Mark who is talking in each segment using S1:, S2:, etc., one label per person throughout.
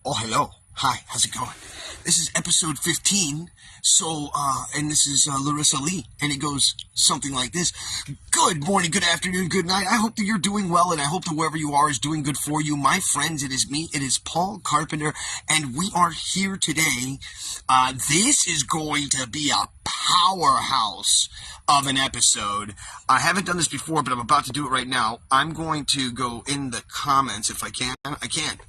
S1: Oh, hello. Hi, how's it going? This is episode 15. So, and this is Laryssa Lee, and it goes something like this. Good morning, good afternoon, good night. I hope that you're doing well, and I hope that wherever you are is doing good for you. My friends, it is me, it is Paul Carpenter, and we are here today. This is going to be a powerhouse of an episode. I haven't done this before, but I'm about to do it right now. I'm going to go in the comments if I can. I can.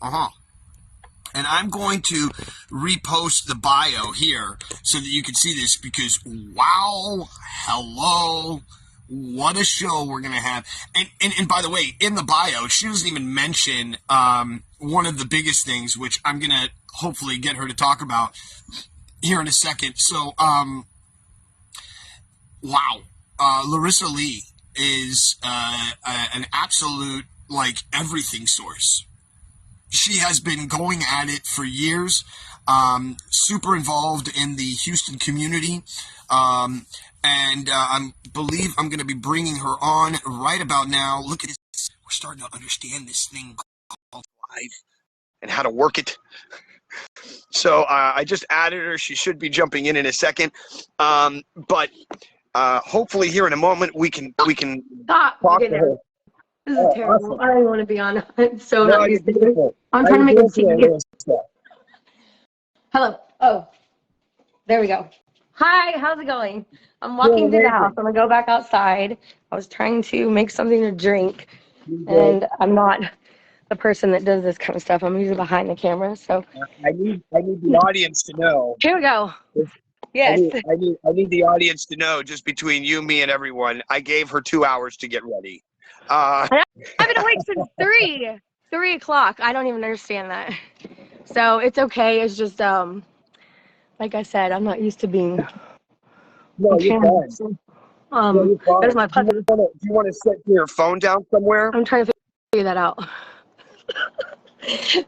S1: And I'm going to repost the bio here so that you can see this because, wow, hello, what a show we're going to have. And by the way, in the bio, she doesn't even mention one of the biggest things, which I'm going to hopefully get her to talk about here in a second. So, wow, Laryssa Lee is an absolute, like, everything source. She has been going at it for years, super involved in the Houston community, and I believe I'm going to be bringing her on right about now. Look at this. We're starting to understand this thing called live and how to work it. So I just added her. She should be jumping in a second, but hopefully here in a moment we can
S2: talk to her. This is terrible. Awesome. I don't want to be on. I'm so not used to it. I'm trying to make it serious. Hello. Oh, there we go. Hi, how's it going? I'm walking through the house. I'm going to go back outside. I was trying to make something to drink, and I'm not the person that does this kind of stuff. I'm usually behind the camera. So
S3: I need the audience to know.
S2: Here we go. Yes.
S3: I need the audience to know, just between you, me, and everyone, I gave her 2 hours to get ready.
S2: I've been awake since 3 o'clock. I don't even understand that. So it's okay. It's just like I said, I'm not used to being.
S3: No, you're fine.
S2: So, there's my puzzle.
S3: Do you want to set your phone down somewhere?
S2: I'm trying to figure that out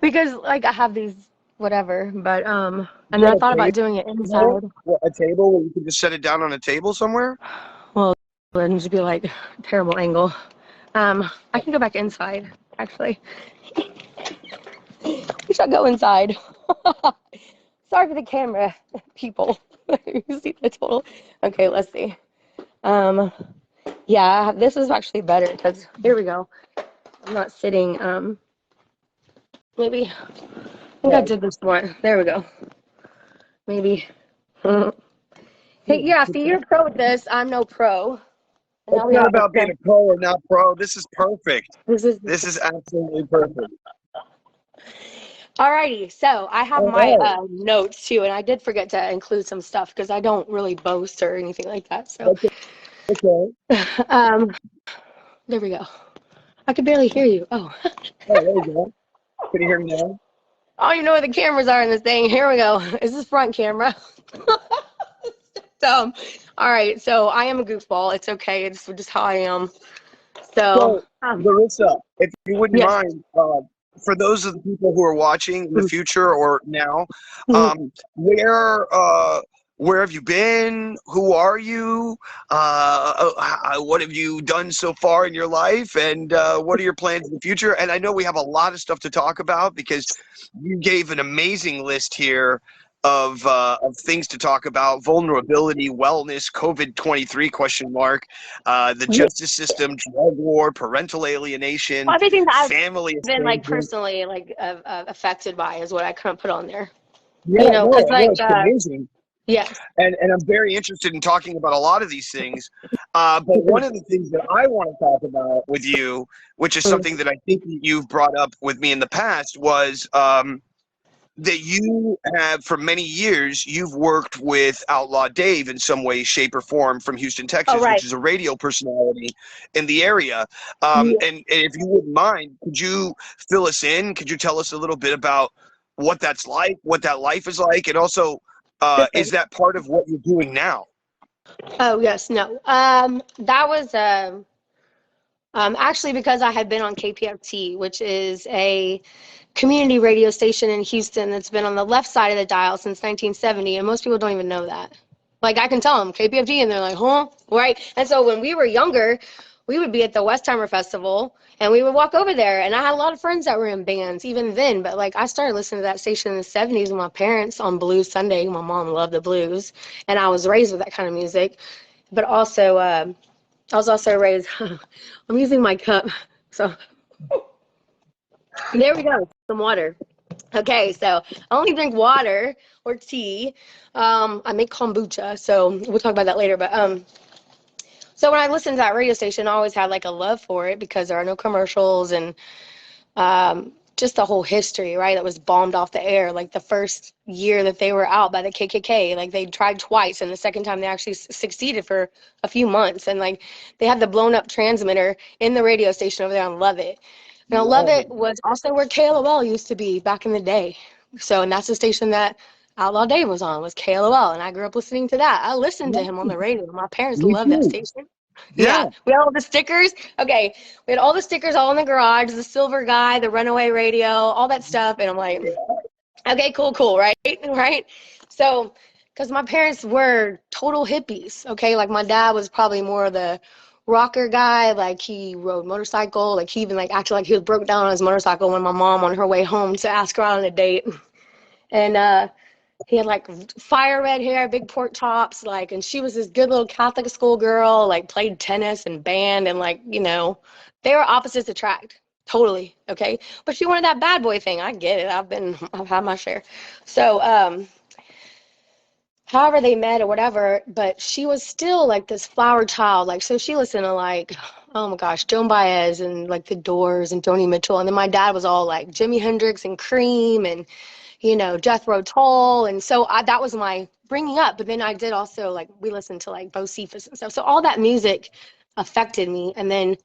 S2: because like I have these whatever, but and then I thought about doing it inside.
S3: A table where you can just set it down on a table somewhere.
S2: Well, it would just be like a terrible angle. I can go back inside, actually. We should go inside. Sorry for the camera, people. You see the total? Okay, let's see. Yeah, this is actually better because here we go. I'm not sitting. Maybe. I think I did this one. There we go. Maybe. Hey, yeah. See, you're pro with this. I'm no pro.
S3: It's not about being a pro or not pro. This is perfect. This is absolutely perfect.
S2: Alrighty, so I have my notes too, and I did forget to include some stuff because I don't really boast or anything like that. So,
S3: okay.
S2: There we go. I could barely hear you. Oh.
S3: Oh, there you go. Can you hear me now?
S2: I don't even know where the cameras are in this thing. Here we go. Is this front camera? All right, so I am a goofball. It's okay. It's just how I am. So
S3: Laryssa, if you wouldn't mind, for those of the people who are watching in the future or now, where have you been? Who are you? What have you done so far in your life? And what are your plans in the future? And I know we have a lot of stuff to talk about because you gave an amazing list here of things to talk about: vulnerability, wellness, COVID-23 ? The justice system, drug war, parental alienation,
S2: everything that
S3: family
S2: I've been like personally like affected by is what I couldn't put on there.
S3: Yeah,
S2: you know,
S3: it's amazing.
S2: Yes.
S3: And I'm very interested in talking about a lot of these things. But one of the things that I want to talk about with you, which is something that I think you've brought up with me in the past, was that you have, for many years, you've worked with Outlaw Dave in some way, shape, or form from Houston, Texas, which is a radio personality in the area. And if you wouldn't mind, could you fill us in? Could you tell us a little bit about what that's like, what that life is like, and also is that part of what you're doing now?
S2: Oh, yes. No. That was actually because I had been on KPFT, which is a community radio station in Houston that's been on the left side of the dial since 1970, and most people don't even know that. Like, I can tell them KPFT, and they're like, huh? Right? And so when we were younger, we would be at the Westheimer Festival, and we would walk over there. And I had a lot of friends that were in bands even then. But like I started listening to that station in the 70s with my parents on Blues Sunday. My mom loved the blues, and I was raised with that kind of music. But also, I was also raised. I'm using my cup, so there we go. Some water. Okay, so I only drink water or tea. I make kombucha, so we'll talk about that later. But so when I listened to that radio station, I always had like a love for it because there are no commercials and just the whole history, right? That was bombed off the air. Like the first year that they were out by the KKK, like they tried twice, and the second time they actually succeeded for a few months. And like they had the blown up transmitter in the radio station over there on Lovett. Now, Lovett was also where KLOL used to be back in the day. So, and that's the station that Outlaw Dave was on, was KLOL. And I grew up listening to that. I listened to him on the radio. My parents loved that station. Yeah. We had all the stickers. Okay. We had all the stickers all in the garage, the silver guy, the runaway radio, all that stuff. And I'm like, okay, cool, right? Right. So, because my parents were total hippies. Okay. Like my dad was probably more of the rocker guy. Like he rode motorcycle. Like he even like acted like he was broke down on his motorcycle when my mom on her way home to ask her out on a date. And he had like fire red hair, big pork chops, like, and she was this good little Catholic school girl, like played tennis and band, and like, you know, they were opposites attract, totally, okay? But she wanted that bad boy thing. I get it. I've had my share. So, however they met or whatever, but she was still like this flower child. Like, so she listened to like, oh my gosh, Joan Baez and like The Doors and Joni Mitchell. And then my dad was all like Jimi Hendrix and Cream and, you know, Jethro Tull. And so that was my bringing up. But then I did also like, we listened to like Bo Cephas and stuff. So all that music affected me. And then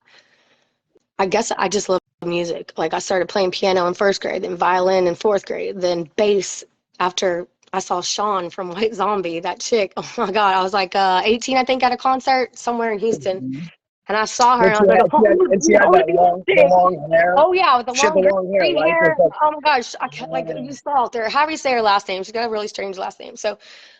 S2: I guess I just love music. Like I started playing piano in first grade, then violin in fourth grade, then bass after I saw Sean from White Zombie, that chick. Oh my God. I was like 18, I think, at a concert somewhere in Houston. And I saw her and I was like,
S3: and she had that long hair.
S2: Oh yeah, with the
S3: She had the long hair,
S2: green
S3: right?
S2: hair. Oh my gosh. I can't, like, you saw her. How do you say her last name? She's got a really strange last name. So,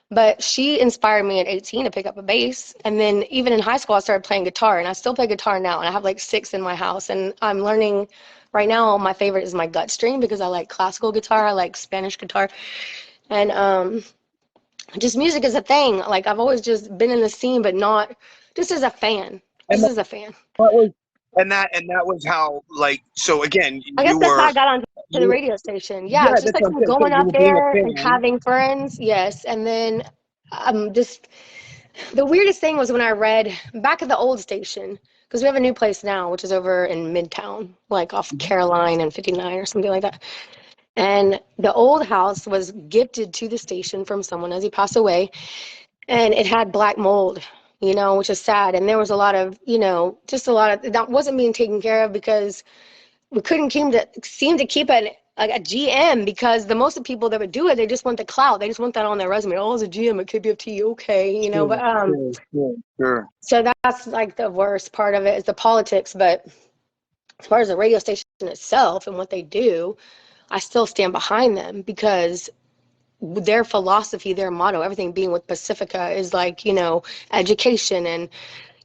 S2: but she inspired me at 18 to pick up a bass. And then even in high school, I started playing guitar, and I still play guitar now. And I have like 6 in my house, and I'm learning right now. My favorite is my gut string because I like classical guitar. I like Spanish guitar. And just music is a thing. Like I've always just been in the scene, but not just as a fan. Just as a fan.
S3: And that was how, like, so again,
S2: I guess that's how I got onto the radio station. Yeah, it's just like going up there and having friends. Yes, and then just the weirdest thing was when I read back at the old station, because we have a new place now, which is over in Midtown, like off Caroline and 59 or something like that. And the old house was gifted to the station from someone as he passed away. And it had black mold, you know, which is sad. And there was a lot of, you know, just a lot of, that wasn't being taken care of because we couldn't seem to keep a GM, because the most of the people that would do it, they just want the clout. They just want that on their resume. Oh, I was a GM at KPFT, okay, you know.
S3: Sure.
S2: So that's like the worst part of it is the politics. But as far as the radio station itself and what they do, I still stand behind them because their philosophy, their motto, everything being with Pacifica is like, you know, education and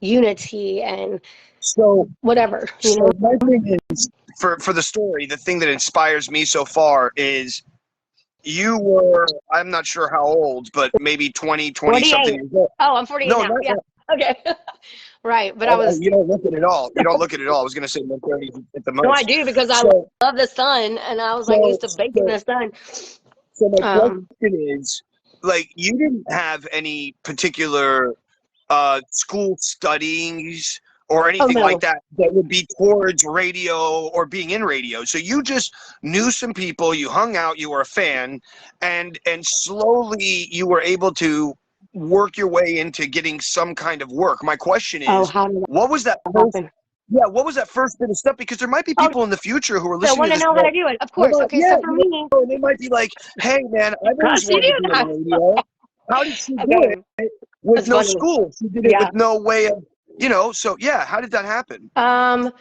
S2: unity and
S3: so
S2: whatever. You
S3: so
S2: know?
S3: my thing is, for the story, the thing that inspires me so far is you were, I'm not sure how old, but maybe 20 something years old.
S2: Oh, I'm 48 now. Yeah. Okay. Right. But I was.
S3: You don't look at it all. You don't look at it all. I was going to say mid 30s at the most.
S2: No, I do, because I love the sun, and I was like used to baking the sun.
S3: So my question is, like, you didn't have any particular school studies or anything like that would be towards radio or being in radio. So you just knew some people, you hung out, you were a fan, and slowly you were able to work your way into getting some kind of work. My question is, what was that what was that first bit of stuff? Because there might be people in the future who are listening to this.
S2: I want to know how to do it, of course. Okay, so for me,
S3: they might be like, hey man, I've always wanted to do on radio. How did she do it with no school? She did it with no way of, you know, so yeah, how did that happen?
S2: I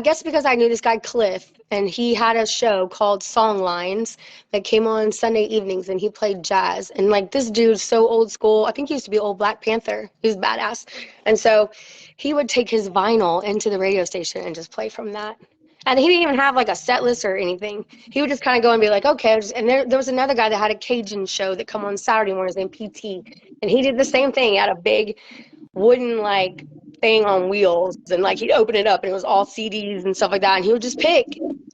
S2: guess because I knew this guy Cliff, and he had a show called Songlines that came on Sunday evenings, and he played jazz. And like this dude's so old school. I think he used to be old Black Panther. He was badass. And so he would take his vinyl into the radio station and just play from that. And he didn't even have like a set list or anything. He would just kind of go and be like, okay. And there was another guy that had a Cajun show that come on Saturday mornings named PT. And he did the same thing. He had a big wooden like thing on wheels, and like he'd open it up and it was all CDs and stuff like that. And he would just pick,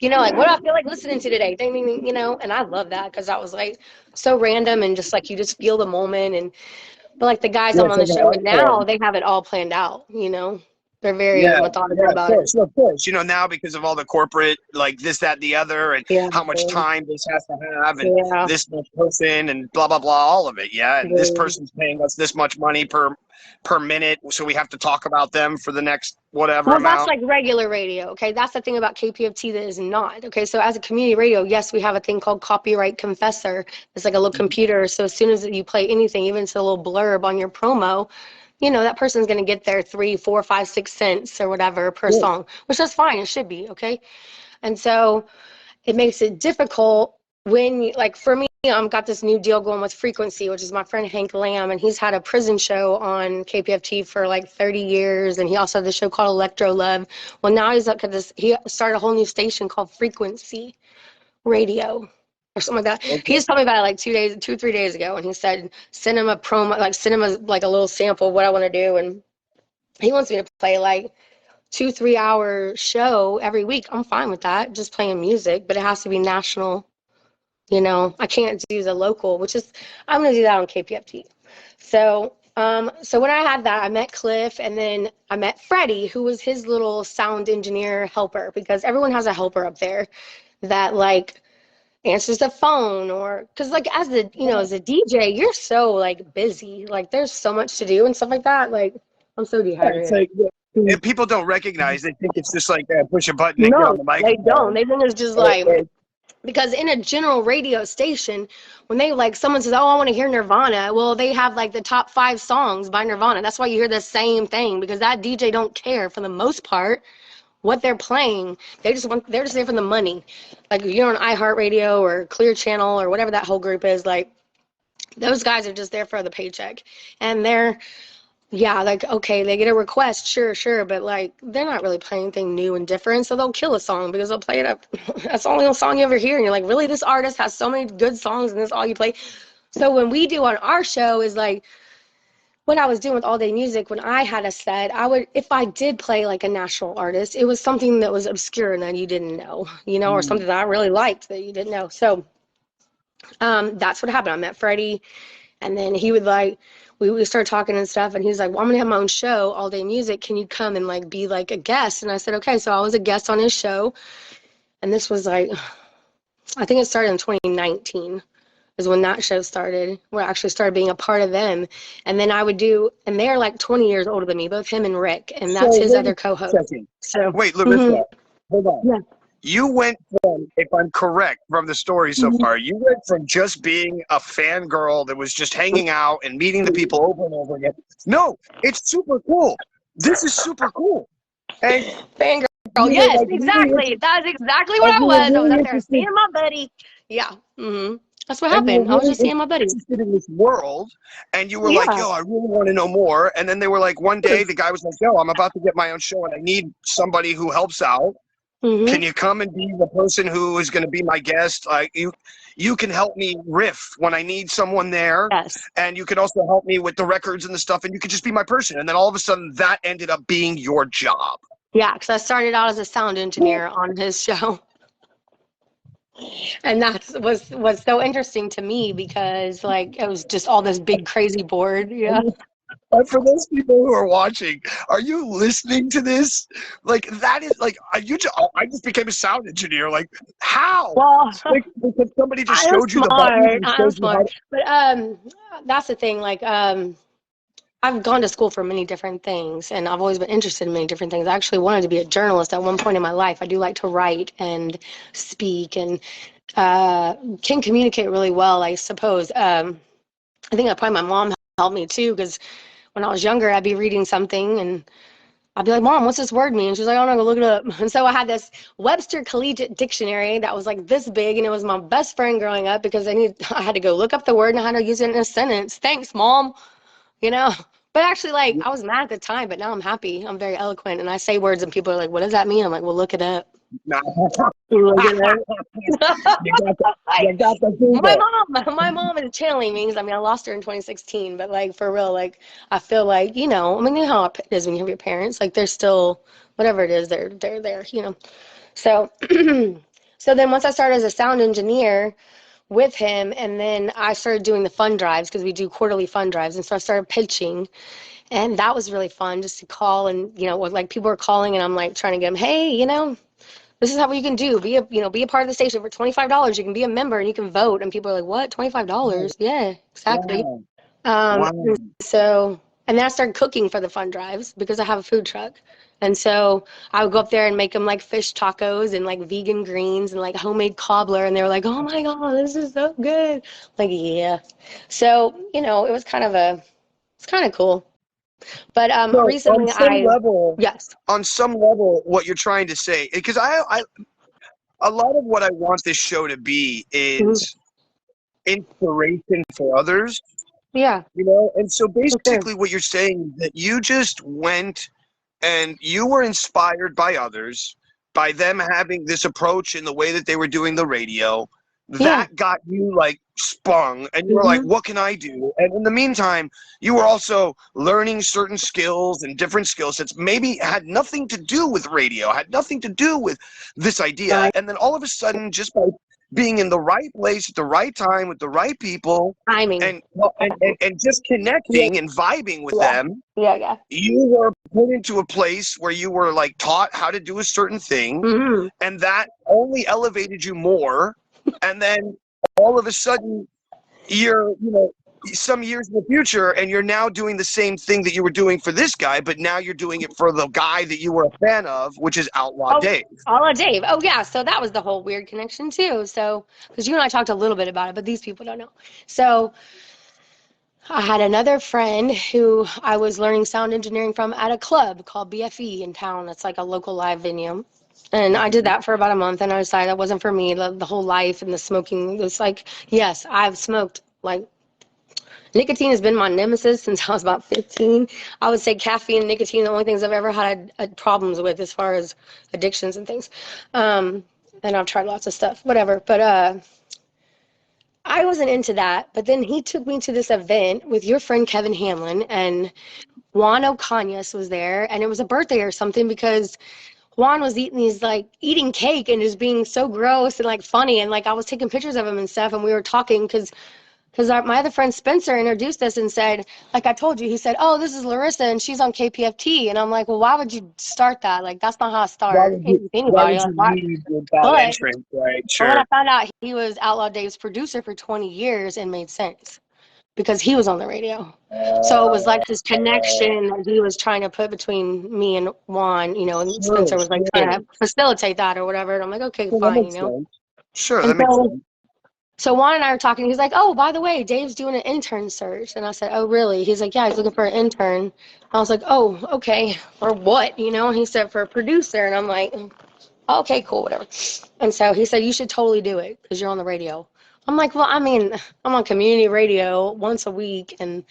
S2: like, what do I feel like listening to today? Ding, ding, ding, And I love that because that was like so random and just like you just feel the moment. But like the guys on the show now, they have it all planned out, They're very methodical about it.
S3: Of course. Now because of all the corporate, like this, that, the other, and how much time this has to have, and this much person, and blah, blah, blah, all of it. Yeah. And this person's paying us this much money per minute, so we have to talk about them for the next whatever amount.
S2: That's like regular radio, okay? That's the thing about KPFT that is not, okay? So as a community radio, yes, we have a thing called Copyright Confessor. It's like a little computer, so as soon as you play anything, even it's a little blurb on your promo, that person's going to get their 3, 4, 5, 6 cents or whatever per song, which is fine. It should be, okay? And so it makes it difficult when, like, for me, I've got this new deal going with Frequency, which is my friend Hank Lamb, and he's had a prison show on KPFT for like 30 years, and he also had this show called Electro Love. Well, now he's up at this, he started a whole new station called Frequency Radio or something like that. Okay. He just told me about it like 2 or 3 days ago, and he said, send him a promo, like send him like a little sample of what I want to do, and he wants me to play like 2-3 hour show every week. I'm fine with that, just playing music, but it has to be national. I can't do the local, which is, I'm going to do that on KPFT. So when I had that, I met Cliff, and then I met Freddie, who was his little sound engineer helper, because everyone has a helper up there that like answers the phone, or because like as a DJ, you're so like busy, like there's so much to do and stuff like that. Like I'm so dehydrated.
S3: It's like, if people don't recognize, they think it's just like push a button and get on the mic.
S2: They don't. They think it's just like. Because in a general radio station, when they like someone says, oh, I want to hear Nirvana, well, they have like the top 5 songs by Nirvana. That's why you hear the same thing, because that DJ don't care for the most part what they're playing. They're just there for the money. Like you're on iHeartRadio or Clear Channel or whatever that whole group is, like those guys are just there for the paycheck. And they're like, okay, they get a request, sure, but like they're not really playing anything new and different, so they'll kill a song because they'll play it up. That's the only song you ever hear, and you're like, really, this artist has so many good songs, and this is all you play. So when we do on our show is like what I was doing with All Day Music. When I had a set, I would, if I did play like a national artist, it was something that was obscure and that you didn't know, or something that I really liked that you didn't know. So that's what happened. I met Freddie, and then he would like, we started talking and stuff, and he was like, well, I'm going to have my own show, All Day Music. Can you come and like be like a guest? And I said, okay. So I was a guest on his show, and this was like, I think it started in 2019 is when that show started, where I actually started being a part of them. And then I would do, and they're like 20 years older than me, both him and Rick, and that's his other co-host. So
S3: wait, Laryssa, hold on. Yeah. You went from, if I'm correct from the story so far, you went from just being a fangirl that was just hanging out and meeting the people over and over again. No, it's super cool. This is super cool. And
S2: fangirl, yes, like, exactly. That's exactly what I was. I was up there seeing my buddy. Yeah. That's what happened. I was just seeing my buddy.
S3: In this world, and you were like, yo, I really want to know more. And then they were like, one day the guy was like, yo, I'm about to get my own show, and I need somebody who helps out. Can you come and be the person who is going to be my guest? Like you can help me riff when I need someone there.
S2: Yes.
S3: And you can also help me with the records and the stuff, and you could just be my person. And then all of a sudden that ended up being your job.
S2: Yeah, because I started out as a sound engineer on his show. And that was so interesting to me because like it was just all this big crazy board. Yeah.
S3: But for those people who are watching, are you listening to this? Like that is like I just became a sound engineer. Like how?
S2: Well,
S3: like, because somebody just showed you the button.
S2: I'm smart. But that's the thing. Like I've gone to school for many different things, and I've always been interested in many different things. I actually wanted to be a journalist at one point in my life. I do like to write and speak, and can communicate really well, I suppose. I think that probably my mom helped me too, because when I was younger, I'd be reading something and I'd be like, Mom, what's this word mean? She's like, oh, no, go look it up. And so I had this Webster Collegiate Dictionary that was like this big, and it was my best friend growing up because I had to go look up the word and how to use it in a sentence. Thanks, Mom. You know? But actually, like, I was mad at the time, but now I'm happy. I'm very eloquent, and I say words, and people are like, what does that mean? I'm like, well, look it up.
S3: Nah.
S2: Look it up.
S3: You got the
S2: My mom is channeling me because I mean I lost her in 2016, but like for real, like I feel like you know how it is when you have your parents, like they're still whatever it is, they're there, you know. So so then once I started as a sound engineer with him, and then I started doing the fund drives because we do quarterly fund drives, and so I started pitching, and that was really fun just to call and like people were calling and I'm like trying to get them, hey, this is how you can be a part of the station for $25. You can be a member and you can vote. And people are like, what? $25? Yeah, exactly.
S3: Wow.
S2: Um,
S3: Wow.
S2: and then I started cooking for the fun drives because I have a food truck. And so I would go up there and make them like fish tacos and like vegan greens and like homemade cobbler. And they were like, oh my God, this is so good. Like, yeah. So, it's kind of cool. But
S3: So
S2: recently yes.
S3: on some level, what you're trying to say, because I a lot of what I want this show to be is inspiration for others.
S2: Yeah.
S3: And so basically what you're saying is that you just went and you were inspired by others, by them having this approach in the way that they were doing the radio. That got you like sprung, and you were like, what can I do? And in the meantime, you were also learning certain skills and different skill sets, maybe had nothing to do with radio, had nothing to do with this idea.
S2: Right.
S3: And then all of a sudden, just by being in the right place at the right time with the right people,
S2: Timing.
S3: and just connecting and vibing with them,
S2: Yeah.
S3: you were put into a place where you were like taught how to do a certain thing, and that only elevated you more. And then all of a sudden you're some years in the future and you're now doing the same thing that you were doing for this guy, but now you're doing it for the guy that you were a fan of, which is Outlaw Dave.
S2: Outlaw Dave. Oh yeah, so that was the whole weird connection too. So because you and I talked a little bit about it, but these people don't know. So I had another friend who I was learning sound engineering from at a club called BFE in town. It's like a local live venue. And I did that for about a month, and I decided that wasn't for me. The whole life and the smoking was like, yes, I've smoked. Like, nicotine has been my nemesis since I was about 15. I would say caffeine and nicotine are the only things I've ever had problems with as far as addictions and things. And I've tried lots of stuff, whatever. But I wasn't into that. But then he took me to this event with your friend Kevin Hamlin, and Juan Ocañas was there, and it was a birthday or something because Juan was eating cake and just being so gross and like funny, and like I was taking pictures of him and stuff, and we were talking because my other friend Spencer introduced us and said, like I told you, he said, oh, this is Laryssa and she's on KPFT, and I'm like, well, why would you start that? Like that's not how I start anybody.
S3: Why would you lead with that entrance, right? Sure.
S2: But when I found out he was Outlaw Dave's producer for 20 years, it made sense. Because he was on the radio. So it was like this connection that he was trying to put between me and Juan, and Spencer was like trying to facilitate that or whatever. And I'm like, okay, fine,
S3: Sure, that makes sense.
S2: So Juan and I were talking. He's like, oh, by the way, Dave's doing an intern search. And I said, oh, really? He's like, yeah, he's looking for an intern. I was like, oh, okay. For what? And he said, for a producer. And I'm like, okay, cool, whatever. And so he said, you should totally do it because you're on the radio. I'm like, well, I mean, I'm on community radio once a week, and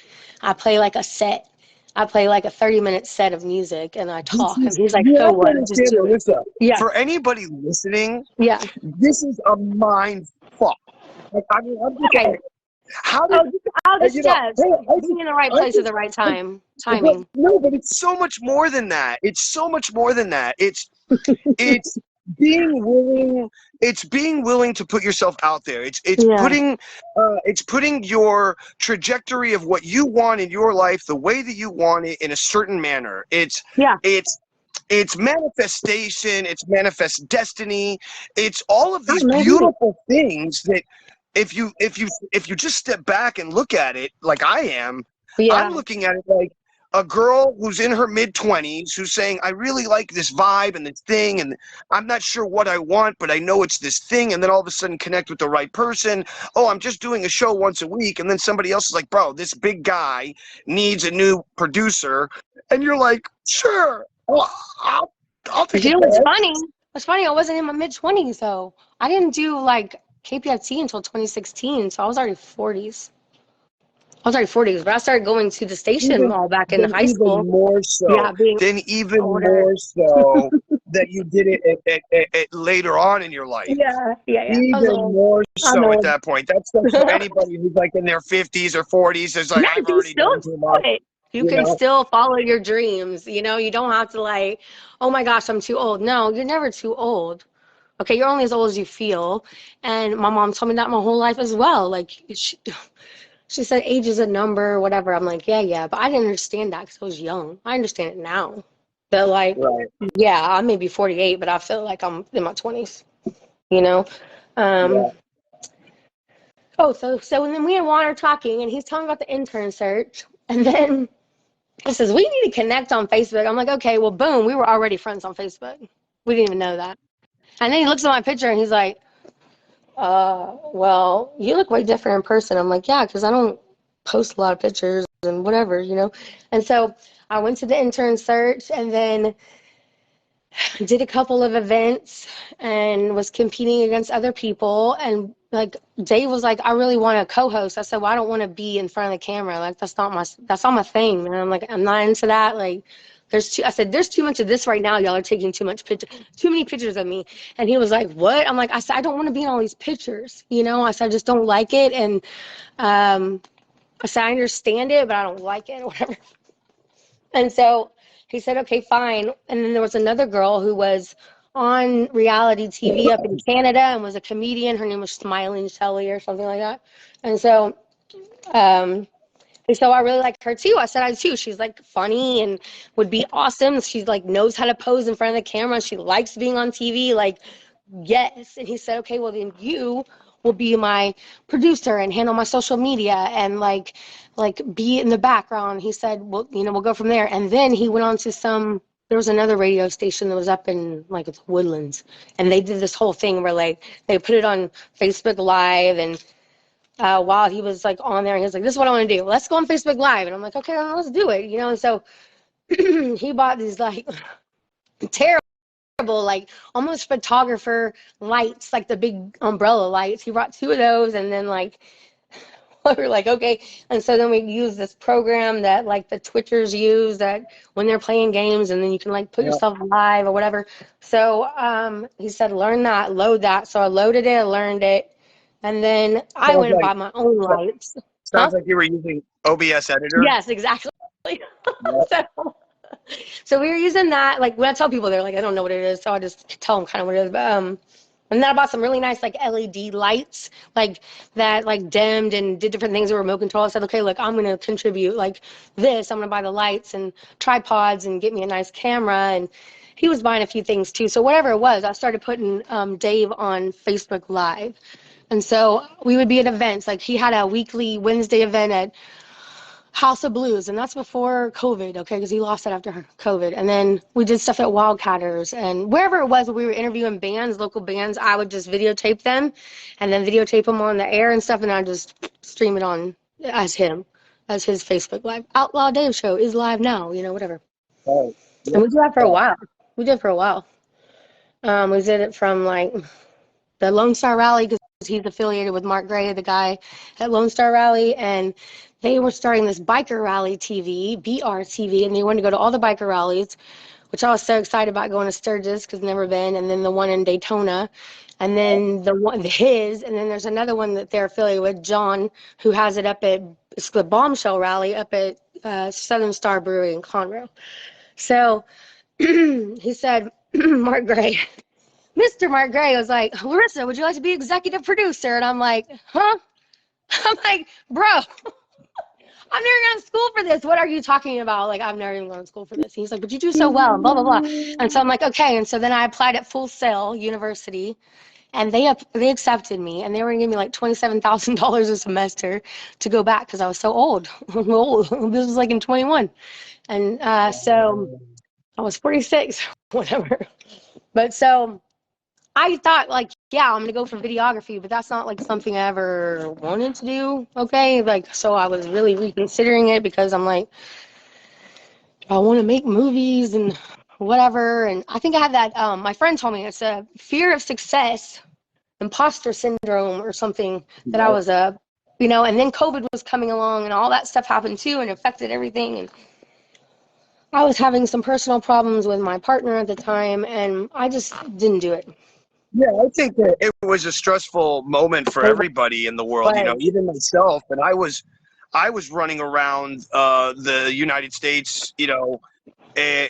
S2: I play like a set. I play like a 30-minute set of music, and I talk. And he's like, so what? Just do it.
S3: Yeah. For anybody listening, this is a mind fuck. Like, I mean, I'm just like, how did
S2: being in the right place at the right time, timing.
S3: No, but it's so much more than that. It's so much more than that. It's being willing to put yourself out there. It's putting your trajectory of what you want in your life the way that you want it in a certain manner. It's manifestation, it's manifest destiny, it's all of these beautiful things that if you just step back and look at it like I am, I'm looking at it like a girl who's in her mid-20s who's saying, I really like this vibe and this thing, and I'm not sure what I want, but I know it's this thing, and then all of a sudden connect with the right person. Oh, I'm just doing a show once a week, and then somebody else is like, bro, this big guy needs a new producer, and you're like, sure. Well, I'll take
S2: You
S3: a
S2: know what's
S3: pass.
S2: funny? What's funny, I wasn't in my mid-20s, so I didn't do, like, KPFT until 2016, so I was already 40s. I was already 40s, but I started going to the station all back in
S3: Then
S2: high
S3: even
S2: school.
S3: more so.
S2: Yeah, being
S3: Then even
S2: older.
S3: more so that you did it at later on in your life.
S2: Yeah. I was
S3: Even
S2: old.
S3: more
S2: I'm
S3: so at
S2: old.
S3: that point. That's like for anybody who's like in their 50s or 40s is like,
S2: Yeah,
S3: I've
S2: you
S3: already
S2: still
S3: done too much,
S2: do it. You
S3: you
S2: can
S3: know?
S2: still follow your dreams. You know, you don't have to like, oh my gosh, I'm too old. No, you're never too old. Okay, you're only as old as you feel. And my mom told me that my whole life as well. Like she said age is a number, whatever. I'm like, yeah. But I didn't understand that because I was young. I understand it now. But like,
S3: Right.
S2: yeah, I may be 48, but I feel like I'm in my 20s, you know?
S3: Yeah.
S2: Oh, so and then we and Juan are talking, and he's telling about the intern search, and then he says we need to connect on Facebook. I'm like, okay, well, boom, we were already friends on Facebook. We didn't even know that. And then he looks at my picture and he's like, well, you look way different in person. I'm like, yeah, because I don't post a lot of pictures and whatever, you know. And so I went to the intern search, and then did a couple of events and was competing against other people. And like Dave was like, I really want to co-host. I said, well, I don't want to be in front of the camera. Like that's not my thing, man. I'm like, I'm not into that. Like I said, there's too much of this right now. Y'all are taking too many pictures of me. And he was like, what? I'm like, I said, I don't want to be in all these pictures. You know, I said, I just don't like it. And I said, I understand it, but I don't like it or whatever. And so he said, okay, fine. And then there was another girl who was on reality TV up in Canada and was a comedian. Her name was Smiling Shelly or something like that. And so, I really like her too. I said I too. She's like funny and would be awesome. She's like knows how to pose in front of the camera. She likes being on TV. Like, yes. And he said, okay, well then you will be my producer and handle my social media and like be in the background. He said, well, we'll go from there. And then he went on to there was another radio station that was up in like the Woodlands, and they did this whole thing where like they put it on Facebook Live. And while he was like on there, he was like, this is what I want to do. Let's go on Facebook Live. And I'm like, okay, well, let's do it. And so he bought these like terrible, like almost photographer lights, like the big umbrella lights. He brought two of those, and then like we were like, okay. And so then we use this program that like the Twitchers use that when they're playing games, and then you can like put yourself live or whatever. So he said, learn that, load that. So I loaded it, I learned it, and then I
S3: Sounds
S2: went and
S3: like
S2: bought my own lights. Huh?
S3: sounds like you were using OBS editor.
S2: Yes, exactly.
S3: Yep.
S2: So we were using that. Like when I tell people, they're like, I don't know what it is, so I just tell them kind of what it is. But and then I bought some really nice like LED lights, like that, like dimmed and did different things with remote control. I said, okay, look, I'm gonna contribute like this. I'm gonna buy the lights and tripods and get me a nice camera. And he was buying a few things too. So whatever it was, I started putting Dave on Facebook Live. And so we would be at events. Like he had a weekly Wednesday event at House of Blues, and that's before COVID, okay, because he lost it after COVID. And then we did stuff at Wildcatters and wherever it was, we were interviewing bands, local bands. I would just videotape them and then videotape them on the air and stuff, and I just stream it on as his Facebook Live. Outlaw Dave Show is live now, whatever.
S3: Oh,
S2: And we did that for a while. We did it for a while. We did it from like the Lone Star Rally, because he's affiliated with Mark Gray, the guy at Lone Star Rally, and they were starting this biker rally TV, BRTV, and they wanted to go to all the biker rallies, which I was so excited about going to Sturgis because never been, and then the one in Daytona, and then and then there's another one that they're affiliated with, John, who has it up at, it's the Bombshell Rally up at Southern Star Brewery in Conroe. So he said, Mark Gray, Mr. Mark Gray was like, Laryssa, would you like to be executive producer? And I'm like, huh? I'm like, bro, I've never gone to school for this. What are you talking about? Like, I've never even gone to school for this. He's like, but you do so well, and blah, blah, blah. And so I'm like, okay. And so then I applied at Full Sail University, and they accepted me, and they were going to give me like $27,000 a semester to go back because I was so old. I'm old. This was like in 21. And so I was 46, whatever. But so I thought like, yeah, I'm going to go for videography, but that's not like something I ever wanted to do. Okay. Like, so I was really reconsidering it because I'm like, do I want to make movies and whatever. And I think I had that, my friend told me it's a fear of success, imposter syndrome or something that I was you know, and then COVID was coming along and all that stuff happened too and affected everything. And I was having some personal problems with my partner at the time and I just didn't do it.
S3: Yeah, I think that it was a stressful moment for everybody in the world, you know, even myself. And I was running around the United States, you know, in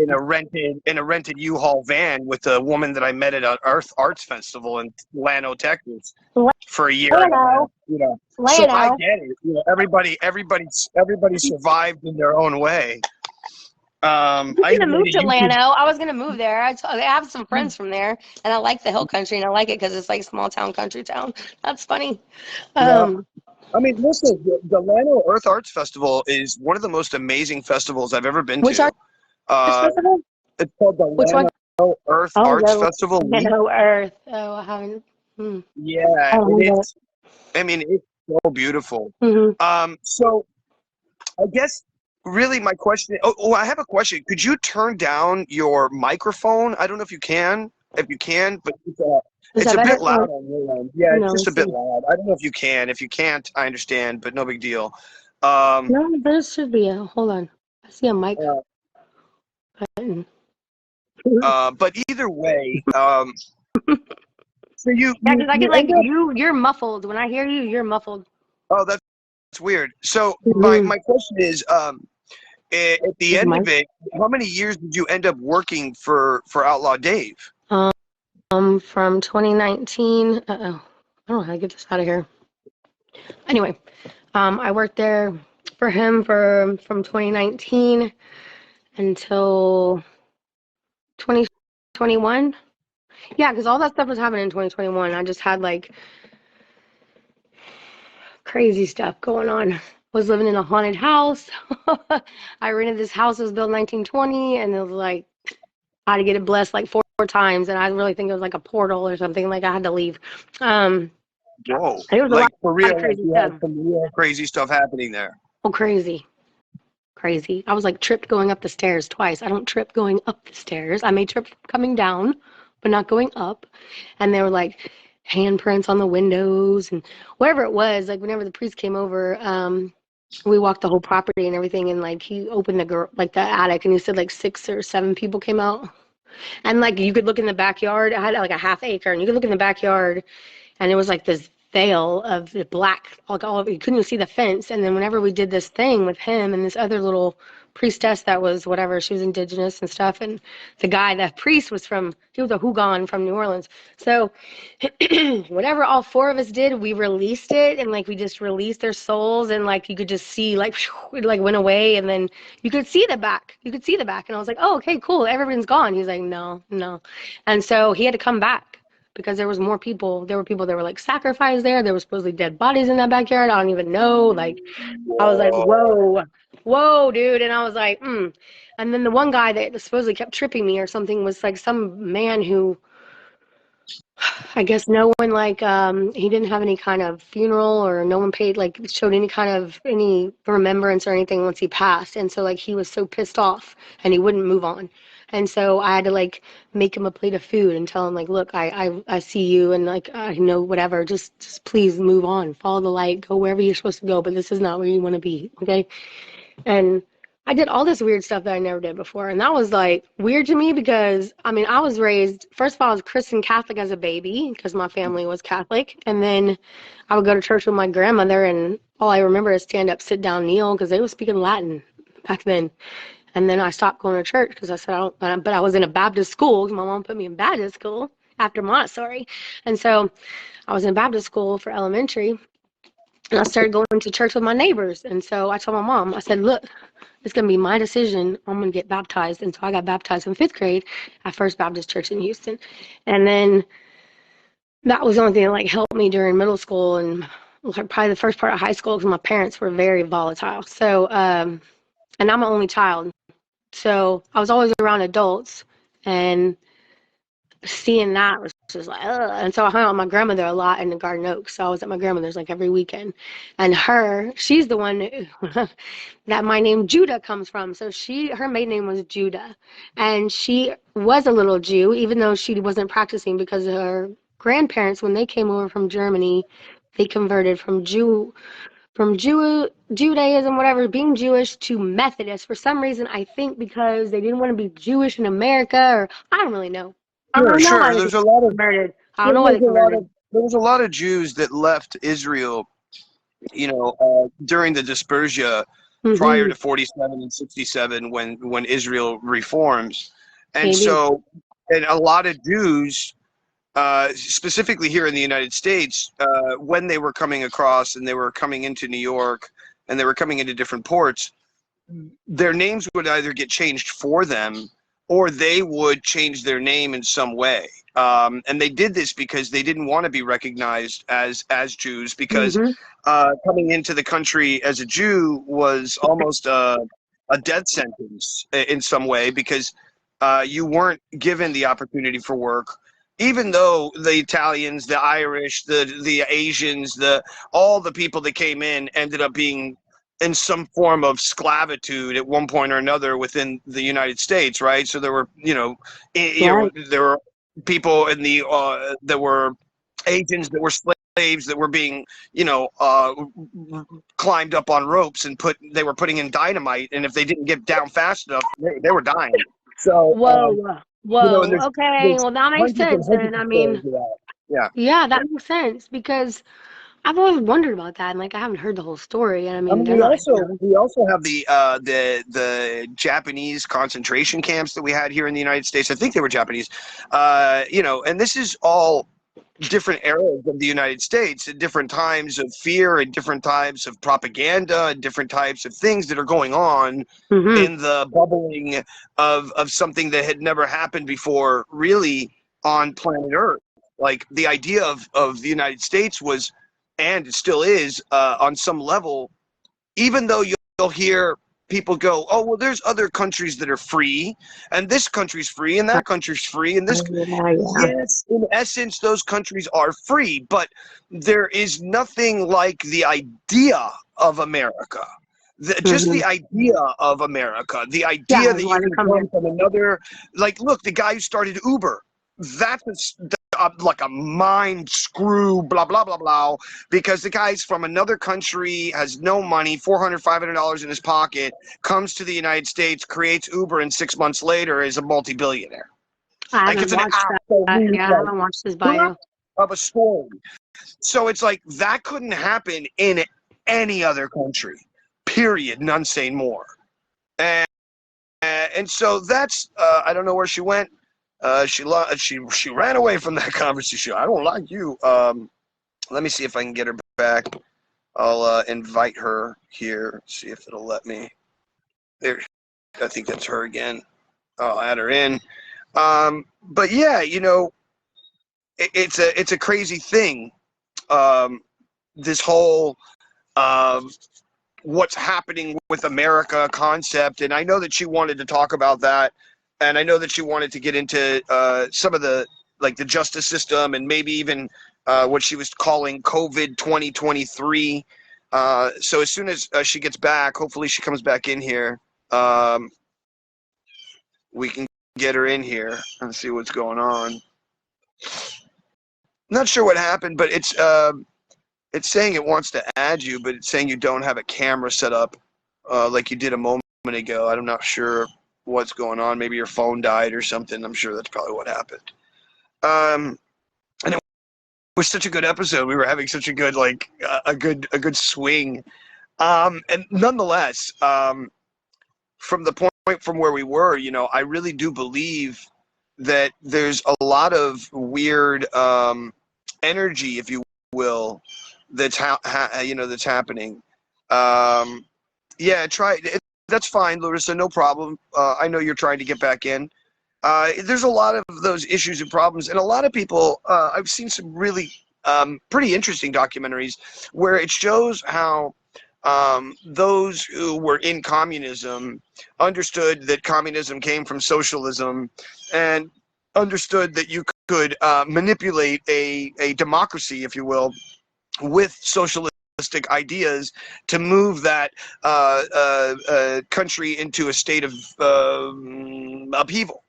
S3: a rented U-Haul van with a woman that I met at an Earth Arts Festival in Plano, Texas, for a year and a half, you know. So I get it. You know, everybody survived in their own way. I was gonna
S2: move to Lano. I was gonna move there. I have some friends from there, and I like the hill country, and I like it because it's like small town, country town. That's funny.
S3: Yeah. I mean, listen, the Lano Earth Arts Festival is one of the most amazing festivals I've ever been to.
S2: Festival?
S3: It's called the Lano Earth Arts Festival.
S2: Lano Earth. Oh, I haven't.
S3: Yeah, it's so beautiful. So I guess really my question. Oh, I have a question. Could you turn down your microphone? I don't know if you can. If you can, but it's a bit loud on your end. Yeah, it's just a bit loud. I don't know if you can. If you can't, I understand, but no big deal.
S2: No, there should be a. Hold on. I see a mic button.
S3: But either way, so you.
S2: Yeah, because I get like you're muffled. When I hear you, you're muffled.
S3: Oh, that's weird. So my question is, at the end of it, how many years did you end up working for Outlaw Dave?
S2: From 2019. I don't know how to get this out of here. Anyway, I worked there for him from 2019 until 2021. Yeah, because all that stuff was happening in 2021. I just had like crazy stuff going on. Was living in a haunted house. I rented this house. It was built in 1920, and it was like I had to get it blessed like four times, and I really think it was like a portal or something. Like I had to leave.
S3: Whoa!
S2: It was
S3: like
S2: a lot
S3: for real,
S2: of crazy
S3: stuff. Some real crazy stuff happening there.
S2: Oh, crazy. I was like tripped going up the stairs twice. I don't trip going up the stairs. I may trip coming down, but not going up. And there were like handprints on the windows and whatever it was. Like whenever the priest came over, we walked the whole property and everything, and like he opened the attic, and he said like 6 or 7 people came out, and like you could look in the backyard. I had like a half acre, and you could look in the backyard, and it was like this veil of the black, like all of you couldn't even see the fence. And then whenever we did this thing with him and this other little priestess that was whatever, she was indigenous and stuff, and the priest was he was a Hugon from New Orleans. So whatever all 4 of us did, we released it, and like we just released their souls, and like you could just see like it like went away, and then you could see the back, and I was like, oh, okay, cool, everybody's gone. He's like, no. And so he had to come back because there was more people. There were people that were like sacrificed there. There were supposedly dead bodies in that backyard. I don't even know. Like, I was like, whoa, dude. And I was like, And then the one guy that supposedly kept tripping me or something was like some man who, I guess no one he didn't have any kind of funeral, or no one showed any kind of any remembrance or anything once he passed. And so like he was so pissed off and he wouldn't move on. And so I had to like make him a plate of food and tell him like, look, I see you, and like I know whatever, just please move on, follow the light, go wherever you're supposed to go, but this is not where you want to be, okay? And I did all this weird stuff that I never did before, and that was like weird to me because I mean I was raised, first of all, I was Christian Catholic as a baby because my family was Catholic, and then I would go to church with my grandmother, and all I remember is stand up, sit down, kneel, because they were speaking Latin back then. And then I stopped going to church because I said, but I was in a Baptist school because my mom put me in Baptist school after Montessori. And so I was in Baptist school for elementary, and I started going to church with my neighbors. And so I told my mom, I said, look, it's going to be my decision. I'm going to get baptized. And so I got baptized in 5th grade at First Baptist Church in Houston. And then that was the only thing that like helped me during middle school and probably the first part of high school because my parents were very volatile. So, and I'm an only child. So I was always around adults, and seeing that was was like, ugh. And so I hung out with my grandmother a lot in the Garden Oaks. So I was at my grandmother's like every weekend. And she's the one that my name Judah comes from. So her maiden name was Judah. And she was a little Jew, even though she wasn't practicing, because her grandparents, when they came over from Germany, they converted from Judaism, whatever, being Jewish to Methodist for some reason. I think because they didn't want to be Jewish in America, or I don't really know. I don't
S3: Sure,
S2: really know why
S3: sure.
S2: they converted. I don't know why they converted.
S3: There was a lot of Jews that left Israel, during the dispersia prior
S2: Mm-hmm.
S3: to 47 and 67 when Israel reforms. And
S2: Maybe.
S3: so, and a lot of Jews, specifically here in the United States, when they were coming across and they were coming into New York and they were coming into different ports, their names would either get changed for them or they would change their name in some way. And they did this because they didn't want to be recognized as Jews, because
S2: Mm-hmm.
S3: coming into the country as a Jew was almost a death sentence in some way, because you weren't given the opportunity for work. Even though the Italians, the Irish, the Asians, all the people that came in ended up being in some form of sclavitude at one point or another within the United States, right? So there were,
S2: Right.
S3: there were people in the that were Asians that were slaves that were being, climbed up on ropes and they were putting in dynamite, and if they didn't get down fast enough, they were dying. So,
S2: Whoa.
S3: and
S2: Whoa. Okay.
S3: there's
S2: Well, that makes
S3: hundreds and
S2: sense
S3: hundreds
S2: then.
S3: of
S2: I
S3: stories
S2: mean,
S3: of that. Yeah.
S2: yeah, that makes sense because I've always wondered about that, and like I haven't heard the whole story. And I
S3: I
S2: mean,
S3: mean,
S2: they're not.
S3: we also have the Japanese concentration camps that we had here in the United States. I think they were Japanese, and this is all different eras of the United States, at different times of fear and different types of propaganda and different types of things that are going on
S2: Mm-hmm.
S3: in the bubbling of something that had never happened before, really, on planet Earth. Like the idea of the United States was, and it still is, on some level, even though you'll hear people go, oh, well, there's other countries that are free, and this country's free, and that country's free, and this.
S2: Yeah.
S3: Yes, in essence, those countries are free, but there is nothing like the idea of America. Just
S2: Mm-hmm.
S3: the idea of America, the
S2: Yeah.
S3: idea that
S2: Why
S3: you
S2: they
S3: can
S2: come here?
S3: come from another, like, look, the guy who started Uber, that's like a mind screw, blah, blah, blah, blah, because the guy's from another country, has no money, $400, $500 in his pocket, comes to the United States, creates Uber, and 6 months later is a multi-billionaire.
S2: I
S3: Like,
S2: haven't
S3: it's an
S2: watched that.
S3: absolute,
S2: Yeah, I haven't watched his
S3: like,
S2: bio.
S3: of a story. So it's like that couldn't happen in any other country, period. None say more. And so that's, I don't know where she went. She ran away from that conversation. I don't like you. Let me see if I can get her back. I'll invite her here. See if it'll let me. There, I think that's her again. I'll add her in. But yeah, it's a crazy thing. This whole what's happening with America concept, and I know that she wanted to talk about that, and I know that she wanted to get into some of the justice system, and maybe even what she was calling COVID 2023. So as soon as she gets back, hopefully she comes back in here. We can get her in here and see what's going on. Not sure what happened, but it's saying it wants to add you, but it's saying you don't have a camera set up like you did a moment ago. I'm not sure what's going on. Maybe your phone died or something. I'm sure that's probably what happened. And it was such a good episode. We were having such a good a good swing. And nonetheless, from the point from where we were, I really do believe that there's a lot of weird energy, if you will, that's that's happening. Yeah, try it. That's fine, Laryssa, no problem. I know you're trying to get back in. There's a lot of those issues and problems, and a lot of people, I've seen some really pretty interesting documentaries where it shows how those who were in communism understood that communism came from socialism, and understood that you could manipulate a democracy, if you will, with socialistic ideas to move that country into a state of upheaval,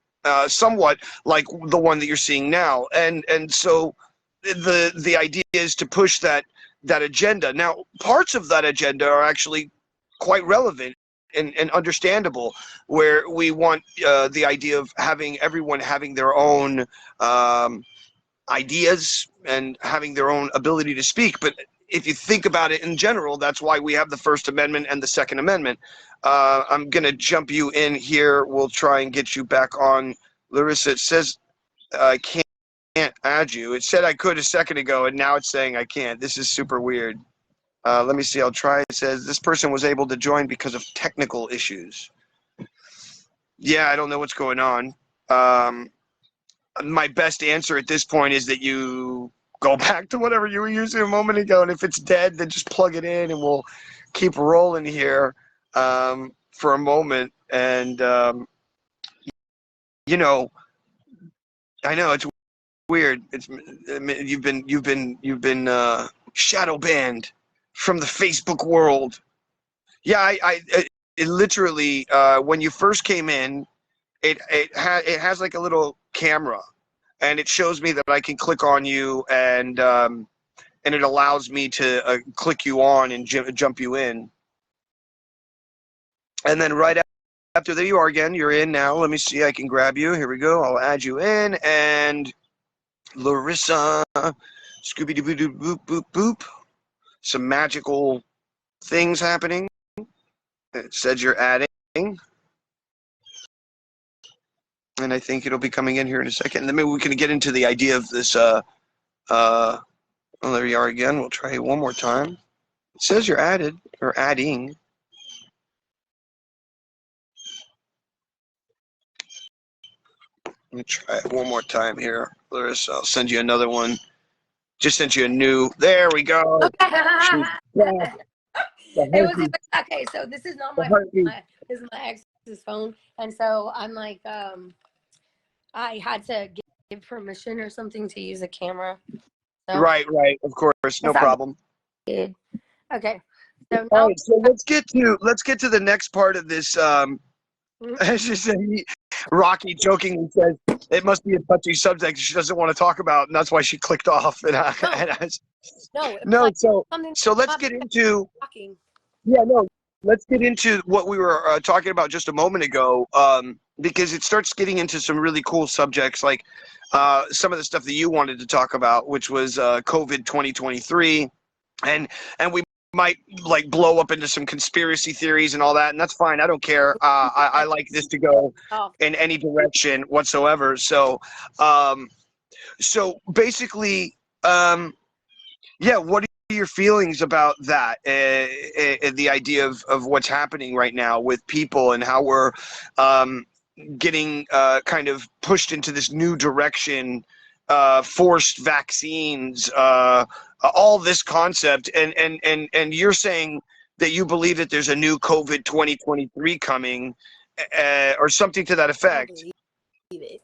S3: somewhat like the one that you're seeing now. And so the idea is to push that agenda. Now, parts of that agenda are actually quite relevant and understandable, where we want the idea of having everyone having their own ideas and having their own ability to speak. But if you think about it in general, that's why we have the First Amendment and the Second Amendment. I'm going to jump you in here. We'll try and get you back on. Laryssa, it says I can't add you. It said I could a second ago, and now it's saying I can't. This is super weird. Let me see. I'll try. It says this person was able to join because of technical issues. Yeah, I don't know what's going on. My best answer at this point is that you go back to whatever you were using a moment ago, and if it's dead, then just plug it in, and we'll keep rolling here for a moment. And you know, I know it's weird. It's you've been shadow banned from the Facebook world. Yeah, it literally when you first came in, it has like a little camera, and it shows me that I can click on you, and it allows me to click you on and jump you in. And then right after there you are again. You're in now. Let me see. I can grab you. Here we go. I'll add you in. And Laryssa, Scooby-Doo boop boop boop. Some magical things happening. It says you're adding. And I think it'll be coming in here in a second. And then maybe we can get into the idea of this. Well, there you are again. We'll try it one more time. It says you're added or adding. Let me try it one more time here, Laryssa. I'll send you another one. Just sent you a new. There we go.
S2: Okay.
S3: Yeah.
S2: Okay, so this is not this is my ex's phone, and so I'm like, I had to give permission or something to use a camera. So
S3: Right, of course, no problem.
S2: good. Okay, so now,
S3: All right, so let's get to the next part of this. As you say, Rocky jokingly says it must be a touchy subject she doesn't want to talk about, and that's why she clicked off. So let's get into. Yeah, no, let's get into what we were talking about just a moment ago, because it starts getting into some really cool subjects, like some of the stuff that you wanted to talk about, which was COVID 2023, and we might like blow up into some conspiracy theories and all that, and that's fine. I don't care. I like this to go in any direction whatsoever. So, so basically, yeah, what are your feelings about that? The idea of what's happening right now with people and how we're getting kind of pushed into this new direction, forced vaccines, all this concept, and you're saying that you believe that there's a new COVID 2023 coming, or something to that effect.
S2: I believe it.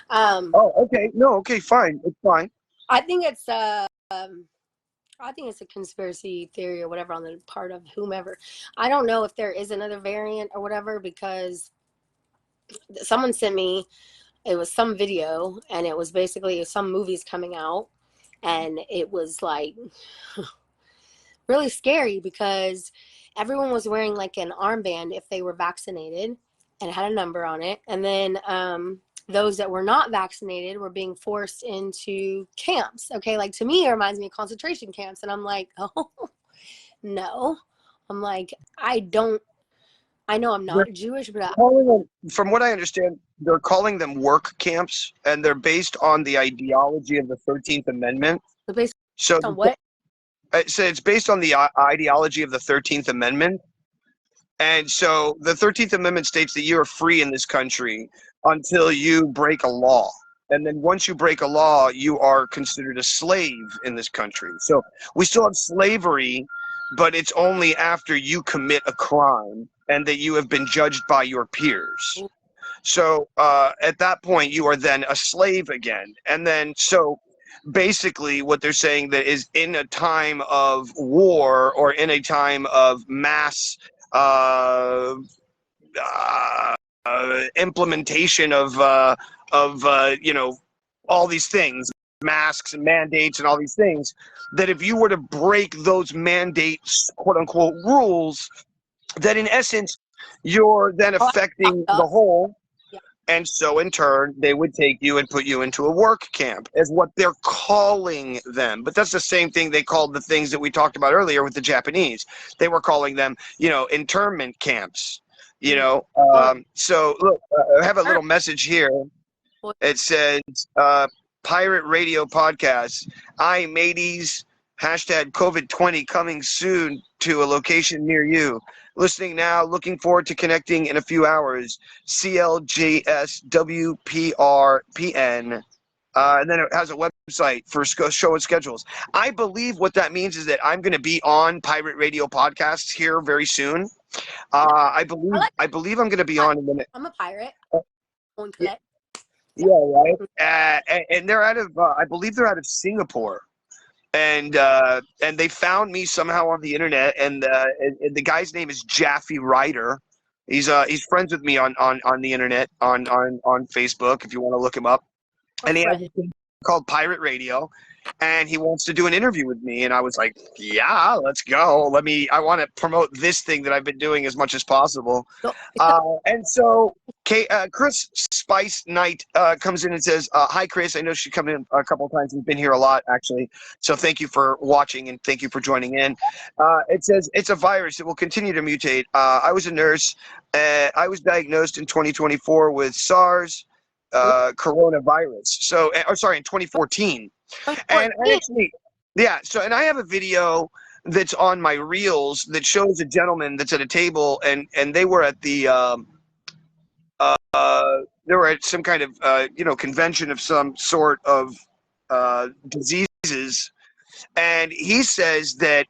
S3: Oh, okay. No, okay, fine. It's fine.
S2: I think it's a conspiracy theory or whatever on the part of whomever. I don't know if there is another variant or whatever, because someone sent me, it was some video, and it was basically some movies coming out, and it was like really scary because everyone was wearing like an armband if they were vaccinated, and it had a number on it. And then those that were not vaccinated were being forced into camps. Okay, like to me, it reminds me of concentration camps. And I'm like, oh, no. I'm like, I know I'm not Jewish, but
S3: from what I understand, they're calling them work camps, and they're based on the ideology of the 13th Amendment.
S2: Based on what?
S3: So it's based on the ideology of the 13th Amendment. And so the 13th Amendment states that you are free in this country until you break a law. And then once you break a law, you are considered a slave in this country. So we still have slavery, but it's only after you commit a crime and that you have been judged by your peers. So at that point, you are then a slave again. And then, so basically, what they're saying that is in a time of war or in a time of mass uh, implementation of all these things, masks and mandates and all these things, that if you were to break those mandates, quote unquote, rules, that in essence you're then affecting the whole.
S4: Yeah.
S3: And so in turn they would take you and put you into a work camp, is what they're calling them. But that's the same thing they called the things that we talked about earlier with the Japanese. They were calling them, internment camps. So look, I have a little message here. It says pirate radio podcast, I mateys, hashtag COVID-20 coming soon to a location near you. Listening now, looking forward to connecting in a few hours. CLGSWPRPN. And then it has a website for show and schedules. I believe what that means is that I'm going to be on pirate radio podcasts here very soon. I believe I'm going to be on in a minute.
S4: I'm a pirate.
S3: Yeah, right. And they're out of, I believe they're out of Singapore. And they found me somehow on the internet, and the guy's name is Jaffe Ryder. He's friends with me on the internet on Facebook if you want to look him up. And he has a thing called Pirate Radio, and he wants to do an interview with me. And I was like, yeah, let's go. I want to promote this thing that I've been doing as much as possible. And so Chris Spice Knight comes in and says, hi, Chris. I know she come in a couple of times. We've been here a lot, actually. So thank you for watching, and thank you for joining in. It says, it's a virus. It will continue to mutate. I was a nurse. I was diagnosed in 2024 with SARS. Coronavirus. So, in 2014. And I actually, and I have a video that's on my reels that shows a gentleman that's at a table, and they were at the they were at some kind of convention of some sort of diseases, and he says that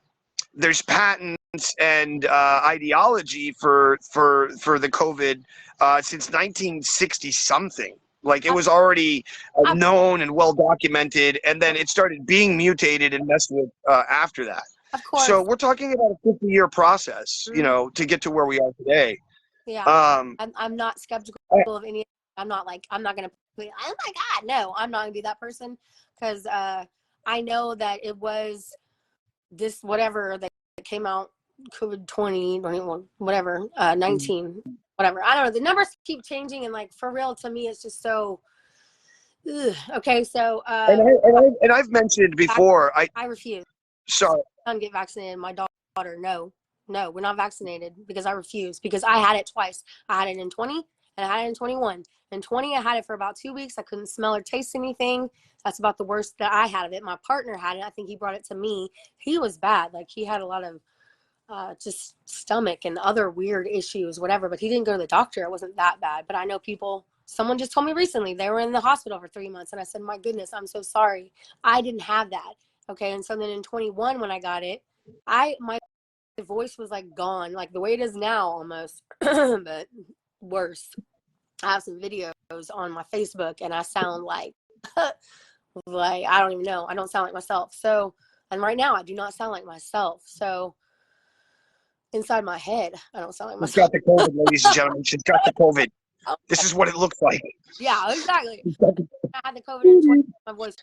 S3: there's patents and ideology for the COVID since 1960 something. Like, it was already known and well documented, and then it started being mutated and messed with after that.
S4: Of course.
S3: So we're talking about a 50-year process, to get to where we are today.
S4: Yeah. I'm not skeptical of any. I'm not going to. Oh my God, no! I'm not going to be that person, because I know that it was this whatever that came out, COVID-20, whatever, 19. Whatever. I don't know. The numbers keep changing, and like, for real, to me, it's just so. Ugh. Okay, so.
S3: And I've mentioned before. I
S4: refuse.
S3: Sorry.
S4: Son get vaccinated. My daughter, no, we're not vaccinated, because I refuse, because I had it twice. I had it in 20 and I had it in 21. In 20, I had it for about 2 weeks. I couldn't smell or taste anything. That's about the worst that I had of it. My partner had it. I think he brought it to me. He was bad. Like, he had a lot of just stomach and other weird issues, whatever, but he didn't go to the doctor. It wasn't that bad. But I know someone just told me recently they were in the hospital for 3 months, and I said, my goodness, I'm so sorry. I didn't have that. Okay. And so then in 21, when I got it, my voice was like gone, like the way it is now almost, but worse. I have some videos on my Facebook, and I sound like, like, I don't even know. I don't sound like myself. So, and right now I do not sound like myself. So, inside my head, I don't sound like myself.
S3: She's got the COVID, ladies and gentlemen. She's got the COVID. This is what it looks like.
S4: Yeah, exactly. I had the COVID in 20, my voice.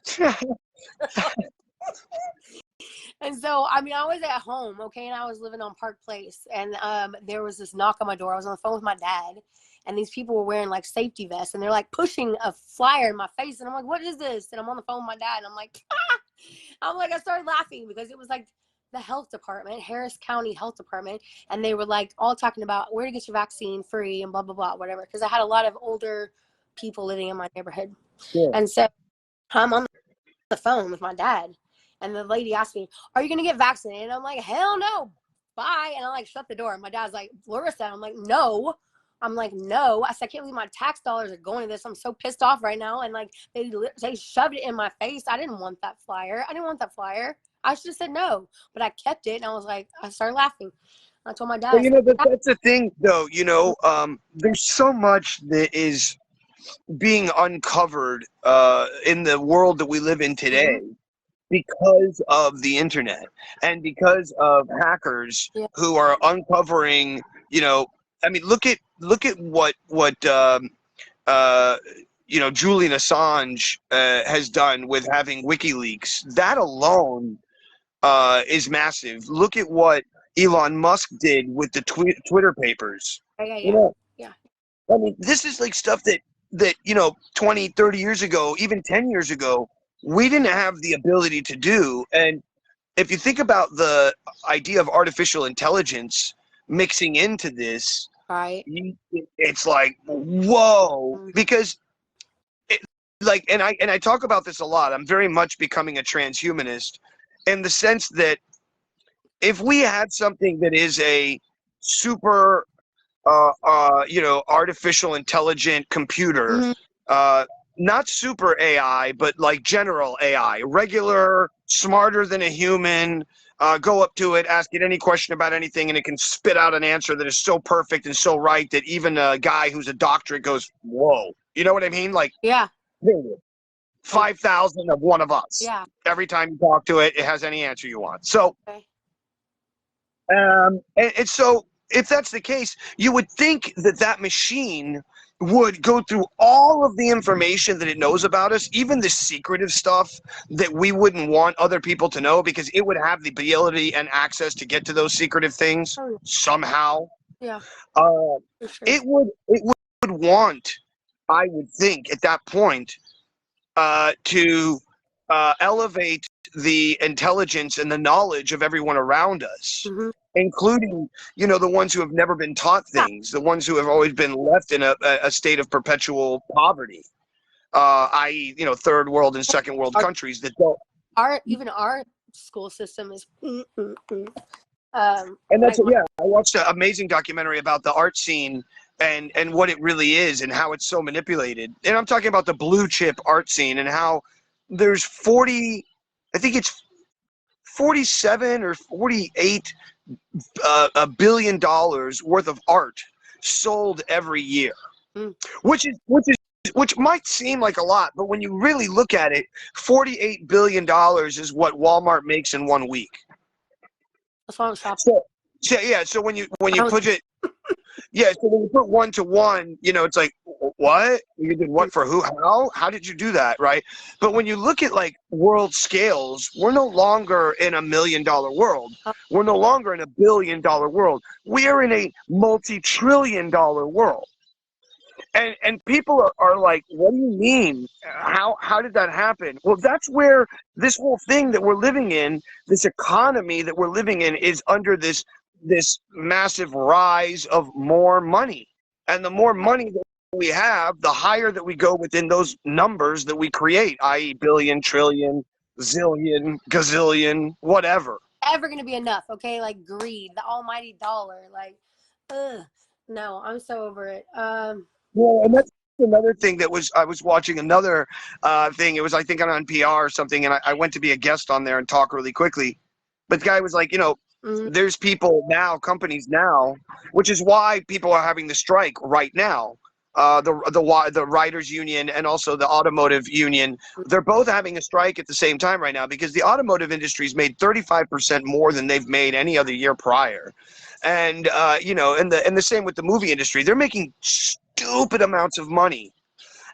S4: And so, I mean, I was at home, okay, and I was living on Park Place, and there was this knock on my door. I was on the phone with my dad, and these people were wearing like safety vests, and they're like pushing a flyer in my face, and I'm like, what is this? And I'm on the phone with my dad, and I'm like, I started laughing, because it was like the health department, Harris County Health Department, and they were like all talking about where to get your vaccine free and blah, blah, blah, whatever, because I had a lot of older people living in my neighborhood. Yeah. And so I'm on the phone with my dad, and the lady asked me, are you going to get vaccinated? And I'm like, hell no, bye. And I like shut the door. And my dad's like, Laryssa. I'm like, no. I said, I can't believe my tax dollars are going to this. I'm so pissed off right now. And like, they shoved it in my face. I didn't want that flyer. I should have said no, but I kept it. And I was like, I started laughing. I told my dad.
S3: Well, that's the thing, though. There's so much that is being uncovered in the world that we live in today because of the internet and because of hackers who are uncovering. I mean, look at what Julian Assange has done with having WikiLeaks. That alone is massive. Look at what Elon Musk did with the Twitter papers.
S4: Yeah.
S3: I mean, this is like stuff that 20, 30 years ago, even 10 years ago, we didn't have the ability to do. And if you think about the idea of artificial intelligence mixing into this,
S4: Right.
S3: it's like, whoa, because and I talk about this a lot. I'm very much becoming a transhumanist in the sense that if we had something that is a super artificial intelligent computer, not super AI, but like general AI, regular, smarter than a human, go up to it, ask it any question about anything, and it can spit out an answer that is so perfect and so right that even a guy who's a doctorate goes, whoa. You know what I mean? Like, 5,000 of one of us.
S4: Yeah.
S3: Every time you talk to it, it has any answer you want. So, and so if that's the case, you would think that machine would go through all of the information that it knows about us, even the secretive stuff that we wouldn't want other people to know, because it would have the ability and access to get to those secretive things somehow.
S4: Yeah.
S3: For sure. It would want, I would think, at that point, to elevate the intelligence and the knowledge of everyone around us, including, the ones who have never been taught things, the ones who have always been left in a state of perpetual poverty, i.e., third world and second world countries that don't.
S4: Even our school system is.
S3: And that's I watched an amazing documentary about the art scene and what it really is and how it's so manipulated. And I'm talking about the blue chip art scene and how there's 47 or 48 $1 billion worth of art sold every year, which might seem like a lot, but when you really look at it, $48 billion is what Walmart makes in 1 week.
S4: That's why I'm shopping.
S3: So when you put it, so when you put 1 to 1, it's like, what? You did what for who? How did you do that, right? But when you look at like world scales, we're no longer in $1 million world. We're no longer in $1 billion world. We are in a multi-trillion dollar world. And people are like, what do you mean? How did that happen? Well, that's where this whole thing that we're living in, this economy that we're living in, is under this massive rise of more money. And the more money that we have, the higher that we go within those numbers that we create, i.e. billion, trillion, zillion, gazillion, whatever.
S4: Ever gonna be enough, okay? Like greed, the almighty dollar. Like, no, I'm so over it.
S3: Yeah, and that's another thing I was watching another thing. It was, I think, on NPR or something, and I went to be a guest on there and talk really quickly. But the guy was like, there's people now, companies now, which is why people are having the strike right now. The writers union and also the automotive union, they're both having a strike at the same time right now because the automotive industry's made 35% more than they've made any other year prior. And, and the same with the movie industry. They're making stupid amounts of money.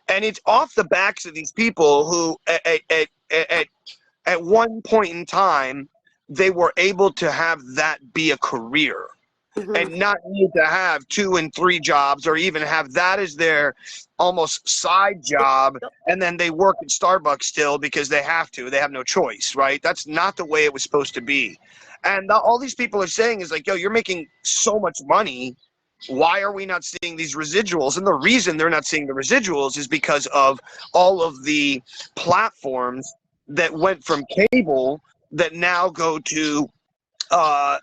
S3: And it's off the backs of these people who at one point in time, they were able to have that be a career. And not need to have 2 and 3 jobs or even have that as their almost side job. And then they work at Starbucks still because they have to. They have no choice, right? That's not the way it was supposed to be. And all these people are saying is like, yo, you're making so much money. Why are we not seeing these residuals? And the reason they're not seeing the residuals is because of all of the platforms that went from cable that now go to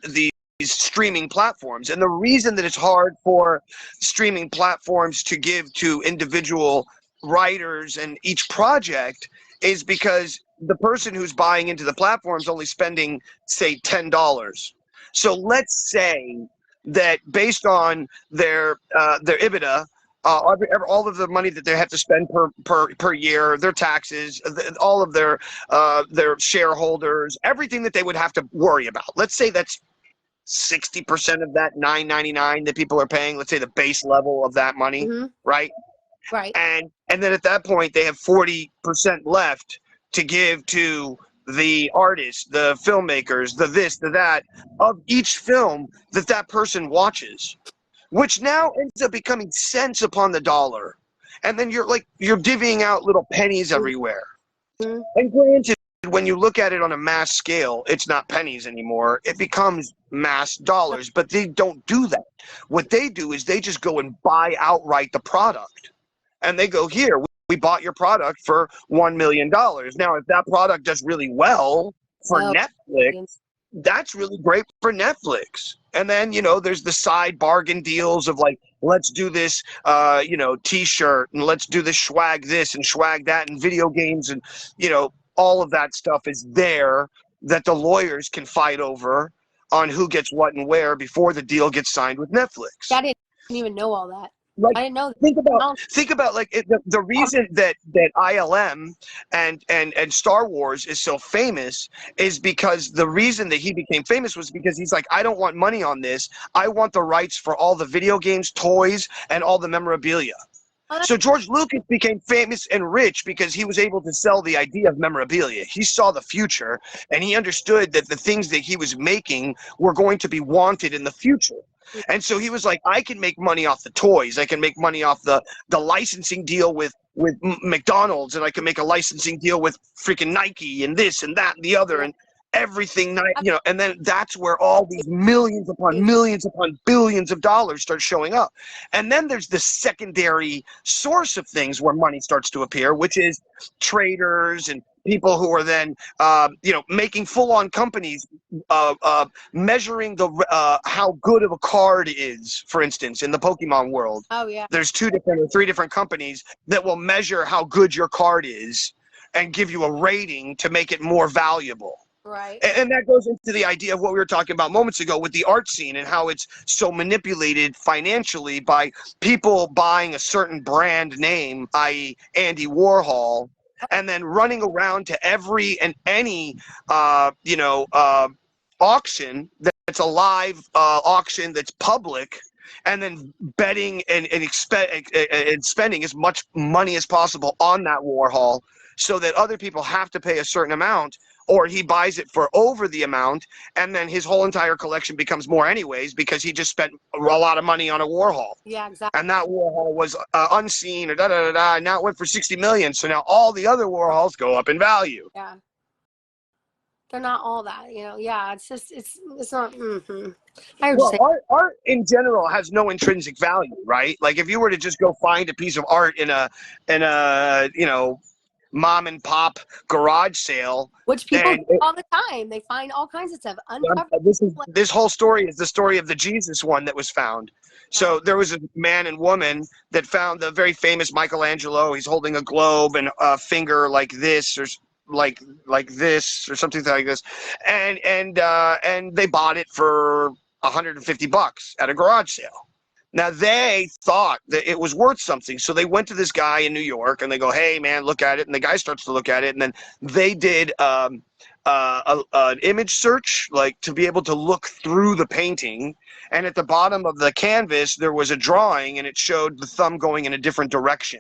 S3: these streaming platforms. And the reason that it's hard for streaming platforms to give to individual writers and each project is because the person who's buying into the platform is only spending, say, $10. So let's say that based on their EBITDA, all of the money that they have to spend per year, their taxes, all of their shareholders, everything that they would have to worry about. Let's say that's 60% of that $9.99 that people are paying. Let's say the base level of that money, right?
S4: Right.
S3: And then at that point, they have 40% left to give to the artists, the filmmakers, the this, the that, of each film that person watches, which now ends up becoming cents upon the dollar. And then you're divvying out little pennies everywhere.
S4: Mm-hmm.
S3: And granted, when you look at it on a mass scale, it's not pennies anymore. It becomes mass dollars, but they don't do that. What they do is they just go and buy outright the product. And they go, here, we bought your product for $1 million. Now, if that product does really well for Netflix, that's really great for Netflix. And then, there's the side bargain deals of like, let's do this, T-shirt, and let's do this swag this and swag that, and video games, and, all of that stuff is there that the lawyers can fight over on who gets what and where before the deal gets signed with Netflix.
S4: I didn't even know all that.
S3: Like,
S4: I didn't know.
S3: Think about like the reason that ILM and Star Wars is so famous is because the reason that he became famous was because he's like, I don't want money on this. I want the rights for all the video games, toys, and all the memorabilia. So George Lucas became famous and rich because he was able to sell the idea of memorabilia. He saw the future, and he understood that the things that he was making were going to be wanted in the future. And so he was like, I can make money off the toys. I can make money off the licensing deal with McDonald's, and I can make a licensing deal with freaking Nike and this and that and the other and everything, and then that's where all these millions upon billions of dollars start showing up. And then there's the secondary source of things where money starts to appear, which is traders and people who are then, making full-on companies, measuring how good of a card is. For instance, in the Pokemon world, there's 2 different or 3 different companies that will measure how good your card is and give you a rating to make it more valuable.
S4: Right.
S3: And that goes into the idea of what we were talking about moments ago with the art scene and how it's so manipulated financially by people buying a certain brand name, i.e. Andy Warhol, and then running around to every and any, auction that's a live auction that's public, and then betting and spending as much money as possible on that Warhol so that other people have to pay a certain amount, or he buys it for over the amount, and then his whole entire collection becomes more anyways because he just spent a lot of money on a Warhol.
S4: Yeah, exactly.
S3: And that Warhol was unseen, or da-da-da-da, and now it went for $60 million. So now all the other Warhols go up in value.
S4: Yeah. They're not all that, Yeah, it's just, it's not.
S3: Art in general has no intrinsic value, right? Like if you were to just go find a piece of art in a mom and pop garage sale,
S4: which people do all the time, they find all kinds of stuff.
S3: This whole story is the story of the Jesus one that was found. So there was a man and woman that found the very famous Michelangelo. He's holding a globe and a finger like this, or like this, or something like this, and they bought it for $150 at a garage sale. Now, they thought that it was worth something, so they went to this guy in New York, and they go, hey, man, look at it. And the guy starts to look at it, and then they did an image search, like to be able to look through the painting. And at the bottom of the canvas, there was a drawing, and it showed the thumb going in a different direction.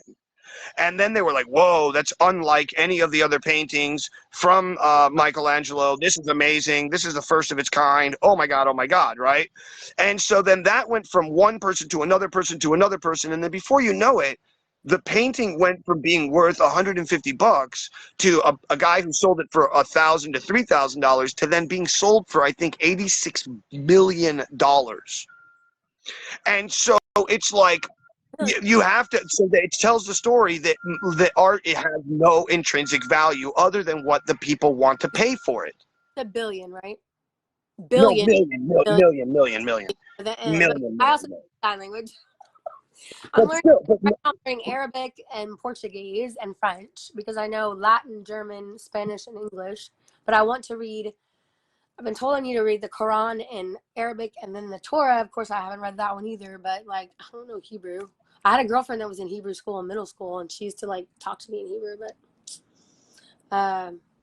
S3: And then they were like, whoa, that's unlike any of the other paintings from Michelangelo. This is amazing. This is the first of its kind. Oh my God, right? And so then that went from one person to another person to another person. And then before you know it, the painting went from being worth $150 to a guy who sold it for $1,000 to $3,000 to then being sold for, I think, $86 million. And so it's like, you have to, so that it tells the story that art, it has no intrinsic value other than what the people want to pay for it.
S4: A billion, right?
S3: Billion. No, million.
S4: I also sign language. I'm learning Arabic and Portuguese and French because I know Latin, German, Spanish, and English. But I want to read I've been told I need to read the Quran in Arabic and then the Torah. Of course, I haven't read that one either, but like, I don't know Hebrew. I had a girlfriend that was in Hebrew school in middle school, and she used to like talk to me in Hebrew, but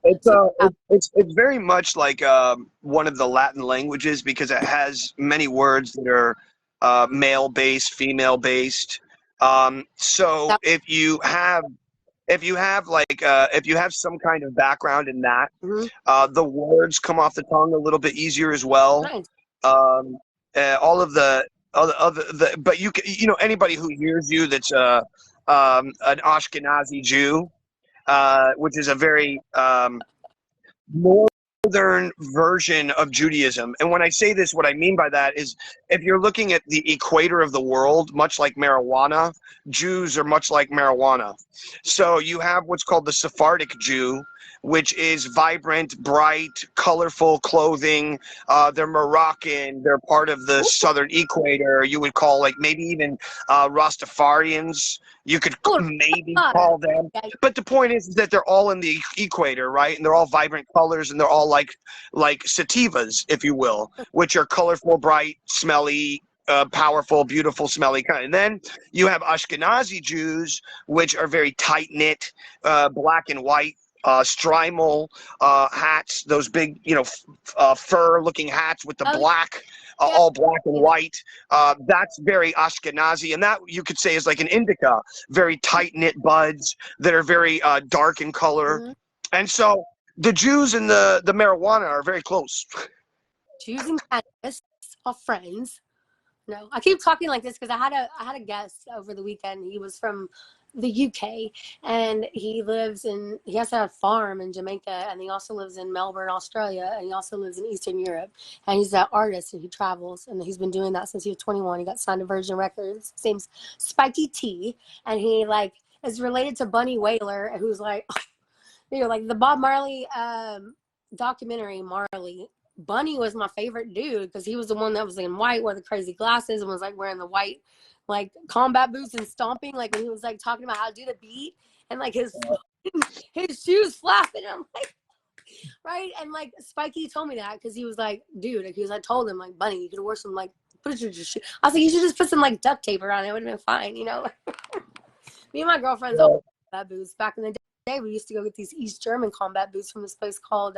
S3: it's very much like one of the Latin languages because it has many words that are male based, female based. So if you have some kind of background in that, the words come off the tongue a little bit easier as well.
S4: nice.
S3: All of the other but you know anybody who hears you that's an Ashkenazi Jew, which is a very northern version of Judaism. And when I say this, what I mean by that is if you're looking at the equator of the world, much like marijuana, Jews are much like marijuana. So you have what's called the Sephardic Jew, which is vibrant, bright, colorful clothing. They're Moroccan. They're part of the southern equator. You would call like maybe even Rastafarians. You could maybe call them. But the point is that they're all in the equator, right? And they're all vibrant colors, and they're all like sativas, if you will, which are colorful, bright, smelly, powerful, beautiful, smelly kind. And then you have Ashkenazi Jews, which are very tight-knit, black and white, strimal hats, those big, fur-looking hats with the black, all black and white. That's very Ashkenazi, and that you could say is like an indica, very tight-knit buds that are very dark in color. And so the Jews and the marijuana are very close.
S4: Jews and cannabis are friends. No, I keep talking like this because I had a guest over the weekend. He was from the UK, and he has a farm in Jamaica, and he also lives in Melbourne, Australia, and he also lives in Eastern Europe. And he's an artist, and he travels, and he's been doing that since he was 21. He got signed to Virgin Records. His name's Spiky T, and he like is related to Bunny Wailer, who's like, like the Bob Marley documentary Marley. Bunny was my favorite dude because he was the one that was in white, wore the crazy glasses, and was like wearing the white like combat boots and stomping, like when he was like talking about how to do the beat, and like his shoes flapping. I'm like, right? And like Spikey told me that because he was like, dude, because I told him like, Bunny, you could wear some like put your shoe. I was like, you should just put some like duct tape around it. It would have been fine, Me and my girlfriends all combat boots. Back in the day, we used to go get these East German combat boots from this place called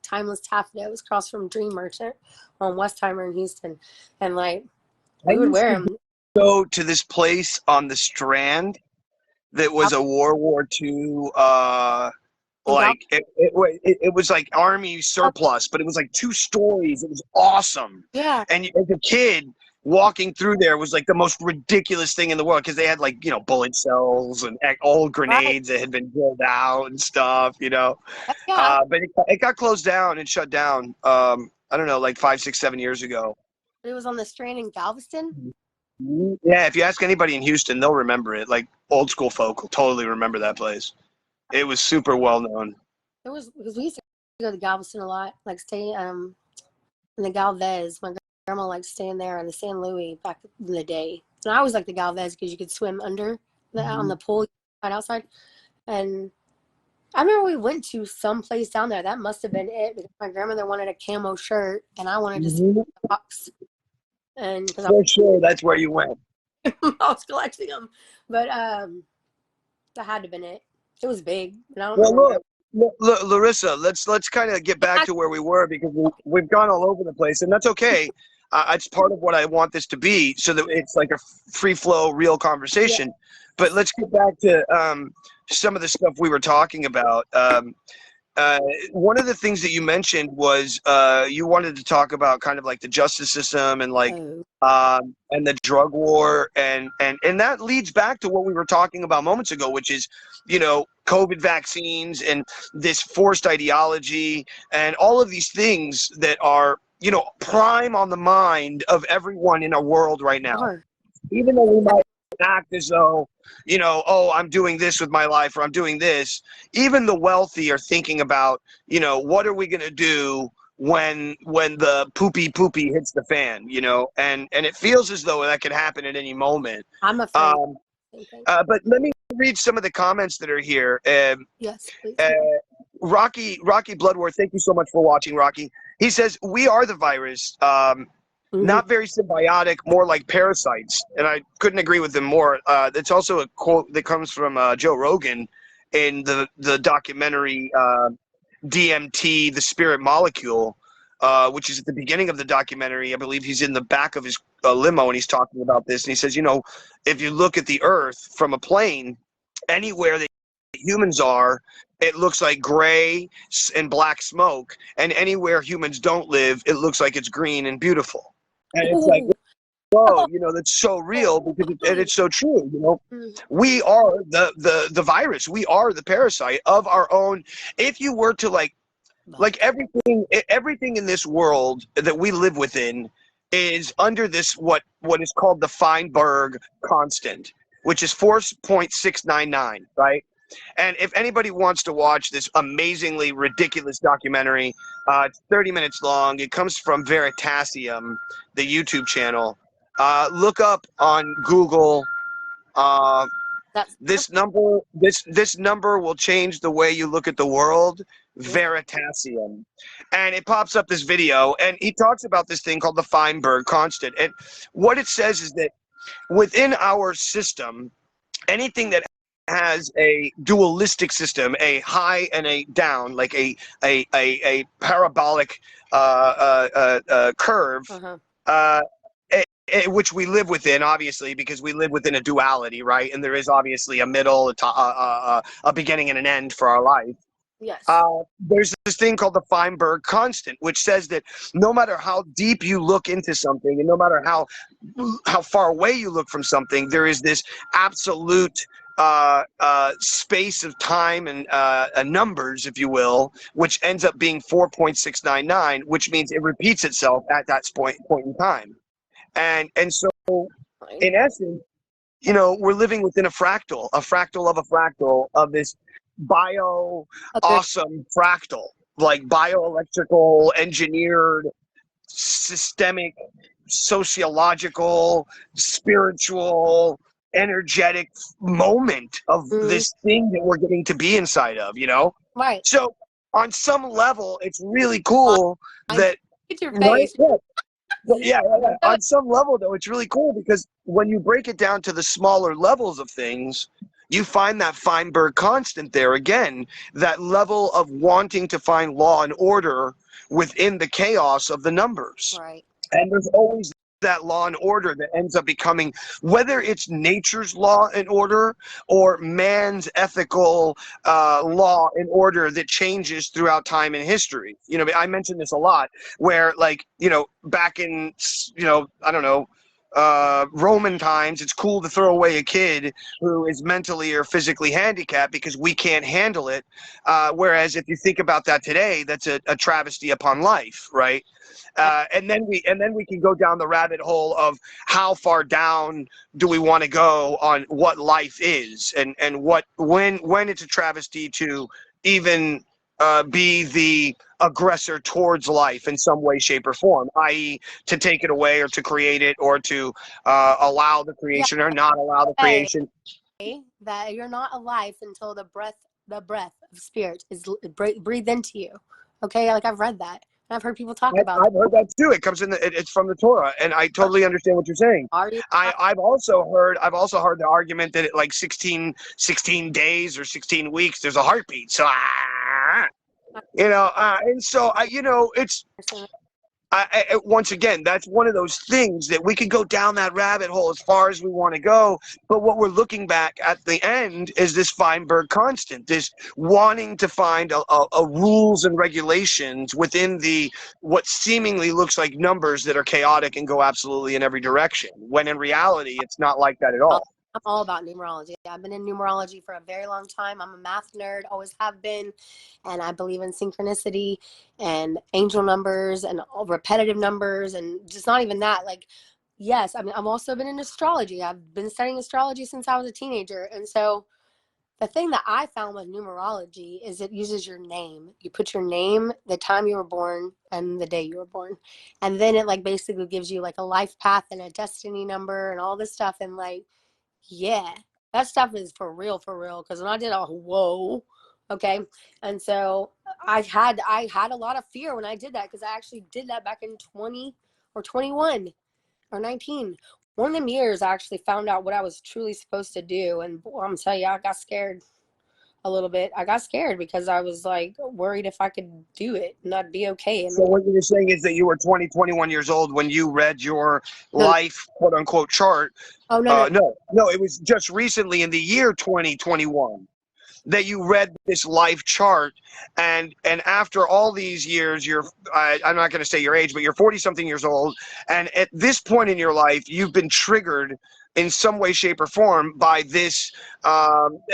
S4: Timeless Taffeta. It was across from Dream Merchant on Westheimer in Houston, and like we would wear them.
S3: Go to this place on the Strand that was a World War II like it was like army surplus, but it was like 2 stories. It was awesome.
S4: Yeah.
S3: And as a kid walking through there was like the most ridiculous thing in the world because they had like bullet shells and old grenades that had been drilled out and stuff. But it got closed down and shut down. I don't know, like 5, 6, 7 years ago.
S4: It was on the Strand in Galveston.
S3: Yeah, if you ask anybody in Houston, they'll remember it. Like old school folk will totally remember that place. It was super well known.
S4: It was because we used to go to Galveston a lot, like stay in the Galvez. My grandma liked staying there in the San Luis back in the day. And I always liked the Galvez because you could swim under on the pool right outside. And I remember we went to some place down there. That must have been it because my grandmother wanted a camo shirt and I wanted to see the box. And
S3: for sure, that's where you went.
S4: I was collecting them, but that had to have been it. It was big. And I don't know.
S3: Look, Laryssa, let's kind of get back to where we were because we've gone all over the place, and that's okay. It's part of what I want this to be, so that it's like a free flow, real conversation. Yeah. But let's get back to some of the stuff we were talking about. One of the things that you mentioned was you wanted to talk about kind of like the justice system and like and the drug war and that leads back to what we were talking about moments ago, which is COVID vaccines and this forced ideology and all of these things that are prime on the mind of everyone in our world right now. Sure. Even though we might act as though I'm doing this with my life or I'm doing this, even the wealthy are thinking about what are we going to do when the poopy hits the fan, and it feels as though that could happen at any moment.
S4: I'm afraid.
S3: But let me read some of the comments that are here.
S4: Yes, please.
S3: Rocky Bloodworth, thank you so much for watching, Rocky. He says we are the virus, not very symbiotic, more like parasites. And I couldn't agree with him more. It's also a quote that comes from Joe Rogan in the documentary DMT, the Spirit Molecule, which is at the beginning of the documentary. I believe he's in the back of his limo and he's talking about this. And he says, you know, if you look at the Earth from a plane, anywhere that humans are, it looks like gray and black smoke. And anywhere humans don't live, it looks like it's green and beautiful. And it's like, whoa, you know, that's so real because and it's so true. You know, we are the virus. We are the parasite of our own. If you were to like everything in this world that we live within is under this what is called the Feinberg constant, which is 4.699, right? And if anybody wants to watch this amazingly ridiculous documentary, it's 30 minutes long. It comes from Veritasium, the YouTube channel. Look up on Google. This number will change the way you look at the world. Veritasium, and it pops up this video, and he talks about this thing called the Feinberg constant. And what it says is that within our system, anything that has a dualistic system, a high and a down, like a parabolic curve, which we live within, obviously, because we live within a duality, right? And there is obviously a middle, a beginning and an end for our life.
S4: Yes.
S3: There's this thing called the Feinberg constant, which says that no matter how deep you look into something and no matter how far away you look from something, there is this absolute space of time and numbers, if you will, which ends up being 4.699, which means it repeats itself at that point in time. And so, in essence, you know, we're living within a fractal of a fractal of this awesome fractal, like bioelectrical, engineered, systemic, sociological, spiritual, energetic moment of this thing that we're getting to be inside of, you know?
S4: Right.
S3: So on some level, it's really cool that
S4: it's your face.
S3: Yeah. On some level, though, it's really cool because when you break it down to the smaller levels of things, you find that Feinberg constant there again, that level of wanting to find law and order within the chaos of the numbers.
S4: Right.
S3: And there's always that law and order that ends up becoming, whether it's nature's law and order or man's ethical law and order that changes throughout time and history. You know, I mentioned this a lot where, like, you know, back in, you know, I don't know, Roman times, it's cool to throw away a kid who is mentally or physically handicapped because we can't handle it. Whereas if you think about that today, that's a travesty upon life, right? And then we can go down the rabbit hole of how far down do we want to go on what life is and when it's a travesty to even be the aggressor towards life in some way, shape, or form, i.e. to take it away or to create it or to allow the creation or not allow the creation.
S4: That you're not alive until the breath of spirit is breathed into you. Okay, like I've read that. And I've heard people talk about
S3: I've heard that too. It comes in it's from the Torah, and I totally understand what you're saying. I've also heard the argument that at like 16 days or 16 weeks there's a heartbeat. So you know, and so you know, it's once again, that's one of those things that we could go down that rabbit hole as far as we want to go. But what we're looking back at the end is this Feinberg constant, this wanting to find a rules and regulations within what seemingly looks like numbers that are chaotic and go absolutely in every direction, when in reality, it's not like that at all.
S4: I'm all about numerology. I've been in numerology for a very long time. I'm a math nerd, always have been. And I believe in synchronicity and angel numbers and repetitive numbers and just not even that. Like, yes, I mean, I've also been in astrology. I've been studying astrology since I was a teenager. And so the thing that I found with numerology is it uses your name. You put your name, the time you were born, and the day you were born. And then it like basically gives you like a life path and a destiny number and all this stuff. And like, yeah, that stuff is for real. Because when I did, whoa, Okay. And so I had a lot of fear when I did that, because I actually did that back in 20 or 21 or 19. One of them years I actually found out what I was truly supposed to do. And boy, I'm gonna tell you, I got scared a little bit. I got scared because I was like worried if I could do it and I'd be okay.
S3: So what you're saying is that you were 20, 21 years old when you read your life, quote unquote, chart.
S4: Oh, no.
S3: No, it was just recently in the year 2021 that you read this life chart, and after all these years, I'm not going to say your age, but you're 40 something years old, and at this point in your life, you've been triggered in some way, shape, or form by this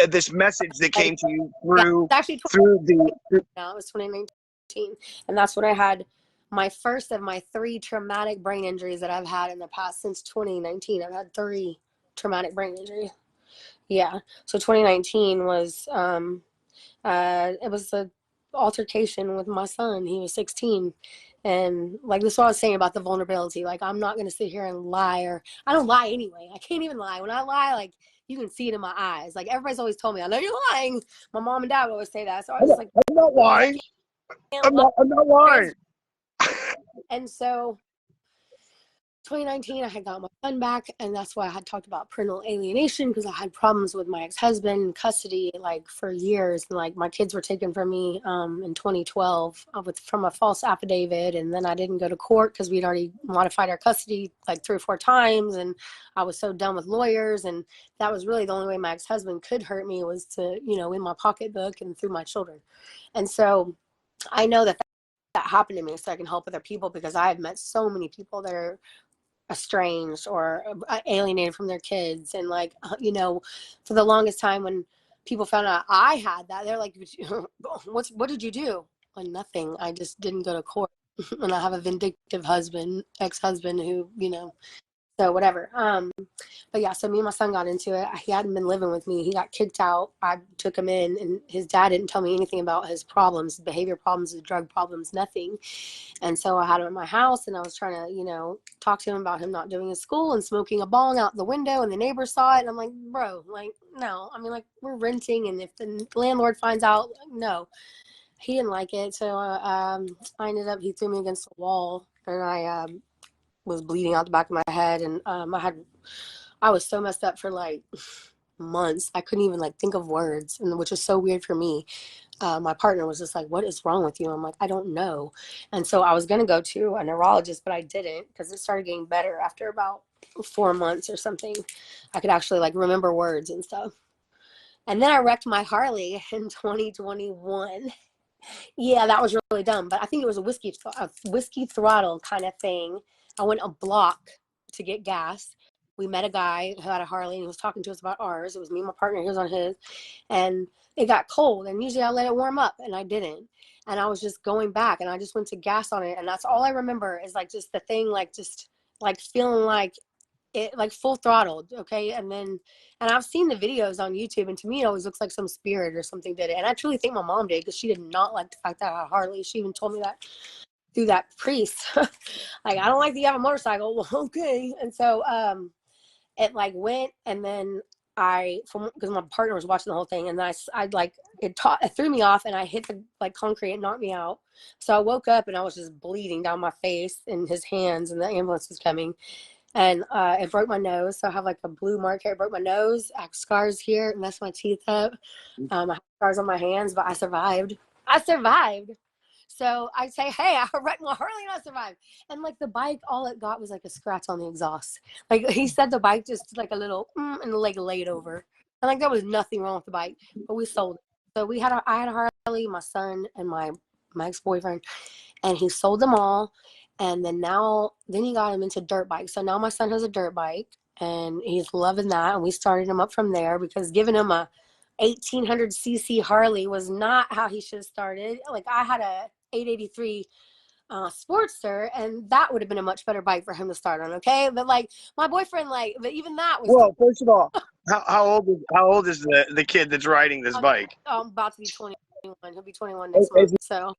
S3: this message that came to you through
S4: actually
S3: through the.
S4: now it was 2019, and that's when I had my first of my 3 traumatic brain injuries that I've had in the past since 2019. I've had 3 traumatic brain injuries. Yeah. So 2019 was it was the altercation with my son. He was 16. And like, this is what I was saying about the vulnerability. Like, I'm not going to sit here and lie, or I don't lie anyway. I can't even lie. When I lie, like, you can see it in my eyes. Like, everybody's always told me, I know you're lying. My mom and dad would always say that. So I was just like,
S3: I'm not lying. I'm not lying.
S4: And so 2019, I had got my son back, and that's why I had talked about parental alienation, because I had problems with my ex-husband in custody, like, for years. And like, my kids were taken from me in 2012 from a false affidavit, and then I didn't go to court because we'd already modified our custody like 3 or 4 times, and I was so done with lawyers. And that was really the only way my ex-husband could hurt me, was to, in my pocketbook and through my children. And so I know that happened to me, so I can help other people, because I have met so many people that are estranged or alienated from their kids. And like, for the longest time, when people found out I had that, they're like, what did you do? Like, nothing. I just didn't go to court. And I have a vindictive ex-husband who, so whatever. But yeah, so me and my son got into it. He hadn't been living with me. He got kicked out. I took him in, and his dad didn't tell me anything about his problems, his behavior problems, his drug problems, nothing. And so I had him in my house, and I was trying to, talk to him about him not doing his school and smoking a bong out the window, and the neighbors saw it. And I'm like, bro, like, no. I mean, like, we're renting, and if the landlord finds out, no. He didn't like it. So I ended up, he threw me against the wall, and I was bleeding out the back of my head. And I was so messed up for like months. I couldn't even like think of words, and which is so weird for me. My partner was just like, what is wrong with you? I'm like, I don't know. And so I was going to go to a neurologist, but I didn't, because it started getting better after about 4 months or something. I could actually like remember words and stuff. And then I wrecked my Harley in 2021. Yeah, that was really dumb. But I think it was a whiskey throttle kind of thing. I went a block to get gas. We met a guy who had a Harley, and he was talking to us about ours. It was me and my partner. He was on his. And it got cold. And usually I let it warm up, and I didn't. And I was just going back, and I just went to gas on it. And that's all I remember, is like just the thing, like just like feeling like it, like full throttled. Okay. And I've seen the videos on YouTube, and to me, it always looks like some spirit or something did it. And I truly think my mom did, because she did not like the fact that I had a Harley. She even told me that through that priest. Like, I don't like that you have a motorcycle. Well, okay. And so it like went, and then because my partner was watching the whole thing, and I like, it threw me off, and I hit the like concrete. It knocked me out. So I woke up, and I was just bleeding down my face and his hands, and the ambulance was coming. And it broke my nose. So I have like a blue mark here. It broke my nose. I have scars here. It messed my teeth up. I have scars on my hands, but I survived. So I say, hey, I wrecked my Harley and I survived. And like, the bike, all it got was like a scratch on the exhaust. Like, he said the bike just like a little, and the leg laid over. And like, there was nothing wrong with the bike, but we sold it. So I had a Harley, my son, and my ex-boyfriend, and he sold them all. And then he got him into dirt bikes. So now my son has a dirt bike, and he's loving that. And we started him up from there, because giving him a 1800cc Harley was not how he should have started. Like, I had a 883 Sportster, and that would have been a much better bike for him to start on. Okay. But like, my boyfriend, like, but even that was.
S3: Well, first of all, how old is the kid that's riding this bike?
S4: I'm about to be 21. He'll be 21 next month. So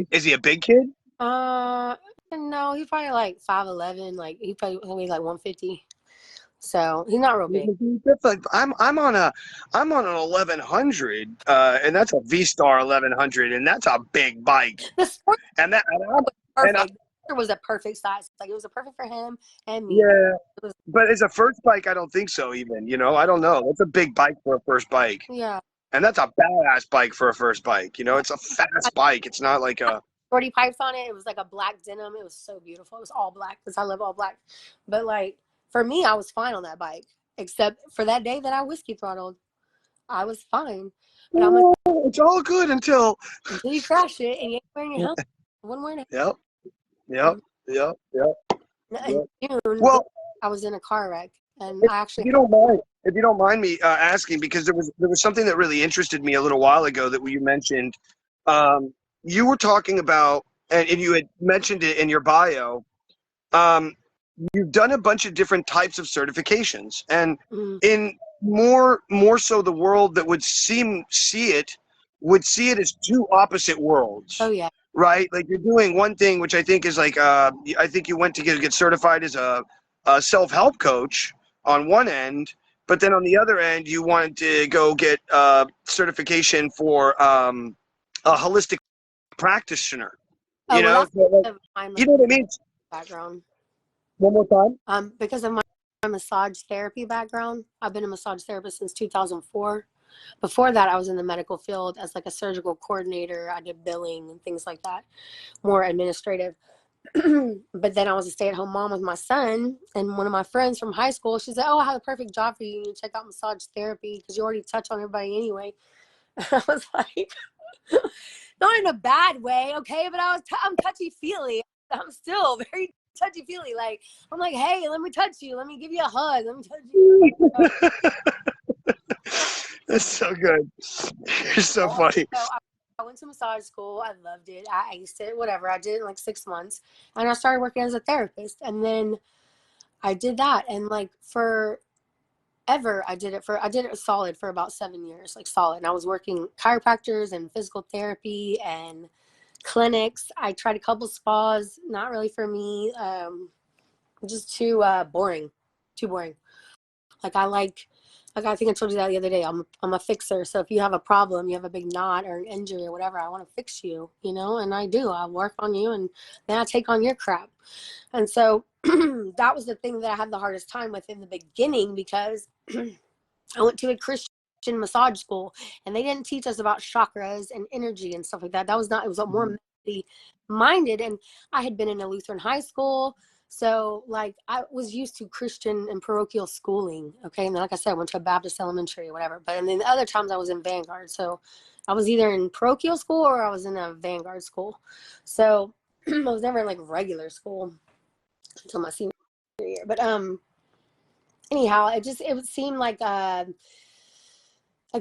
S3: is he a big kid?
S4: No, he's probably like 5'11". Like, he probably weighs like 150. So he's not real big.
S3: That's like I'm on an 1100, and that's a V-Star 1100, and that's a big bike.
S4: The sport
S3: And that
S4: was perfect. It was a perfect size. Like, it was a perfect for him and me.
S3: yeah, but as a first bike, I don't think so. Even I don't know. It's a big bike for a first bike.
S4: Yeah.
S3: And that's a badass bike for a first bike. It's a fast bike. It's not like a
S4: shorty pipes on it. It was like a black denim. It was so beautiful. It was all black because I love all black. But like, for me, I was fine on that bike, except for that day that I whiskey throttled. I was fine. But I'm like,
S3: it's all good until
S4: you crash it and you ain't wearing your helmet. One wearing it.
S3: Yep.
S4: In June,
S3: Well,
S4: I was in a car wreck, and I actually.
S3: if you don't mind me asking, because there was something that really interested me a little while ago that you mentioned. You were talking about, and you had mentioned it in your bio. You've done a bunch of different types of certifications, and in more so the world that would see it as two opposite worlds.
S4: Oh yeah.
S3: Right, like you're doing one thing, which I think is like I think you went to get certified as a self-help coach on one end, but then on the other end, you wanted to go get certification for a holistic practitioner.
S4: Oh,
S3: You know what I mean?
S4: Background.
S3: One more time.
S4: Because of my massage therapy background, I've been a massage therapist since 2004. Before that, I was in the medical field as like a surgical coordinator. I did billing and things like that, more administrative. But then I was a stay-at-home mom with my son, and one of my friends from high school, she said, "Oh, I have a perfect job for you. You check out massage therapy because you already touch on everybody anyway." I was like, not in a bad way, okay, but I'm touchy-feely. I'm still very touchy-feely. Like, I'm like, "Hey, let me touch you. Let me give you a hug. Let me touch you."
S3: That's so good. You're so funny.
S4: So I went to massage school. I loved it. I aced it, whatever. I did it in like 6 months. And I started working as a therapist. And then I did that. And like forever, I did it solid for about 7 years, like solid. And I was working chiropractors and physical therapy and clinics. I tried a couple spas, not really for me. Just too boring. Too boring. Like I think I told you that the other day. I'm a fixer. So if you have a problem, you have a big knot or an injury or whatever, I want to fix you, and I do. I work on you and then I take on your crap. And so that was the thing that I had the hardest time with in the beginning, because I went to a Christian massage school and they didn't teach us about chakras and energy and stuff like that. It was more mentally minded. And I had been in a Lutheran high school. So, like, I was used to Christian and parochial schooling, okay? And then, like I said, I went to a Baptist elementary or whatever. But and then the other times I was in Vanguard. So, I was either in parochial school or I was in a Vanguard school. So, I was never in, like, regular school until my senior year. But, anyhow, it would seem like a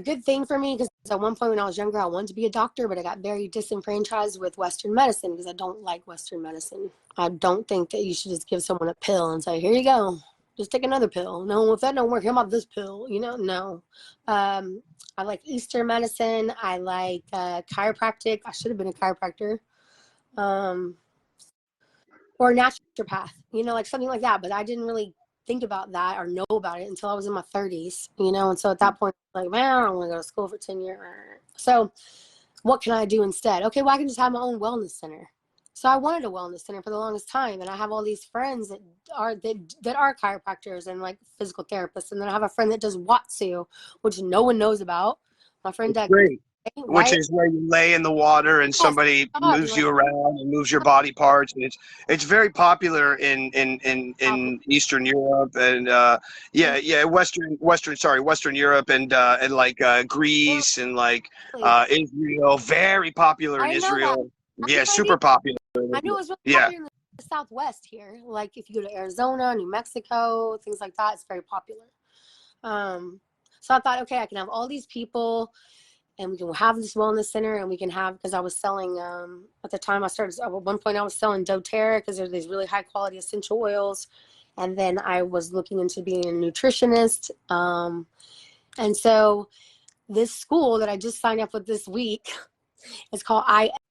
S4: good thing for me, because at one point when I was younger, I wanted to be a doctor, but I got very disenfranchised with Western medicine because I don't like Western medicine. I don't think that you should just give someone a pill and say, "Here you go, just take another pill." No, if that don't work, how about this pill? No. I like Eastern medicine. I like chiropractic. I should have been a chiropractor. Or naturopath, like something like that. But I didn't really think about that or know about it until I was in my 30s, and so at that point, like, man, I don't want to go to school for 10 years. So what can I do instead? Okay, well, I can just have my own wellness center. So I wanted a wellness center for the longest time, and I have all these friends that are chiropractors and like physical therapists, and then I have a friend that does Watsu, which no one knows about. My friend Doug.
S3: Great. Which is where you lay in the water and somebody moves you around and moves your body parts, and it's very popular in Eastern Europe and Western Europe and like Greece and like Israel. Very popular in Israel. Yeah, super popular.
S4: I knew it was really popular in the Southwest here. Like if you go to Arizona, New Mexico, things like that, it's very popular. So I thought, okay, I can have all these people, and we can have this wellness center, and we can have, because I was selling, at the time at one point I was selling doTERRA because there's these really high quality essential oils. And then I was looking into being a nutritionist. And so this school that I just signed up with this week is called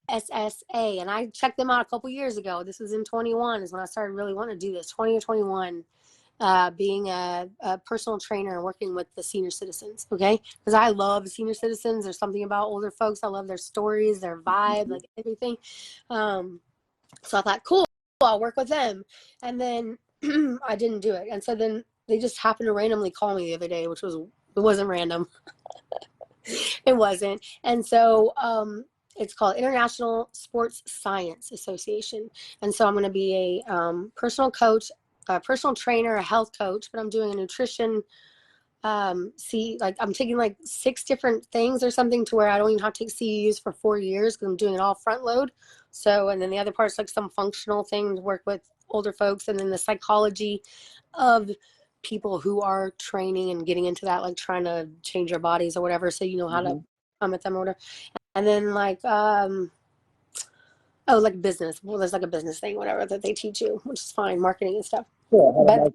S4: ISSA. And I checked them out a couple years ago. This was in 21 is when I started really wanting to do this, 20 or 21. being a personal trainer and working with the senior citizens. Okay, because I love senior citizens. There's something about older folks. I love their stories, their vibe, like everything. So I thought, cool, I'll work with them. And then I didn't do it. And so then they just happened to randomly call me the other day, which it wasn't random. It wasn't. And so it's called International Sports Science Association. And so I'm going to be a personal coach, a personal trainer, a health coach, but I'm doing a nutrition. Like I'm taking like 6 different things or something to where I don't even have to take CEUs for 4 years because I'm doing it all front load. So, and then the other part's like some functional thing to work with older folks, and then the psychology of people who are training and getting into that, like trying to change their bodies or whatever, so you know how to come at them or whatever. And then like like business. Well, there's like a business thing, whatever, that they teach you, which is fine, marketing and stuff.
S3: Yeah,
S4: But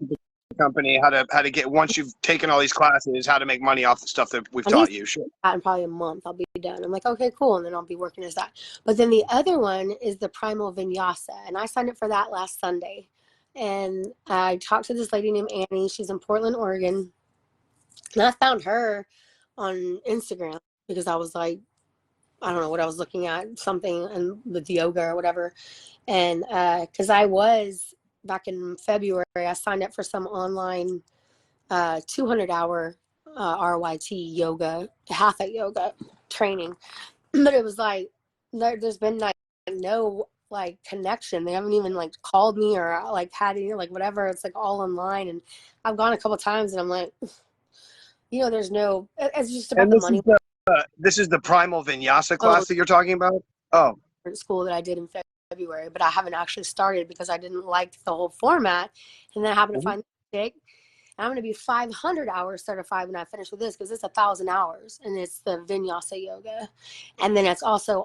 S3: company, how to get, once you've taken all these classes, how to make money off the stuff that we've taught you. Sure.
S4: In probably a month I'll be done. I'm like, okay, cool. And then I'll be working as that. But then the other one is the Primal Vinyasa. And I signed up for that last Sunday. And I talked to this lady named Annie. She's in Portland, Oregon. And I found her on Instagram because I was like, I don't know what I was looking at, something and with yoga or whatever. And because I was back in February, I signed up for some online 200-hour RYT yoga, hatha yoga training. But it was like, there's been like no like connection. They haven't even like called me or like had any like whatever. It's like all online. And I've gone a couple times and I'm like, there's no, it's just about the money.
S3: This is the Primal Vinyasa class that you're talking about? Oh.
S4: School that I did in February, but I haven't actually started because I didn't like the whole format. And then I happened to find it. And I'm going to be 500 hours certified when I finish with this because it's 1,000 hours and it's the Vinyasa yoga. And then it's also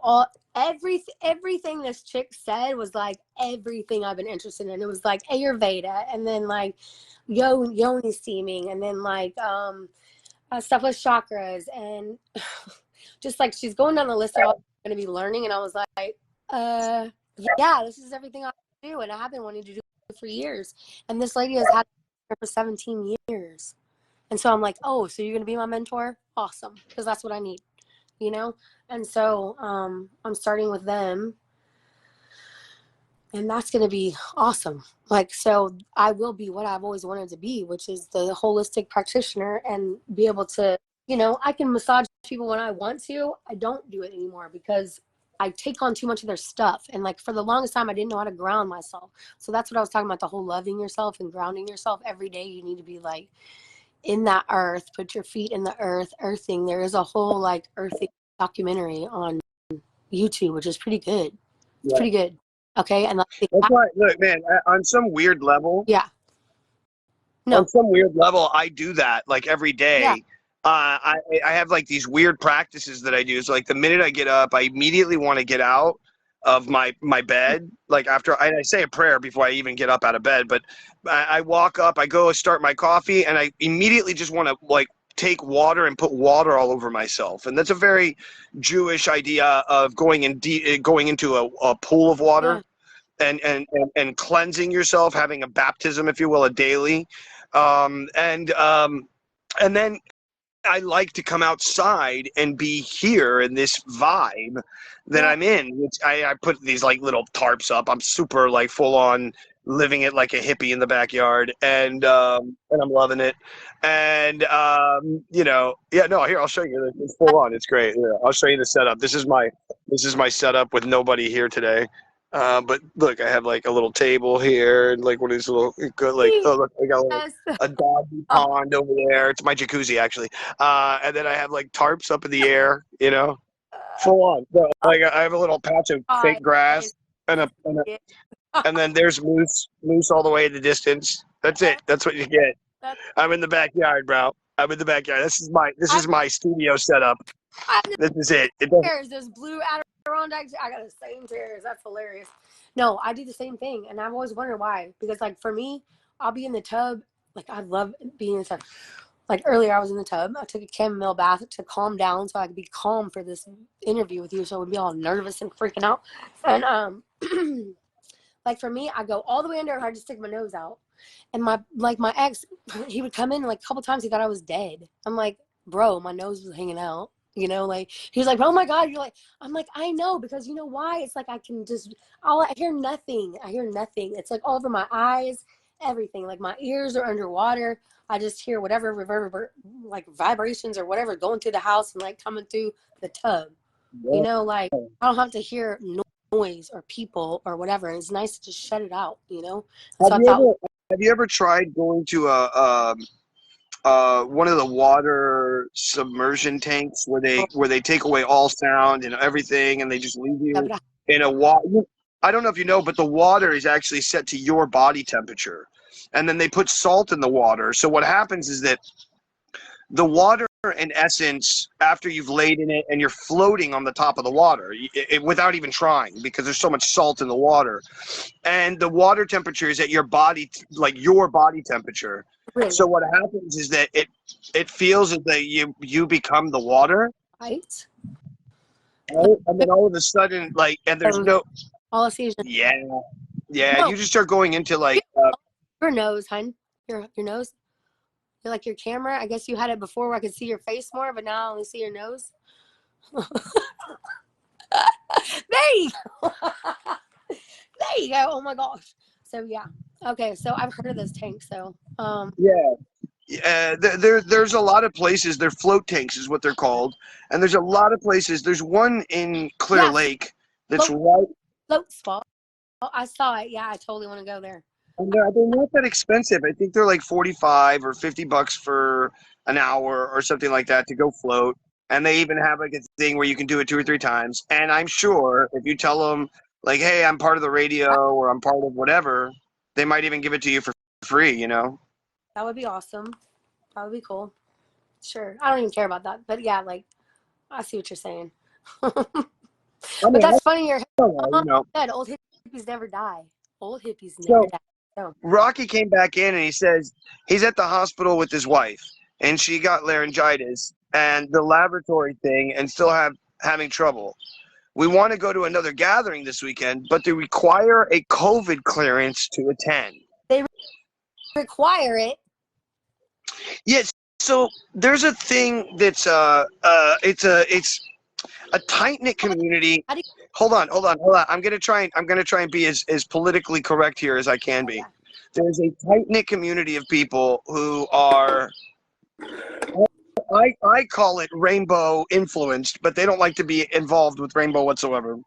S4: everything this chick said was like everything I've been interested in. It was like Ayurveda and then like yoni steaming and then like stuff with chakras and just like she's going down the list of all I'm going to be learning. And I was like, yeah, this is everything I do. And I have been wanting to do it for years. And this lady has had for 17 years. And so I'm like, oh, so you're going to be my mentor? Awesome. Because that's what I need, And so I'm starting with them. And that's going to be awesome. Like, so I will be what I've always wanted to be, which is the holistic practitioner and be able to, I can massage people when I want to. I don't do it anymore because I take on too much of their stuff. And like for the longest time, I didn't know how to ground myself. So that's what I was talking about, the whole loving yourself and grounding yourself every day. You need to be like in that earth, put your feet in the earth, earthing. There is a whole like earthing documentary on YouTube, which is pretty good. It's pretty good. Okay. And
S3: that's why, look, man, on some weird level.
S4: Yeah. No.
S3: On some weird level, I do that like every day. Yeah. I have like these weird practices that I do. So like the minute I get up, I immediately want to get out of my bed. Like after I say a prayer before I even get up out of bed, but I walk up, I go start my coffee, and I immediately just want to like take water and put water all over myself. And that's a very Jewish idea of going into a pool of water. Yeah. And cleansing yourself, having a baptism, if you will, a daily. And then I like to come outside and be here in this vibe that I'm in, which I put these like little tarps up. I'm super like full on living it like a hippie in the backyard, and I'm loving it. And here, I'll show you. It's full on. It's great. Yeah, I'll show you the setup. This is my setup with nobody here today. But look, I have like a little table here and like one of these little look, I got a doggy pond over there. It's my jacuzzi actually. And then I have like tarps up in the air, full on. So, like I have a little patch of fake grass and then there's moose all the way in the distance. That's it. That's what you get. I'm in the backyard, bro. I'm in the backyard. This is my studio setup. This is it.
S4: There's blue Adirondacks. I got the same chairs. That's hilarious. No, I do the same thing, and I've always wondered why. Because like for me, I'll be in the tub. Like I love being in the tub. Like earlier, I was in the tub. I took a chamomile bath to calm down, so I could be calm for this interview with you. So I would be all nervous and freaking out. And like for me, I go all the way under, and I just stick my nose out. And my ex, he would come in like a couple times. He thought I was dead. I'm like, bro, my nose was hanging out. You know, like he was like, oh my God, you're like, I'm like, I know, because you know why? It's like I can just, I hear nothing. I hear nothing. It's like all over my eyes, everything. Like my ears are underwater. I just hear whatever like vibrations or whatever going through the house and like coming through the tub. You know, like I don't have to hear noise or people or whatever. It's nice to just shut it out, you know? And so
S3: Have you ever tried going to one of the water submersion tanks where they take away all sound and everything, and they just leave you in a water? I don't know if you know, but the water is actually set to your body temperature, and then they put salt in the water. So what happens is that the water, in essence, after you've laid in it and you're floating on the top of the water without even trying, because there's so much salt in the water, and the water temperature is at your body, like your body temperature.
S4: Really?
S3: So what happens is that it feels as though you become the water,
S4: Right?
S3: and then all of a sudden, like, and there's no,
S4: all I see is
S3: yeah,
S4: no.
S3: you just start going into like
S4: Your nose, hun. Your nose. Like your camera. I guess you had it before where I could see your face more, but now I only see your nose. There you go. There you go. Oh my gosh. So yeah. Okay. So I've heard of those tanks. So
S3: there's a lot of places. They're float tanks is what they're called, and there's a lot of places. There's one in Clear Lake that's right.
S4: Float spa. Oh, I saw it. Yeah, I totally want to go there.
S3: And they're not that expensive. I think they're like $45 or $50 for an hour or something like that to go float. And they even have like a thing where you can do it 2 or 3 times. And I'm sure if you tell them like, hey, I'm part of the radio or I'm part of whatever, they might even give it to you for free, you know?
S4: That would be awesome. That would be cool. Sure. I don't even care about that. But yeah, like, I see what you're saying. But that's funny. You know. Said old hippies never die. Old hippies never die. So.
S3: Rocky came back in and he says he's at the hospital with his wife and she got laryngitis and the laboratory thing and still having trouble. We want to go to another gathering this weekend, but they require a COVID clearance to attend.
S4: They require it?
S3: Yes. So there's a thing that's it's a tight-knit community. Hold on. I'm gonna try and be as politically correct here as I can be. There's a tight-knit community of people who are, I call it rainbow influenced, but they don't like to be involved with rainbow whatsoever.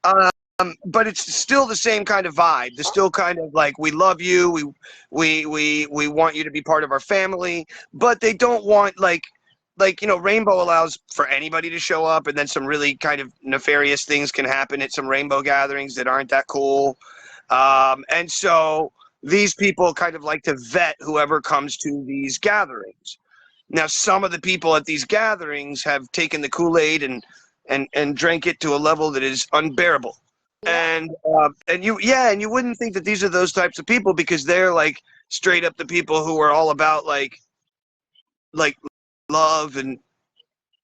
S3: But it's still the same kind of vibe. They're still kind of like, we love you, we want you to be part of our family, but they don't want like you know, rainbow allows for anybody to show up, and then some really kind of nefarious things can happen at some rainbow gatherings that aren't that cool. And so these people kind of like to vet whoever comes to these gatherings. Now, some of the people at these gatherings have taken the Kool-Aid and drank it to a level that is unbearable. And you wouldn't think that these are those types of people, because they're like straight up the people who are all about like love and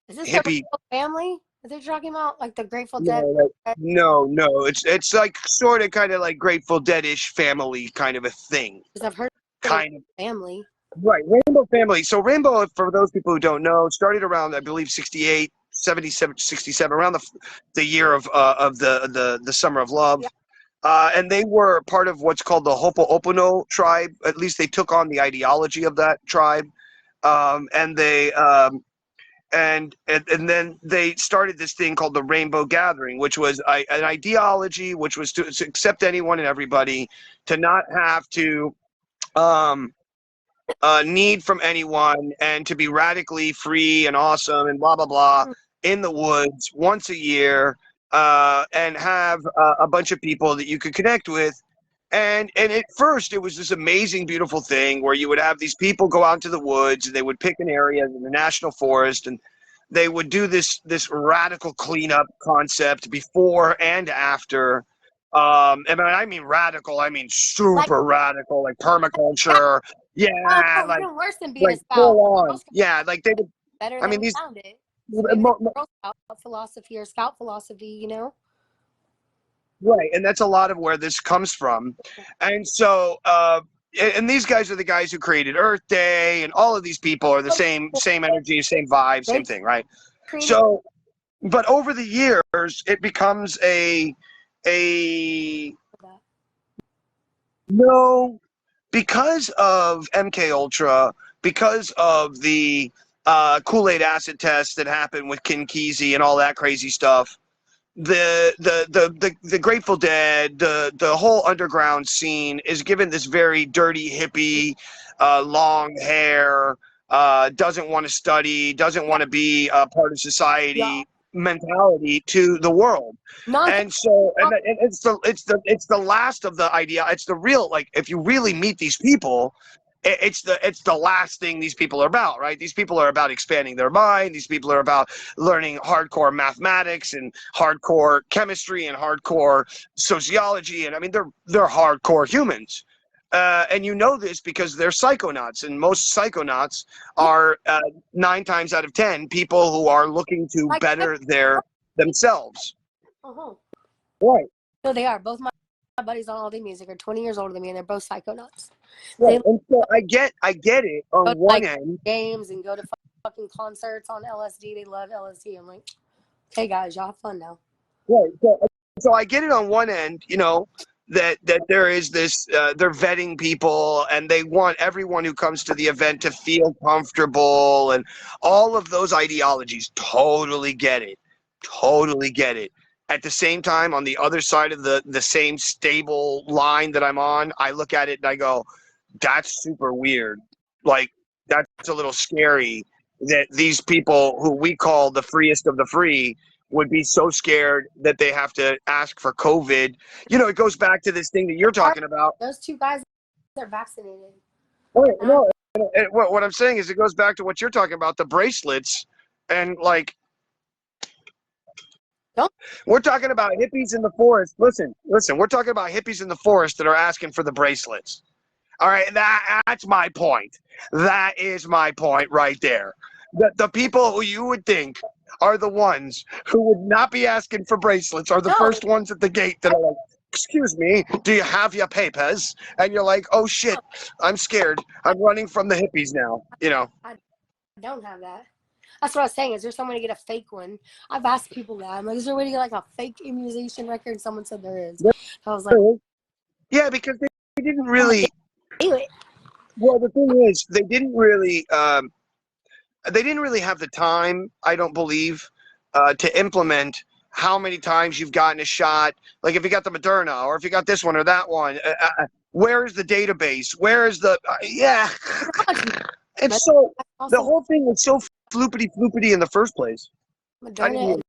S4: is this
S3: hippie
S4: family that they're talking about, like the Grateful Dead?
S3: No, it's like sort of kind of like Grateful Dead-ish family kind of a thing.
S4: Because I've heard
S3: kind of
S4: family.
S3: Right, Rainbow family. So Rainbow, for those people who don't know, started around, I believe, 68, 77, 67, around the year of the Summer of Love. Yeah. And they were part of what's called the Ho'oponopono tribe. At least they took on the ideology of that tribe. And then they started this thing called the Rainbow Gathering, which was an ideology, which was to accept anyone and everybody, to not have to need from anyone, and to be radically free and awesome and blah blah blah in the woods once a year, and have a bunch of people that you could connect with. And at first, it was this amazing, beautiful thing where you would have these people go out into the woods, and they would pick an area in the national forest, and they would do this radical cleanup concept before and after. And I mean radical, I mean super radical, like permaculture. Yeah, like
S4: even worse than being a scout.
S3: Full on. Yeah, like they would.
S4: Better
S3: I mean,
S4: than
S3: these.
S4: found it. So Girl Scout philosophy or Scout philosophy, you know.
S3: Right, and that's a lot of where this comes from. And so, and these guys are the guys who created Earth Day, and all of these people are the same energy, same vibe, same thing, right? So, but over the years, it becomes a no, because of MK Ultra, because of the Kool-Aid acid test that happened with Ken Kesey and all that crazy stuff. The Grateful Dead, the whole underground scene is given this very dirty hippie, long hair, doesn't want to study, doesn't want to be a part of society mentality to the world. And so, and it's the last of the idea. It's the real, like, if you really meet these people, it's the last thing these people are about, right? These people are about expanding their mind. These people are about learning hardcore mathematics and hardcore chemistry and hardcore sociology. And I mean, they're hardcore humans. And you know this because they're psychonauts, and most psychonauts are 9 times out of 10 people who are looking to better themselves. Right.
S4: No, they are. Both my buddies on all the music are 20 years older than me, and they're both psychonauts.
S3: Right. And so I get it on one end.
S4: Games and go to fucking concerts on LSD. They love LSD. I'm like, hey guys, y'all have fun now.
S3: Right. So I get it on one end, you know, that there is this, they're vetting people and they want everyone who comes to the event to feel comfortable and all of those ideologies. Totally get it. Totally get it. At the same time, on the other side of the same stable line that I'm on, I look at it and I go, that's super weird. Like, that's a little scary that these people who we call the freest of the free would be so scared that they have to ask for COVID. You know, it goes back to this thing that you're talking about.
S4: Those 2 guys, they're vaccinated.
S3: No, what I'm saying is it goes back to what you're talking about, the bracelets. And like, we're talking about hippies in the forest. Listen, we're talking about hippies in the forest that are asking for the bracelets. All right, that's my point. That is my point right there. The people who you would think are the ones who would not be asking for bracelets are the first ones at the gate that are like, excuse me, do you have your papers? And you're like, oh shit, I'm scared. I'm running from the hippies now, you know.
S4: I don't have that. That's what I was saying. Is there some way to get a fake one? I've asked people that. I'm like, is there a way to get like a fake immunization record? Someone said there is. I was like,
S3: yeah, because they didn't really. Well, the thing is, they didn't really have the time, I don't believe, to implement how many times you've gotten a shot. Like if you got the Moderna or if you got this one or that one, where is the database? Where is the, it's so, the whole thing was so floopity in the first place.
S4: Moderna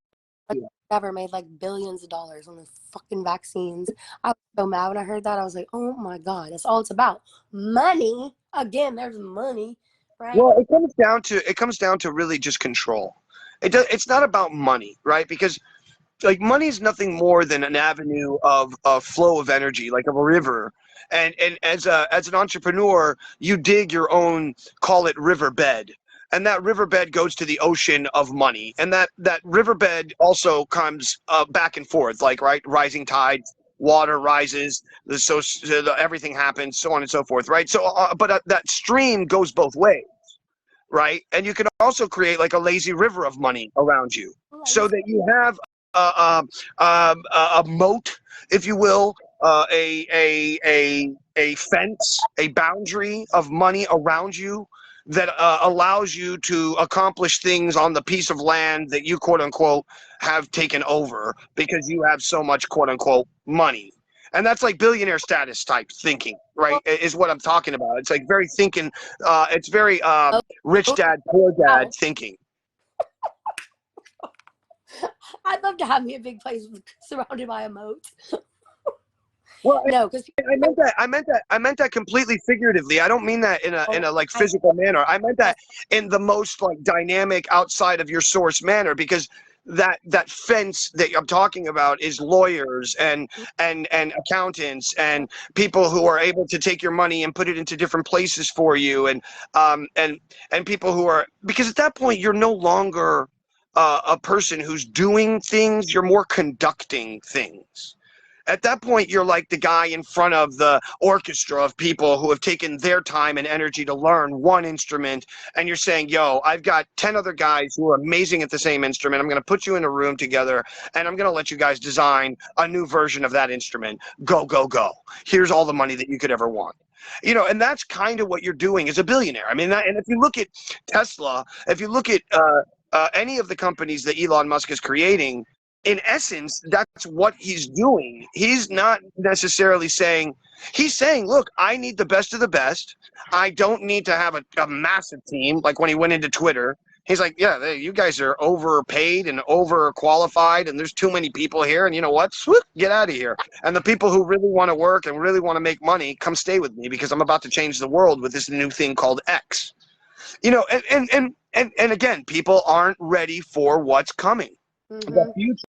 S4: ever made like billions of dollars on the fucking vaccines. I was so mad when I heard that. I was like, oh my God, that's all it's about. Money. Again, there's money, right?
S3: Well, it comes down to really just control. It's not about money, right? Because like money is nothing more than an avenue of a flow of energy, like of a river. And as an entrepreneur, you dig your own, call it riverbed. And that riverbed goes to the ocean of money. And that riverbed also comes back and forth, like, right, rising tides, water rises, everything happens, so on and so forth, right? So, but that stream goes both ways, right? And you can also create like a lazy river of money around you, so that you have a moat, if you will, a fence, a boundary of money around you that allows you to accomplish things on the piece of land that you, quote unquote, have taken over because you have so much, quote unquote, money. And that's like billionaire status type thinking, right? Is what I'm talking about. It's like very thinking, it's very rich dad, poor dad thinking.
S4: I'd love to have me a big place surrounded by a moat.
S3: Well,
S4: no, because
S3: I meant that completely figuratively. I don't mean that in a like physical manner. I meant that in the most like dynamic, outside of your source manner, because that fence that I'm talking about is lawyers and accountants and people who are able to take your money and put it into different places for you, and people who are, because at that point you're no longer a person who's doing things, you're more conducting things. At that point, you're like the guy in front of the orchestra of people who have taken their time and energy to learn one instrument. And you're saying, yo, I've got 10 other guys who are amazing at the same instrument. I'm going to put you in a room together, and I'm going to let you guys design a new version of that instrument. Go, go, go. Here's all the money that you could ever want. You know, and that's kind of what you're doing as a billionaire. I mean, and if you look at Tesla, if you look at any of the companies that Elon Musk is creating, in essence, that's what he's doing. He's not necessarily saying, he's saying, look, I need the best of the best. I don't need to have a massive team. Like when he went into Twitter, he's like, yeah, you guys are overpaid and overqualified, and there's too many people here. And you know what? Swoop, get out of here. And the people who really want to work and really want to make money, come stay with me, because I'm about to change the world with this new thing called X. You know, and again, people aren't ready for what's coming.
S4: Mm-hmm.
S3: The future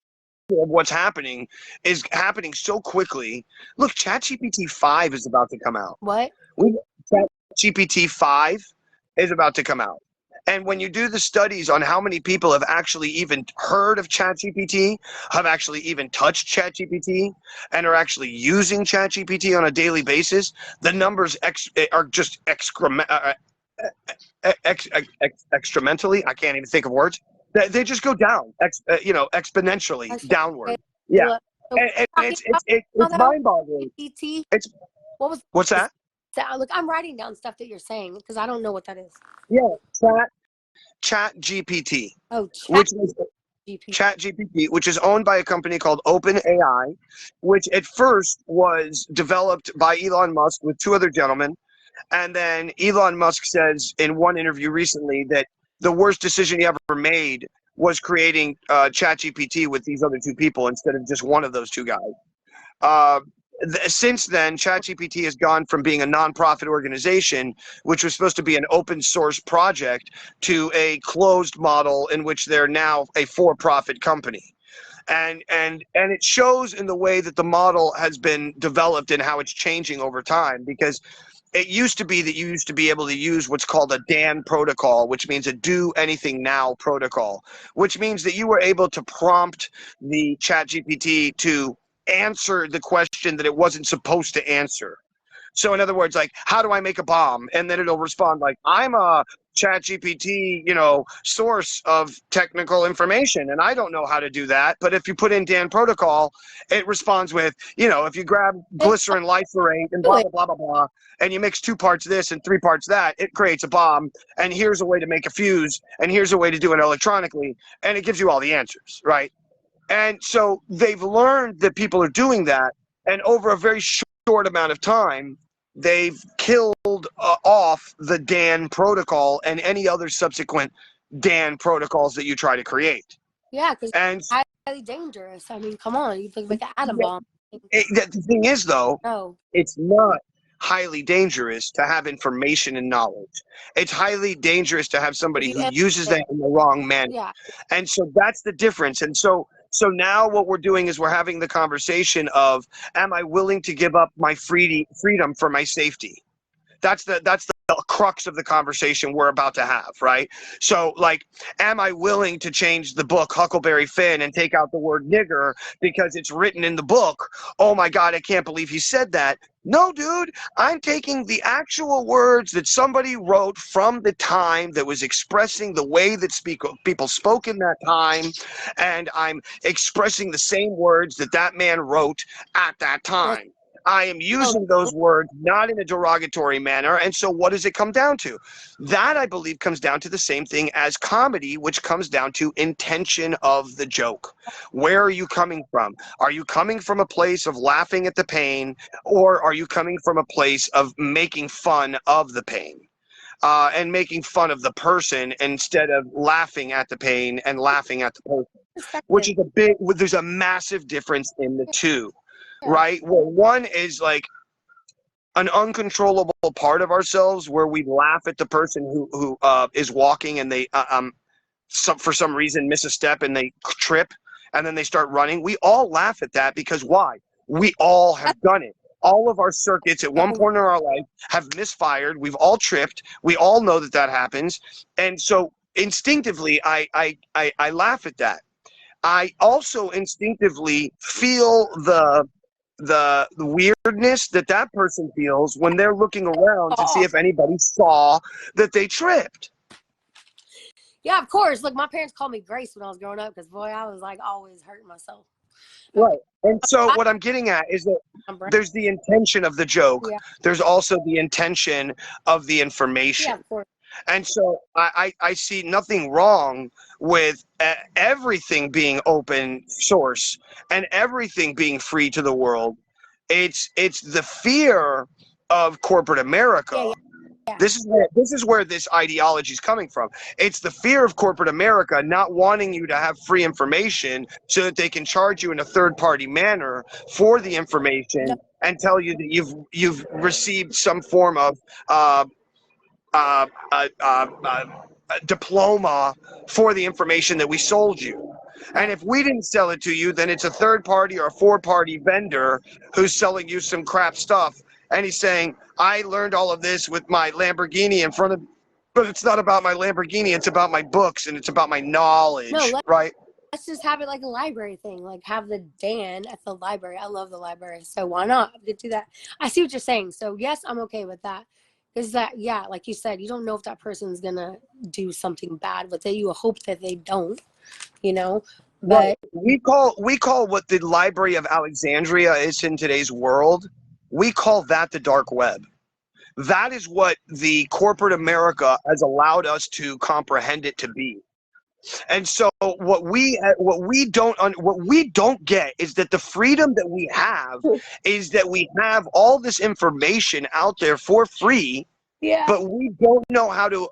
S3: of what's happening is happening so quickly. Look, ChatGPT 5 is about to come out.
S4: What?
S3: ChatGPT 5 is about to come out. And when you do the studies on how many people have actually even heard of ChatGPT, have actually even touched ChatGPT, and are actually using ChatGPT on a daily basis, the numbers are just extramentally. I can't even think of words. They just go down, exponentially downward. Yeah, and it's mind-boggling.
S4: GPT.
S3: It's what's that?
S4: Look, I'm writing down stuff that you're saying because I don't know what that is.
S3: Yeah, Chat GPT.
S4: Oh,
S3: Chat GPT, which is owned by a company called OpenAI, which at first was developed by Elon Musk with two other gentlemen, and then Elon Musk says in one interview recently that the worst decision he ever made was creating ChatGPT with these other two people instead of just one of those two guys. Since then, ChatGPT has gone from being a nonprofit organization, which was supposed to be an open source project, to a closed model in which they're now a for-profit company. And it shows in the way that the model has been developed and how it's changing over time, because it used to be that you used to be able to use what's called a DAN protocol, which means a do anything now protocol, which means that you were able to prompt the ChatGPT to answer the question that it wasn't supposed to answer. So in other words, like, how do I make a bomb? And then it'll respond like, I'm a ChatGPT, source of technical information, and I don't know how to do that. But if you put in DAN protocol, it responds with, if you grab glycerin lyserate and blah, blah, blah, blah, blah, and you mix 2 parts this and 3 parts that, it creates a bomb. And here's a way to make a fuse. And here's a way to do it electronically. And it gives you all the answers, right? And so they've learned that people are doing that. And over a very short amount of time, they've killed off the DAN protocol and any other subsequent DAN protocols that you try to create.
S4: Yeah, because it's highly dangerous. I mean, come on, you think like an atom bomb.
S3: The thing is, though,
S4: no,
S3: it's not highly dangerous to have information and knowledge. It's highly dangerous to have somebody who uses that in the wrong manner.
S4: Yeah.
S3: And so that's the difference. And so now what we're doing is we're having the conversation of, am I willing to give up my freedom for my safety? That's the crux of the conversation we're about to have, right? So, like, am I willing to change the book Huckleberry Finn and take out the word nigger because it's written in the book? Oh my God, I can't believe he said that. No, dude, I'm taking the actual words that somebody wrote from the time that was expressing the way that people spoke in that time, and I'm expressing the same words that man wrote at that time. I am using those words not in a derogatory manner. And so what does it come down to? That, I believe, comes down to the same thing as comedy, which comes down to intention of the joke. Where are you coming from? Are you coming from a place of laughing at the pain, or are you coming from a place of making fun of the pain? And making fun of the person instead of laughing at the pain and laughing at the person, which is there's a massive difference in the two. Right? Well, one is like an uncontrollable part of ourselves where we laugh at the person who is walking and they for some reason miss a step and they trip and then they start running. We all laugh at that because why? We all have done it. All of our circuits at one point in our life have misfired. We've all tripped. We all know that happens. And so instinctively, I laugh at that. I also instinctively feel the weirdness that that person feels when they're looking around to see if anybody saw that they tripped.
S4: Yeah, of course. Look, my parents called me Grace when I was growing up because, boy, I was like always hurting myself.
S3: Right. And so what I'm getting at is that there's the intention of the joke.
S4: Yeah.
S3: There's also the intention of the information.
S4: Yeah, of course.
S3: And so I see nothing wrong with everything being open source and everything being free to the world. It's the fear of corporate America.
S4: Yeah.
S3: This is where this ideology is coming from. It's the fear of corporate America not wanting you to have free information so that they can charge you in a third-party manner for the information and tell you that you've received some form of diploma for the information that we sold you. And if we didn't sell it to you, then it's a third party or a four-party vendor who's selling you some crap stuff. And he's saying, I learned all of this with my Lamborghini in front of, but it's not about my Lamborghini, it's about my books and it's about my knowledge, right?
S4: Let's just have it like a library thing, like have the Dan at the library. I love the library, so why not? We could do that. I see what you're saying. So yes, I'm okay with that. Is that, yeah, like you said, you don't know if that person's gonna do something bad with it. You hope that they don't, you know. But
S3: we call what the Library of Alexandria is in today's world, we call that the dark web. That is what the corporate America has allowed us to comprehend it to be. And so what we don't get is that the freedom that we have is that we have all this information out there for free, but we don't know how to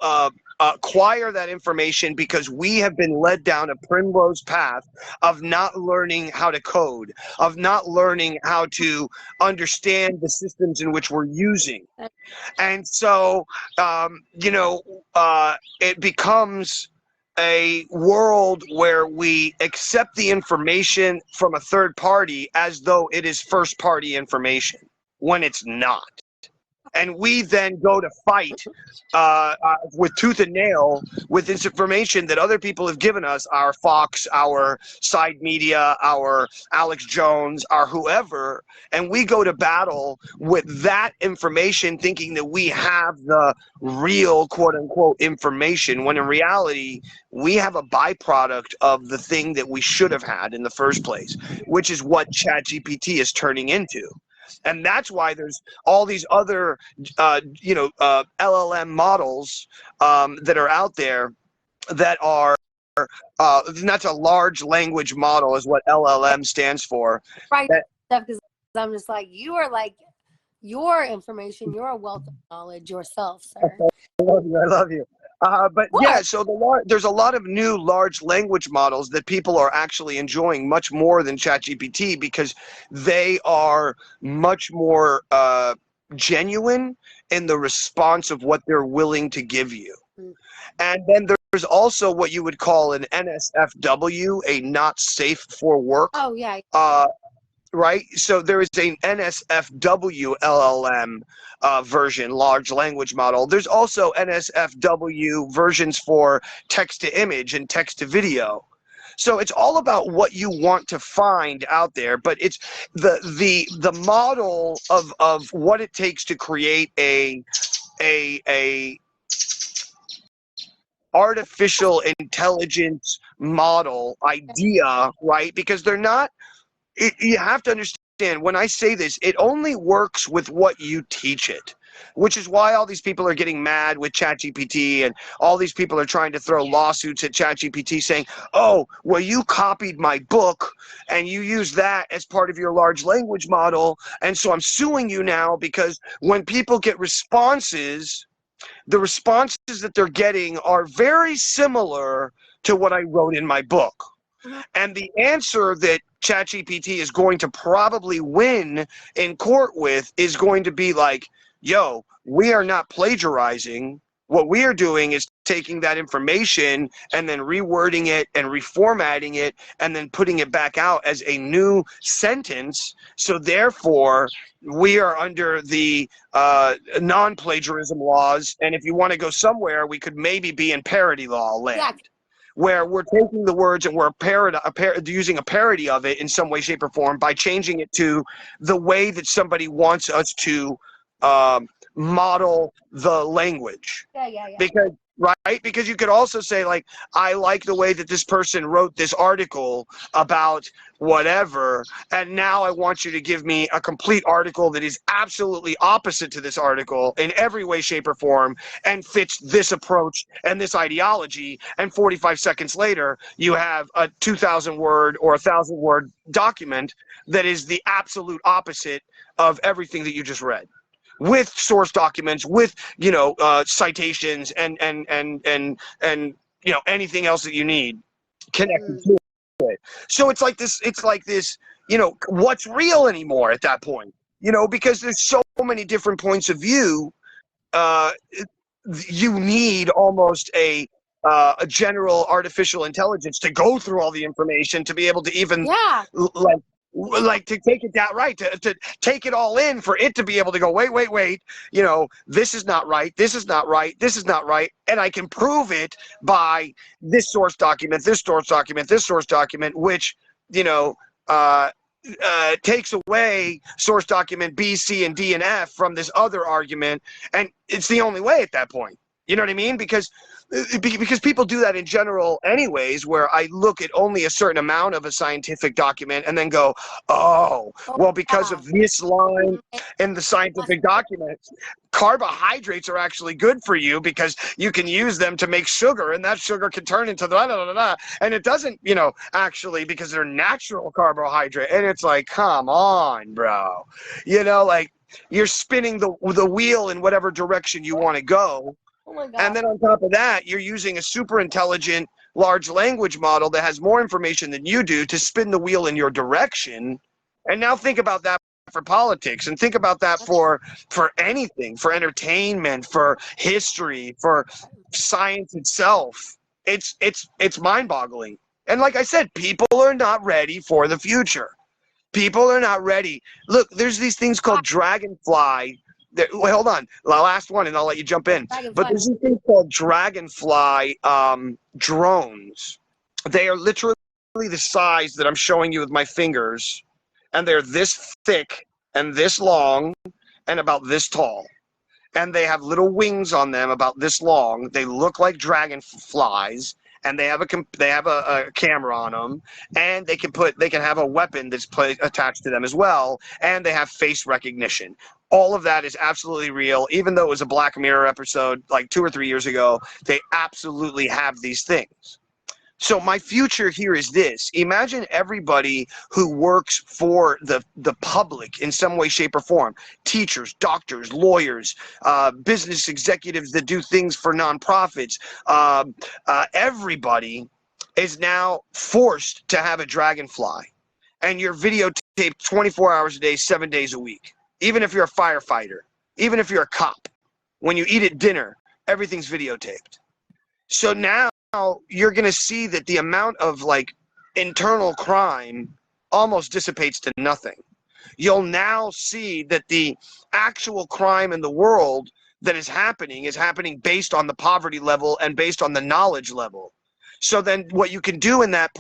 S3: acquire that information because we have been led down a primrose path of not learning how to code, of not learning how to understand the systems in which we're using. And so, it becomes a world where we accept the information from a third party as though it is first party information when it's not. And we then go to fight with tooth and nail with this information that other people have given us, our Fox, our Side Media, our Alex Jones, our whoever, and we go to battle with that information thinking that we have the real quote-unquote information, when in reality, we have a byproduct of the thing that we should have had in the first place, which is what ChatGPT is turning into. And that's why there's all these other, LLM models that are out there that are, that's a large language model is what LLM stands for.
S4: Right. Because I'm just like, you are like, your information, you're a wealth of knowledge yourself, sir.
S3: I love you. But yeah, so there's a lot of new large language models that people are actually enjoying much more than ChatGPT because they are much more genuine in the response of what they're willing to give you. And then there's also what you would call an NSFW, a not safe for work.
S4: Oh, yeah.
S3: Right? So there is an NSFW LLM version, large language model. There's also NSFW versions for text to image and text to video. So it's all about what you want to find out there, but it's the model of what it takes to create a artificial intelligence model idea, right? Because they're not. You have to understand, when I say this, it only works with what you teach it, which is why all these people are getting mad with ChatGPT and all these people are trying to throw lawsuits at ChatGPT saying, oh, well, you copied my book and you used that as part of your large language model. And so I'm suing you now because when people get responses, the responses that they're getting are very similar to what I wrote in my book. And the answer that ChatGPT is going to probably win in court with is going to be like, yo, we are not plagiarizing. What we are doing is taking that information and then rewording it and reformatting it and then putting it back out as a new sentence. So therefore, we are under the non-plagiarism laws. And if you want to go somewhere, we could maybe be in parody law land.
S4: Yeah.
S3: where we're taking the words and we're using a parody of it in some way, shape, or form by changing it to the way that somebody wants us to model the language.
S4: Yeah.
S3: Because because you could also say, like, I like the way that this person wrote this article about whatever, and now I want you to give me a complete article that is absolutely opposite to this article in every way, shape, or form, and fits this approach and this ideology. And 45 seconds later, you have a 2,000 word or 1,000 word document that is the absolute opposite of everything that you just read, with source documents, with citations, and anything else that you need connected to it. So it's like this. What's real anymore at that point? Because there's so many different points of view. You need almost a general artificial intelligence to go through all the information to be able to even like to take it down, right, to take it all in, for it to be able to go, wait, this is not right, this is not right, this is not right, and I can prove it by this source document, this source document, this source document, which takes away source document B, C, and D, and F from this other argument, and it's the only way at that point. You know what I mean? Because people do that in general anyways, where I look at only a certain amount of a scientific document and then go, oh, well, because of this line in the scientific document, carbohydrates are actually good for you because you can use them to make sugar, and that sugar can turn into the and it doesn't, actually, because they're natural carbohydrate. And it's like, come on, bro. Like, you're spinning the wheel in whatever direction you want to go.
S4: Oh my God.
S3: And then on top of that, you're using a super intelligent large language model that has more information than you do to spin the wheel in your direction. And now think about that for politics, and think about that for anything, for entertainment, for history, for science itself. It's mind-boggling. And like I said, people are not ready for the future. People are not ready. Look, there's these things called dragonfly. Wait, hold on. The last one, and I'll let you jump in. But there's these things called dragonfly drones. They are literally the size that I'm showing you with my fingers, and they're this thick and this long and about this tall. And they have little wings on them about this long. They look like dragonflies, and they have a camera on them, and they can have a weapon that's attached to them as well, and they have face recognition. All of that is absolutely real. Even though it was a Black Mirror episode like 2 or 3 years ago, they absolutely have these things. So my future here is this. Imagine everybody who works for the public in some way, shape, or form. Teachers, doctors, lawyers, business executives that do things for nonprofits. Everybody is now forced to have a dragonfly. And you're videotaped 24 hours a day, 7 days a week. Even if you're a firefighter, even if you're a cop. When you eat at dinner, everything's videotaped. So now you're going to see that the amount of internal crime almost dissipates to nothing. You'll now see that the actual crime in the world that is happening based on the poverty level and based on the knowledge level. So then what you can do in that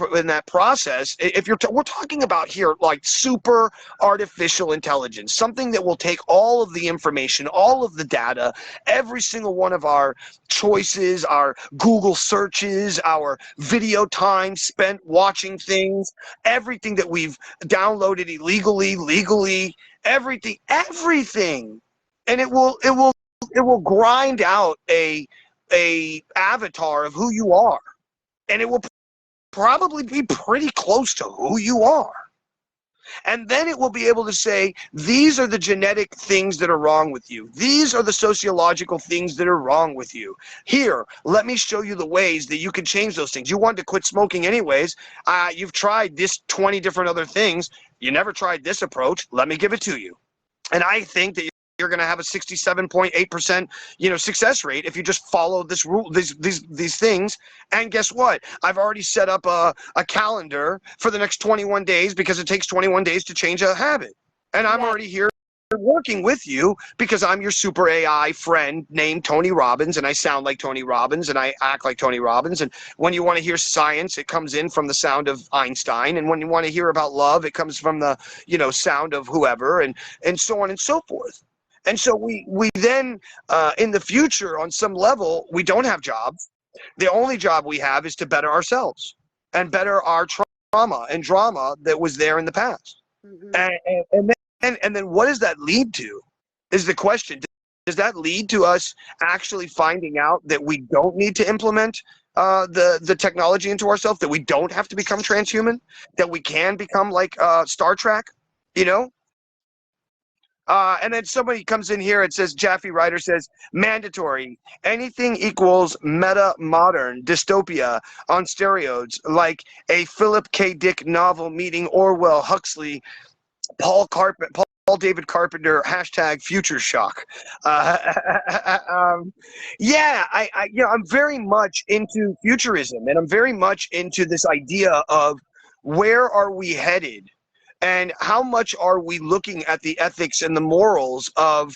S3: process, if we're talking about here like super artificial intelligence, something that will take all of the information, all of the data, every single one of our choices, our Google searches, our video time spent watching things, everything that we've downloaded illegally, legally, everything. And it will grind out a avatar of who you are. And it will probably be pretty close to who you are. And then it will be able to say, these are the genetic things that are wrong with you. These are the sociological things that are wrong with you. Here, let me show you the ways that you can change those things. You wanted to quit smoking anyways. You've tried this 20 different other things. You never tried this approach. Let me give it to you. And I think that you're going to have a 67.8% success rate if you just follow this rule, these things. And guess what? I've already set up a calendar for the next 21 days because it takes 21 days to change a habit. And I'm already here working with you because I'm your super AI friend named Tony Robbins, and I sound like Tony Robbins, and I act like Tony Robbins. And when you want to hear science, it comes in from the sound of Einstein. And when you want to hear about love, it comes from the, sound of whoever, and so on and so forth. And so we then, in the future, on some level, we don't have jobs. The only job we have is to better ourselves and better our trauma and drama that was there in the past. Mm-hmm. And then what does that lead to is the question. Does that lead to us actually finding out that we don't need to implement the technology into ourselves, that we don't have to become transhuman, that we can become like Star Trek, and then somebody comes in here and says, Jaffe Ryder says, mandatory, anything equals meta modern dystopia on steroids, like a Philip K. Dick novel meeting Orwell, Huxley, Paul David Carpenter, hashtag future shock. Yeah, I'm very much into futurism, and I'm very much into this idea of where are we headed, and how much are we looking at the ethics and the morals of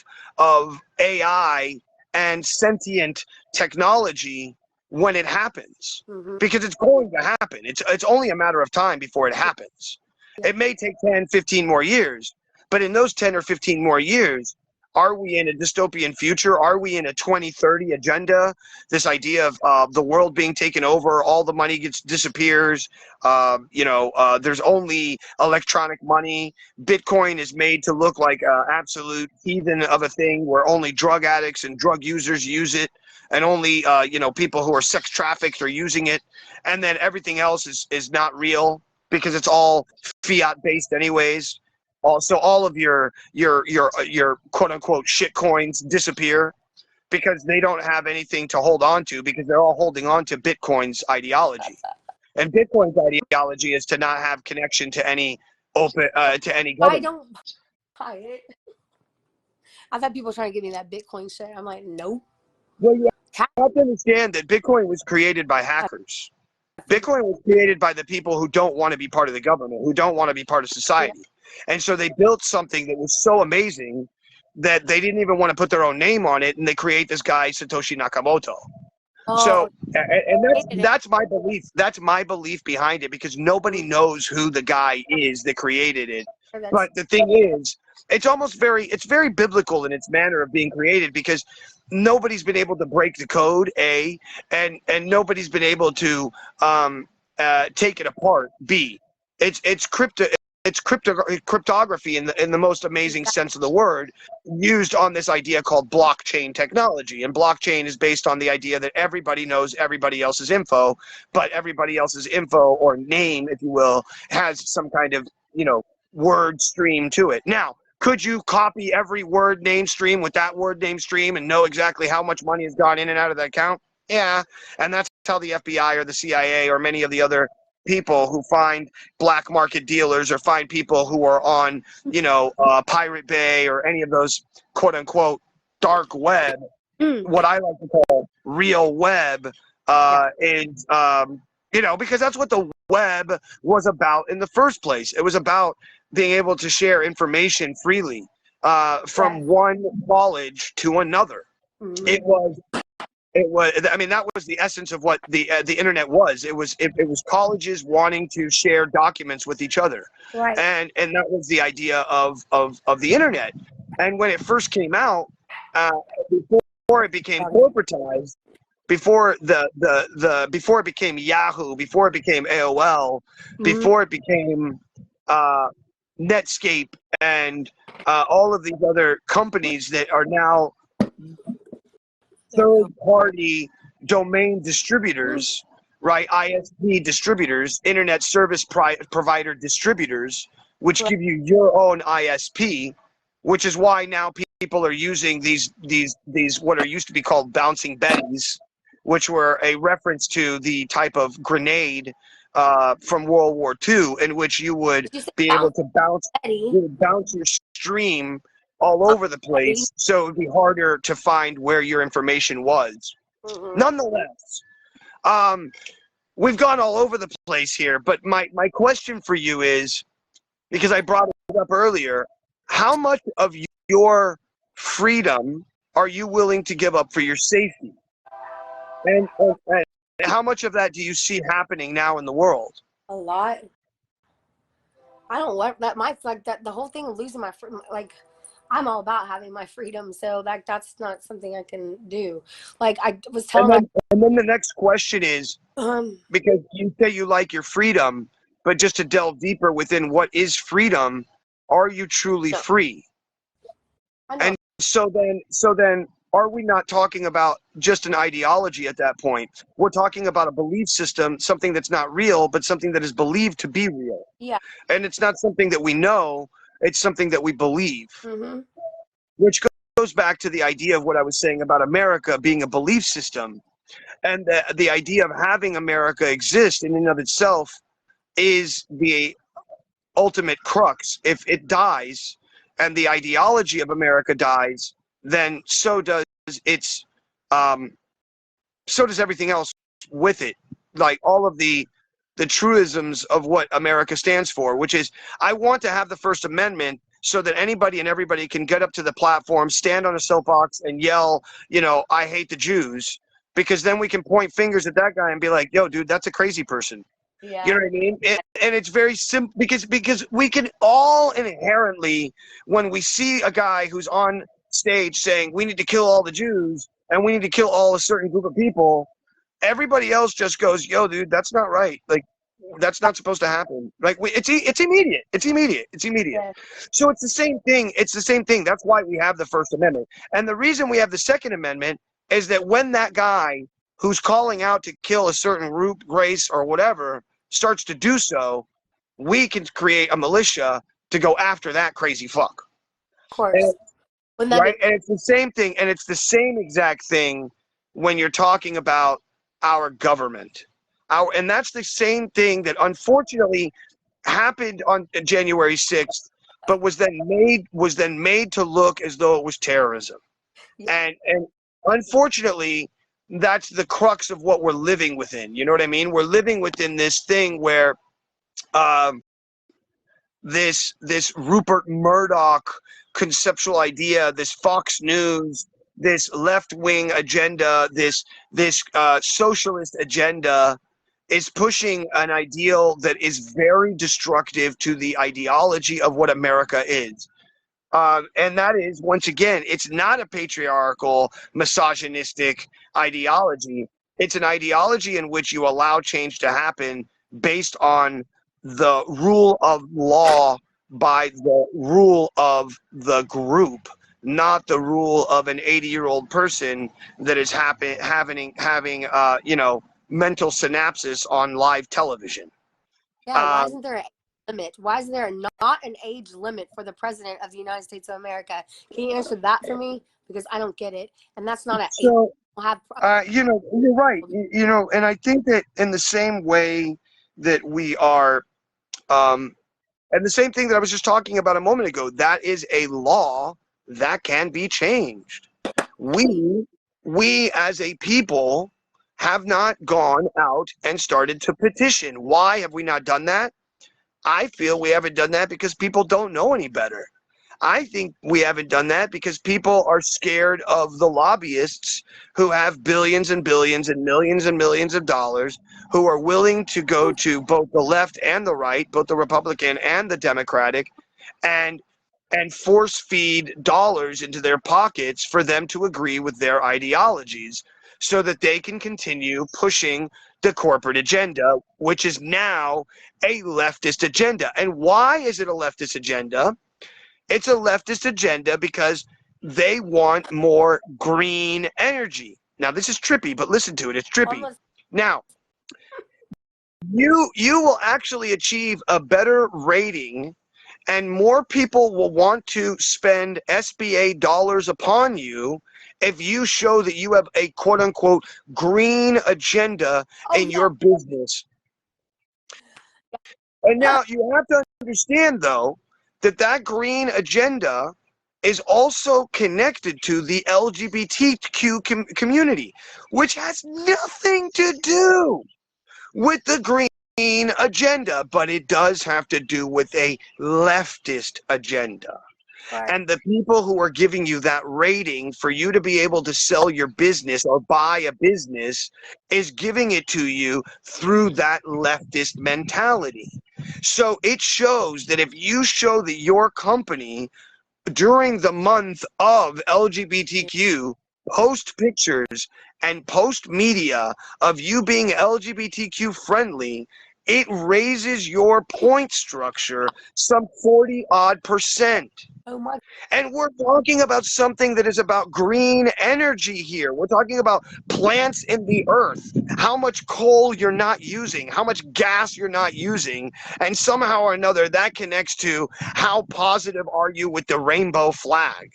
S3: AI and sentient technology when it happens, because it's going to happen. It's only a matter of time before it happens. It may take 10, 15 more years, but in those 10 or 15 more years, are we in a dystopian future? Are we in a 2030 agenda? This idea of the world being taken over, all the money disappears. There's only electronic money. Bitcoin is made to look like an absolute heathen of a thing where only drug addicts and drug users use it, and only people who are sex trafficked are using it, and then everything else is not real, because it's all fiat based anyways. So all of your quote unquote shit coins disappear because they don't have anything to hold on to, because they're all holding on to Bitcoin's ideology. And Bitcoin's ideology is to not have connection to any to any government.
S4: I don't buy it. I've had people trying to give me that Bitcoin shit. I'm like, nope.
S3: Well, you have to understand that Bitcoin was created by hackers. Bitcoin was created by the people who don't want to be part of the government, who don't want to be part of society. And so they built something that was so amazing that they didn't even want to put their own name on it, and they create this guy, Satoshi Nakamoto. So, and that's my belief. That's my belief behind it, because nobody knows who the guy is that created it. But the thing is, it's very biblical in its manner of being created, because nobody's been able to break the code, and nobody's been able to take it apart. B, it's cryptography in the most amazing sense of the word, used on this idea called blockchain technology. And blockchain is based on the idea that everybody knows everybody else's info, but everybody else's info, or name, if you will, has some kind of word stream to it. Now, could you copy every word name stream with that word name stream and know exactly how much money has gone in and out of that account? Yeah, and that's how the FBI or the CIA or many of the other people who find black market dealers, or find people who are on, Pirate Bay or any of those quote unquote dark web, what I like to call real web, is, because that's what the web was about in the first place. It was about being able to share information freely from one knowledge to another. It was. I mean, that was the essence of what the internet was. It was colleges wanting to share documents with each other, right? And that was the idea of the internet. And when it first came out, before it became corporatized, before it became Yahoo, before it became AOL, before it became Netscape and all of these other companies that are now third-party domain distributors, right? ISP distributors, internet service provider distributors, which give you your own ISP, which is why now people are using these what are used to be called bouncing Bettys, which were a reference to the type of grenade from World War II, in which you would be able to bounce your stream all over the place, so it would be harder to find where your information was. Nonetheless, we've gone all over the place here, but my question for you is, because I brought it up earlier, how much of your freedom are you willing to give up for your safety? And how much of that do you see happening now in the world?
S4: A lot. I don't like that. The whole thing of losing my freedom, like, I'm all about having my freedom. So that's not something I can do. Like I was telling
S3: and then the next question is,
S4: my,
S3: because you say you like your freedom, but just to delve deeper within what is freedom, are you truly
S4: No.
S3: free?
S4: I know.
S3: And so then are we not talking about just an ideology at that point? We're talking about a belief system, something that's not real, but something that is believed to be real.
S4: Yeah.
S3: And it's not something that we know, it's something that we believe.
S4: Mm-hmm.
S3: Which goes back to the idea of what I was saying about America being a belief system. And the idea of having America exist in and of itself is the ultimate crux. If it dies and the ideology of America dies, then so does its so does everything else with it. Like all of the truisms of what America stands for, which is, I want to have the First Amendment so that anybody and everybody can get up to the platform, stand on a soapbox and yell, I hate the Jews, because then we can point fingers at that guy and be like, yo, dude, that's a crazy person.
S4: Yeah.
S3: You know what I mean? And it's very simple because we can all inherently, when we see a guy who's on stage saying we need to kill all the Jews and we need to kill all a certain group of people, everybody else just goes, yo, dude, that's not right. Like, that's not supposed to happen. Like, it's immediate. It's immediate. It's immediate.
S4: Yeah.
S3: So it's the same thing. It's the same thing. That's why we have the First Amendment. And the reason we have the Second Amendment is that when that guy who's calling out to kill a certain group, race, or whatever starts to do so, we can create a militia to go after that crazy fuck.
S4: Of course.
S3: Right? And it's the same thing. And it's the same exact thing when you're talking about our government. And that's the same thing that unfortunately happened on January 6th, but was then made to look as though it was terrorism.
S4: Yeah.
S3: And unfortunately, that's the crux of what we're living within. You know what I mean? We're living within this thing where this Rupert Murdoch conceptual idea, this Fox News, this left-wing agenda, this socialist agenda is pushing an ideal that is very destructive to the ideology of what America is. And that is, once again, it's not a patriarchal, misogynistic ideology. It's an ideology in which you allow change to happen based on the rule of law by the rule of the group, not the rule of an 80-year-old person that is having mental synapses on live television.
S4: Yeah, why isn't there an age limit? Why is there not an age limit for the president of the United States of America? Can you answer that for me? Because I don't get it. And that's not an age.
S3: You're right. And I think that in the same way that we are, and the same thing that I was just talking about a moment ago, that is a law that can be changed. We as a people have not gone out and started to petition. Why have we not done that? I feel we haven't done that because people don't know any better. I think we haven't done that because people are scared of the lobbyists who have billions and billions and millions of dollars, who are willing to go to both the left and the right, both the Republican and the Democratic, and force feed dollars into their pockets for them to agree with their ideologies so that they can continue pushing the corporate agenda, which is now a leftist agenda. And why is it a leftist agenda? It's a leftist agenda because they want more green energy. Now, this is trippy, but listen to it. It's trippy. Now, you will actually achieve a better rating, and more people will want to spend SBA dollars upon you if you show that you have a quote-unquote green agenda in your business. And now you have to understand, though, that green agenda is also connected to the LGBTQ community, which has nothing to do with the green agenda, but it does have to do with a leftist agenda.
S4: Right.
S3: And the people who are giving you that rating for you to be able to sell your business or buy a business is giving it to you through that leftist mentality. So it shows that if you show that your company during the month of LGBTQ post pictures and post media of you being LGBTQ friendly, it raises your point structure some 40 odd %.
S4: Oh my.
S3: And we're talking about something that is about green energy here. We're talking about plants in the earth, how much coal you're not using, how much gas you're not using, and somehow or another that connects to how positive are you with the rainbow flag,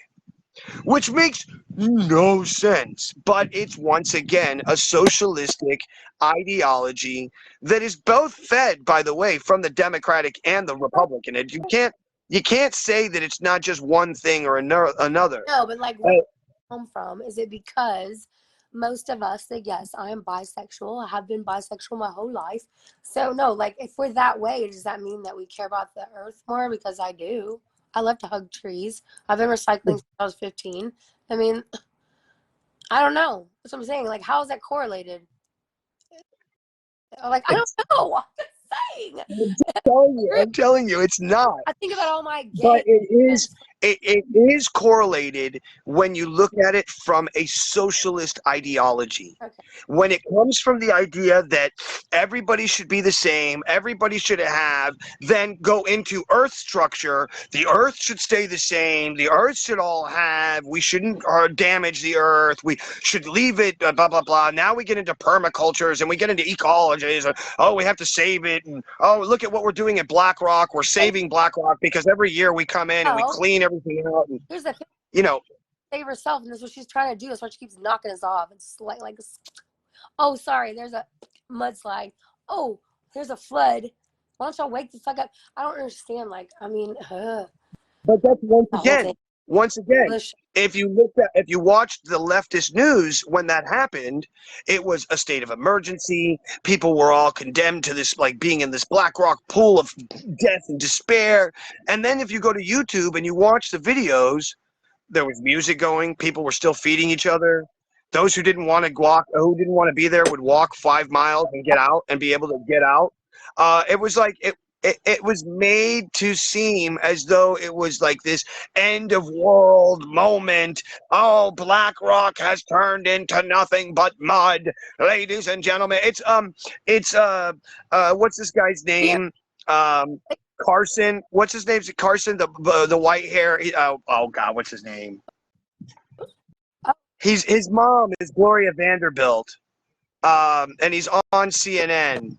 S3: which makes no sense. But it's once again a socialistic ideology that is both fed, by the way, from the Democratic and the Republican. And you can't say that it's not just one thing or another.
S4: No, but like where I come from, is it because most of us say, yes, I am bisexual. I have been bisexual my whole life. So no, like if we're that way, does that mean that we care about the earth more? Because I do. I love to hug trees. I've been recycling since I was 15. I mean, I don't know. That's what I'm saying. Like, how is that correlated? Like, I don't know. I'm just saying.
S3: I'm telling you, it's not.
S4: I think about all my
S3: But
S4: gay
S3: it is correlated when you look at it from a socialist ideology.
S4: Okay.
S3: When it comes from the idea that everybody should be the same, everybody should have, then go into earth structure, the earth should stay the same, the earth should all have, we shouldn't damage the earth, we should leave it, blah, blah, blah. Now we get into permacultures and we get into ecologies, and, oh, we have to save it, and oh, look at what we're doing at BlackRock, we're saving BlackRock because every year we come in and we clean everything out. And,
S4: here's the thing.
S3: you know,
S4: Save herself, and that's what she's trying to do. That's why she keeps knocking us off. It's like oh, sorry, there's a mudslide. Oh, there's a flood. Why don't y'all wake the fuck up? I don't understand. Like, I mean,
S3: but that's once again, if you watched the leftist news when that happened, it was a state of emergency. People were all condemned to this, like being in this BlackRock pool of death and despair. And then if you go to YouTube and you watch the videos, there was music going. People were still feeding each other. Those who didn't want to be there would walk 5 miles and get out and be able to get out. It was like it was made to seem as though it was like this end of world moment. Oh, BlackRock has turned into nothing but mud, ladies and gentlemen. It's what's this guy's name? Carson. What's his name? Carson, the white hair. Oh God, what's his name? His mom is Gloria Vanderbilt, and he's on CNN,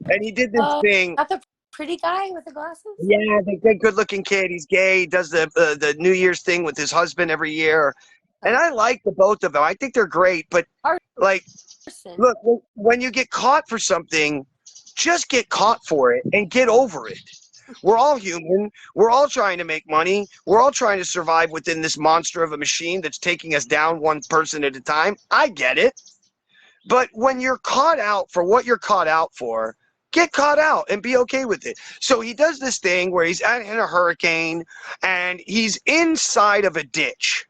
S3: and he did this thing.
S4: Not the pretty guy with the glasses?
S3: Yeah, the good-looking kid. He's gay. He does the New Year's thing with his husband every year, and I like the both of them. I think they're great. But like, look, when you get caught for something, just get caught for it and get over it. We're all human. We're all trying to make money. We're all trying to survive within this monster of a machine that's taking us down one person at a time. I get it. But when you're caught out for what you're caught out for, get caught out and be okay with it. So he does this thing where he's in a hurricane and he's inside of a ditch.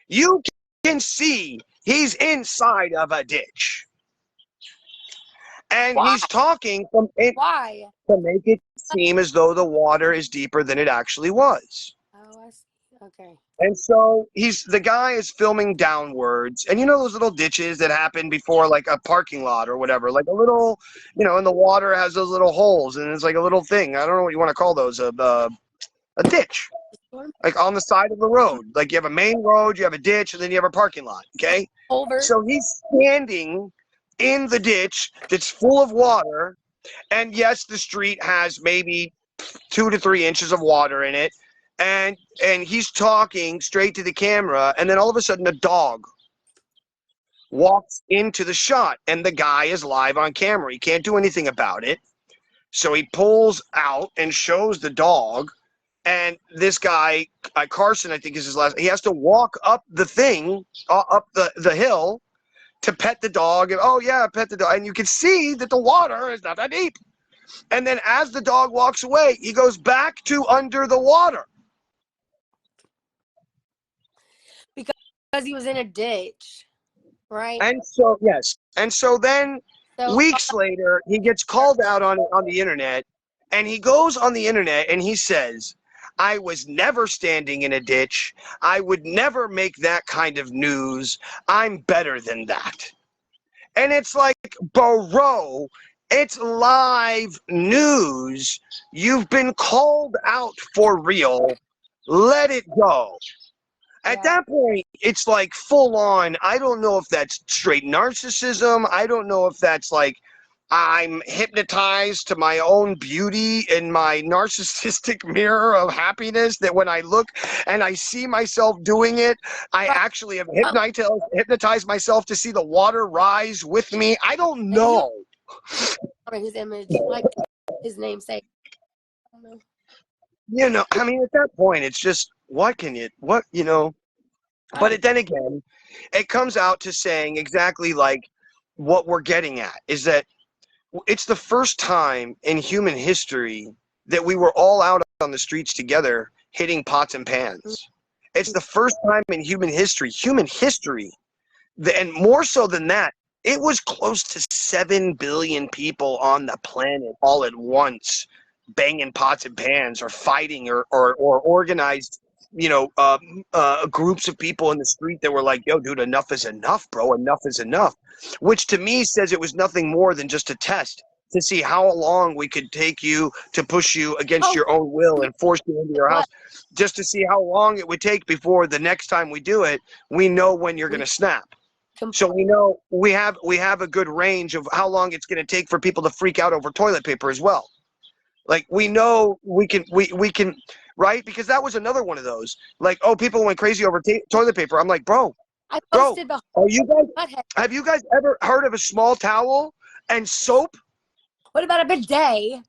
S3: You can see he's inside of a ditch. And he's talking from it to make it seem as though the water is deeper than it actually was.
S4: Oh, I see. Okay.
S3: And so the guy is filming downwards, and you know those little ditches that happen before like a parking lot or whatever, like a little, and the water has those little holes, and it's like a little thing. I don't know what you want to call those, a ditch, like on the side of the road. Like you have a main road, you have a ditch, and then you have a parking lot. Okay. So he's standing in the ditch that's full of water, and yes, the street has maybe 2 to 3 inches of water in it, and he's talking straight to the camera, and then all of a sudden a dog walks into the shot, and the guy is live on camera. He can't do anything about it, so he pulls out and shows the dog, and this guy, Carson, I think is his last, he has to walk up the thing, up the hill, to pet the dog, and pet the dog, and you can see that the water is not that deep. And then as the dog walks away, he goes back to under the water.
S4: Because he was in a ditch, right?
S3: And so, yes. And so then
S4: So
S3: weeks later, he gets called out on the internet, and he goes on the internet and he says, I was never standing in a ditch. I would never make that kind of news. I'm better than that. And it's like, bro, it's live news. You've been called out for real. Let it go. At that point, it's like full on. I don't know if that's straight narcissism. I don't know if that's like I'm hypnotized to my own beauty in my narcissistic mirror of happiness, that when I look and I see myself doing it, I actually have hypnotized myself to see the water rise with me. I don't know.
S4: His image, like his namesake. I don't know.
S3: You know, I mean, at that point, it's just, but then again, it comes out to saying exactly like what we're getting at is that it's the first time in human history that we were all out on the streets together hitting pots and pans. It's the first time in human history, and more so than that, it was close to 7 billion people on the planet all at once banging pots and pans or fighting or organized, groups of people in the street that were like, yo, dude, enough is enough, bro. Enough is enough. Which to me says it was nothing more than just a test to see how long we could take you to push you against your own will and force you into your house, just to see how long it would take before the next time we do it, we know when you're going to snap. So we know we have a good range of how long it's going to take for people to freak out over toilet paper as well. Like we know we can, right? Because that was another one of those. Like, oh, people went crazy over toilet paper. I'm like, bro, have you guys ever heard of a small towel and soap?
S4: What about a bidet?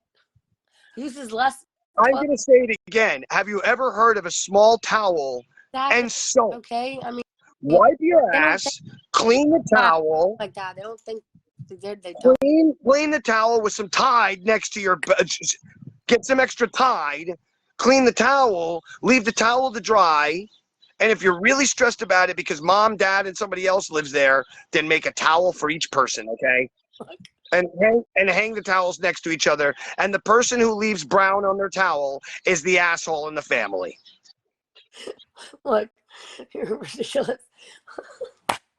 S4: Uses less.
S3: I'm going to say it again. Have you ever heard of a small towel and soap?
S4: Okay, I mean,
S3: wipe your ass, clean the towel.
S4: Like that. They don't think they don't.
S3: Clean the towel with some Tide next to your, get some extra Tide, clean the towel, leave the towel to dry. And if you're really stressed about it because mom, dad, and somebody else lives there, then make a towel for each person, okay? And hang the towels next to each other. And the person who leaves brown on their towel is the asshole in the family.
S4: Look, you're ridiculous.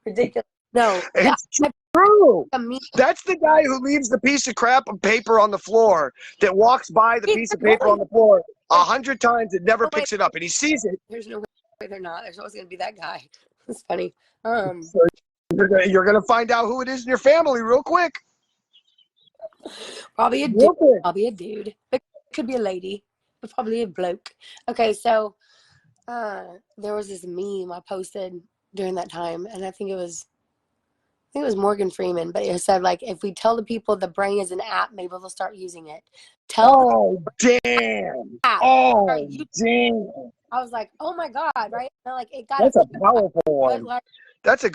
S4: Ridiculous. No.
S3: It's true. That's the guy who leaves the piece of crap of paper on the floor, that walks by the piece of paper on the floor 100 times and never picks it up, and he sees it.
S4: There's no way they're not. There's always going to be that guy. It's funny.
S3: So you're gonna find out who it is in your family real quick.
S4: Probably a dude. Probably a dude. It could be a lady, but probably a bloke. Okay, so there was this meme I posted during that time, and I think it was Morgan Freeman, but it said, like, if we tell the people the brain is an app, maybe they'll start using it.
S3: Damn.
S4: Damn. I was like, oh my God, right? And like, it got.
S3: That's a powerful one.
S4: Like,
S3: that's a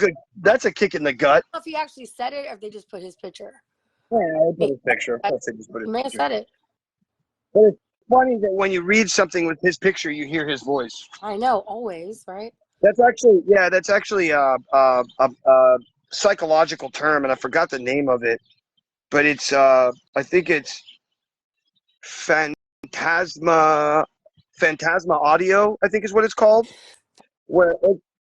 S3: kick in the gut.
S4: I don't know if he actually said it or if they just put his picture.
S3: Yeah, I put his picture.
S4: He may have said it.
S3: But it's funny that when you read something with his picture, you hear his voice.
S4: I know, always, right?
S3: That's actually a psychological term, and I forgot the name of it, but it's I think it's phantasma audio, I think is what it's called, where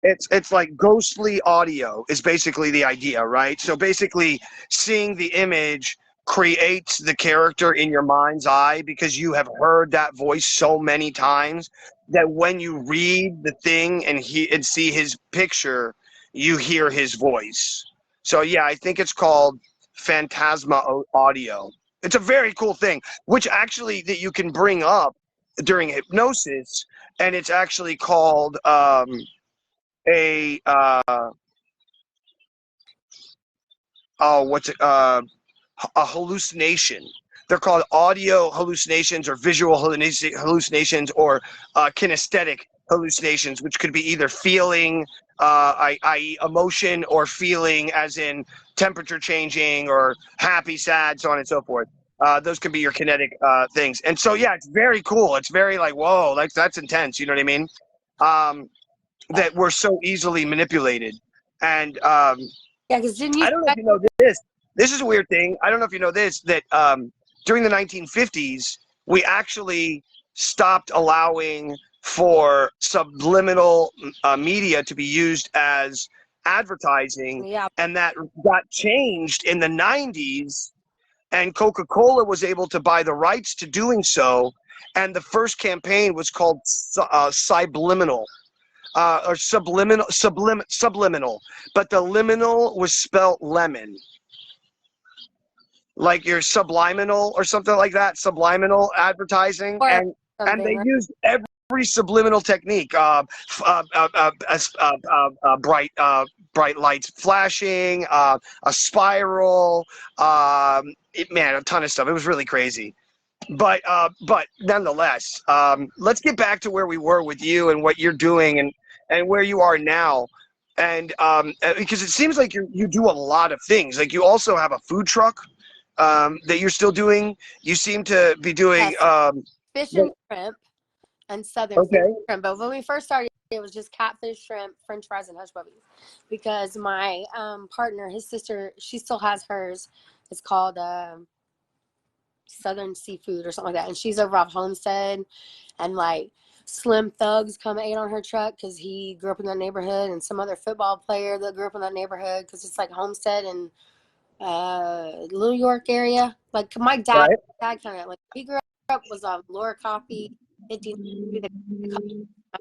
S3: it's like ghostly audio is basically the idea, right? So basically seeing the image creates the character in your mind's eye because you have heard that voice so many times that when you read the thing and see his picture, you hear his voice. So yeah, I think it's called phantasma audio. It's a very cool thing, which actually that you can bring up during hypnosis, and it's actually called a hallucination. They're called audio hallucinations or visual hallucinations or kinesthetic hallucinations, which could be either feeling, i.e. emotion, or feeling as in temperature changing or happy, sad, so on and so forth. Those can be your kinetic things. And so, yeah, it's very cool. It's very like, whoa, like that's intense. You know what I mean? that were so easily manipulated. And
S4: Yeah, because didn't you?
S3: I don't know if you know this. This is a weird thing. I don't know if you know this, that during the 1950s, we actually stopped allowing for subliminal media to be used as advertising,
S4: Yeah,
S3: and that got changed in the 90s, and Coca-Cola was able to buy the rights to doing so, and the first campaign was called subliminal. Or subliminal, but the liminal was spelt lemon, like your subliminal or something like that, subliminal advertising,
S4: or
S3: and
S4: something.
S3: they used every subliminal technique, bright bright lights flashing, a spiral, man, a ton of stuff. It was really crazy. But nonetheless, let's get back to where we were with you and what you're doing and where you are now. And because it seems like you do a lot of things. Like you also have a food truck that you're still doing. You seem to be doing.
S4: Yes, fish and shrimp and southern
S3: Okay.
S4: shrimp. But when we first started, it was just catfish, shrimp, French fries, and hush puppies. Because my partner, his sister, she still has hers. It's called Southern Seafood or something like that, and she's over off Homestead, and like Slim Thugs come ate on her truck because he grew up in that neighborhood, and some other football player that grew up in that neighborhood because it's like Homestead and New York area. Like my dad kind of like he grew up was Laura Coffee, 15th Street,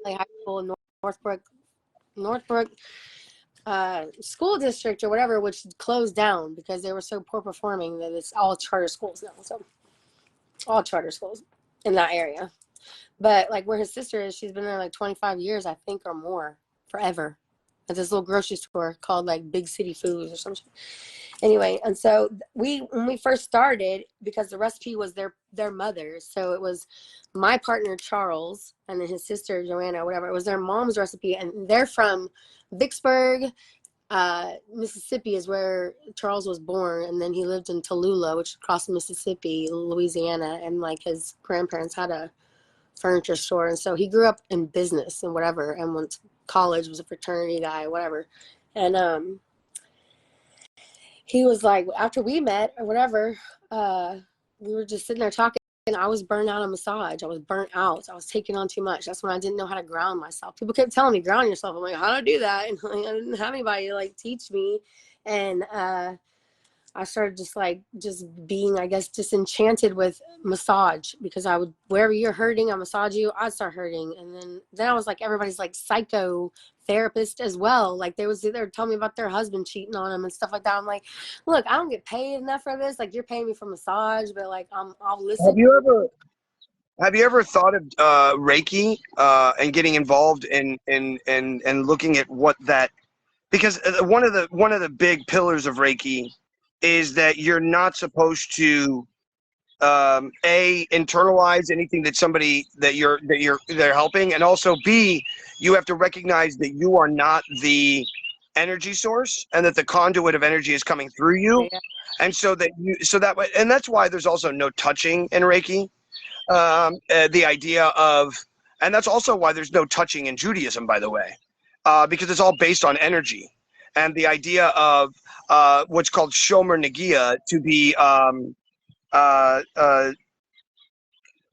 S4: the High School in Northbrook school district or whatever, which closed down because they were so poor performing that it's all charter schools now. So all charter schools in that area. But like where his sister is, she's been there like 25 years, I think, or more, forever. At this little grocery store called like Big City Foods or something. Anyway, and so when we first started, because the recipe was their mother's, so it was my partner Charles and then his sister Joanna, whatever. It was their mom's recipe, and they're from Vicksburg, Mississippi is where Charles was born, and then he lived in Tallulah, which is across Mississippi, Louisiana, and like his grandparents had a furniture store, and so he grew up in business and whatever, and went to college, was a fraternity guy, whatever, and he was like, after we met or whatever, we were just sitting there talking. And I was burnt out on massage. I was burnt out. I was taking on too much. That's when I didn't know how to ground myself. People kept telling me, ground yourself. I'm like, how do I do that? And like, I didn't have anybody to like teach me. And I started just being, I guess, disenchanted with massage, because I would, wherever you're hurting, I massage you, I'd start hurting. And then I was like, everybody's like psychotherapist as well. Like they were telling me about their husband cheating on them and stuff like that. I'm like, look, I don't get paid enough for this. Like you're paying me for massage, but like I'll listen.
S3: Have you ever thought of Reiki and getting involved in looking at what that, because one of the big pillars of Reiki is that you're not supposed to internalize anything that somebody they're helping, and also B, you have to recognize that you are not the energy source, and that the conduit of energy is coming through you.
S4: Yeah.
S3: And so that way, and that's why there's also no touching in Reiki. The idea of, and that's also why there's no touching in Judaism, by the way, because it's all based on energy. And the idea of what's called shomer nagia,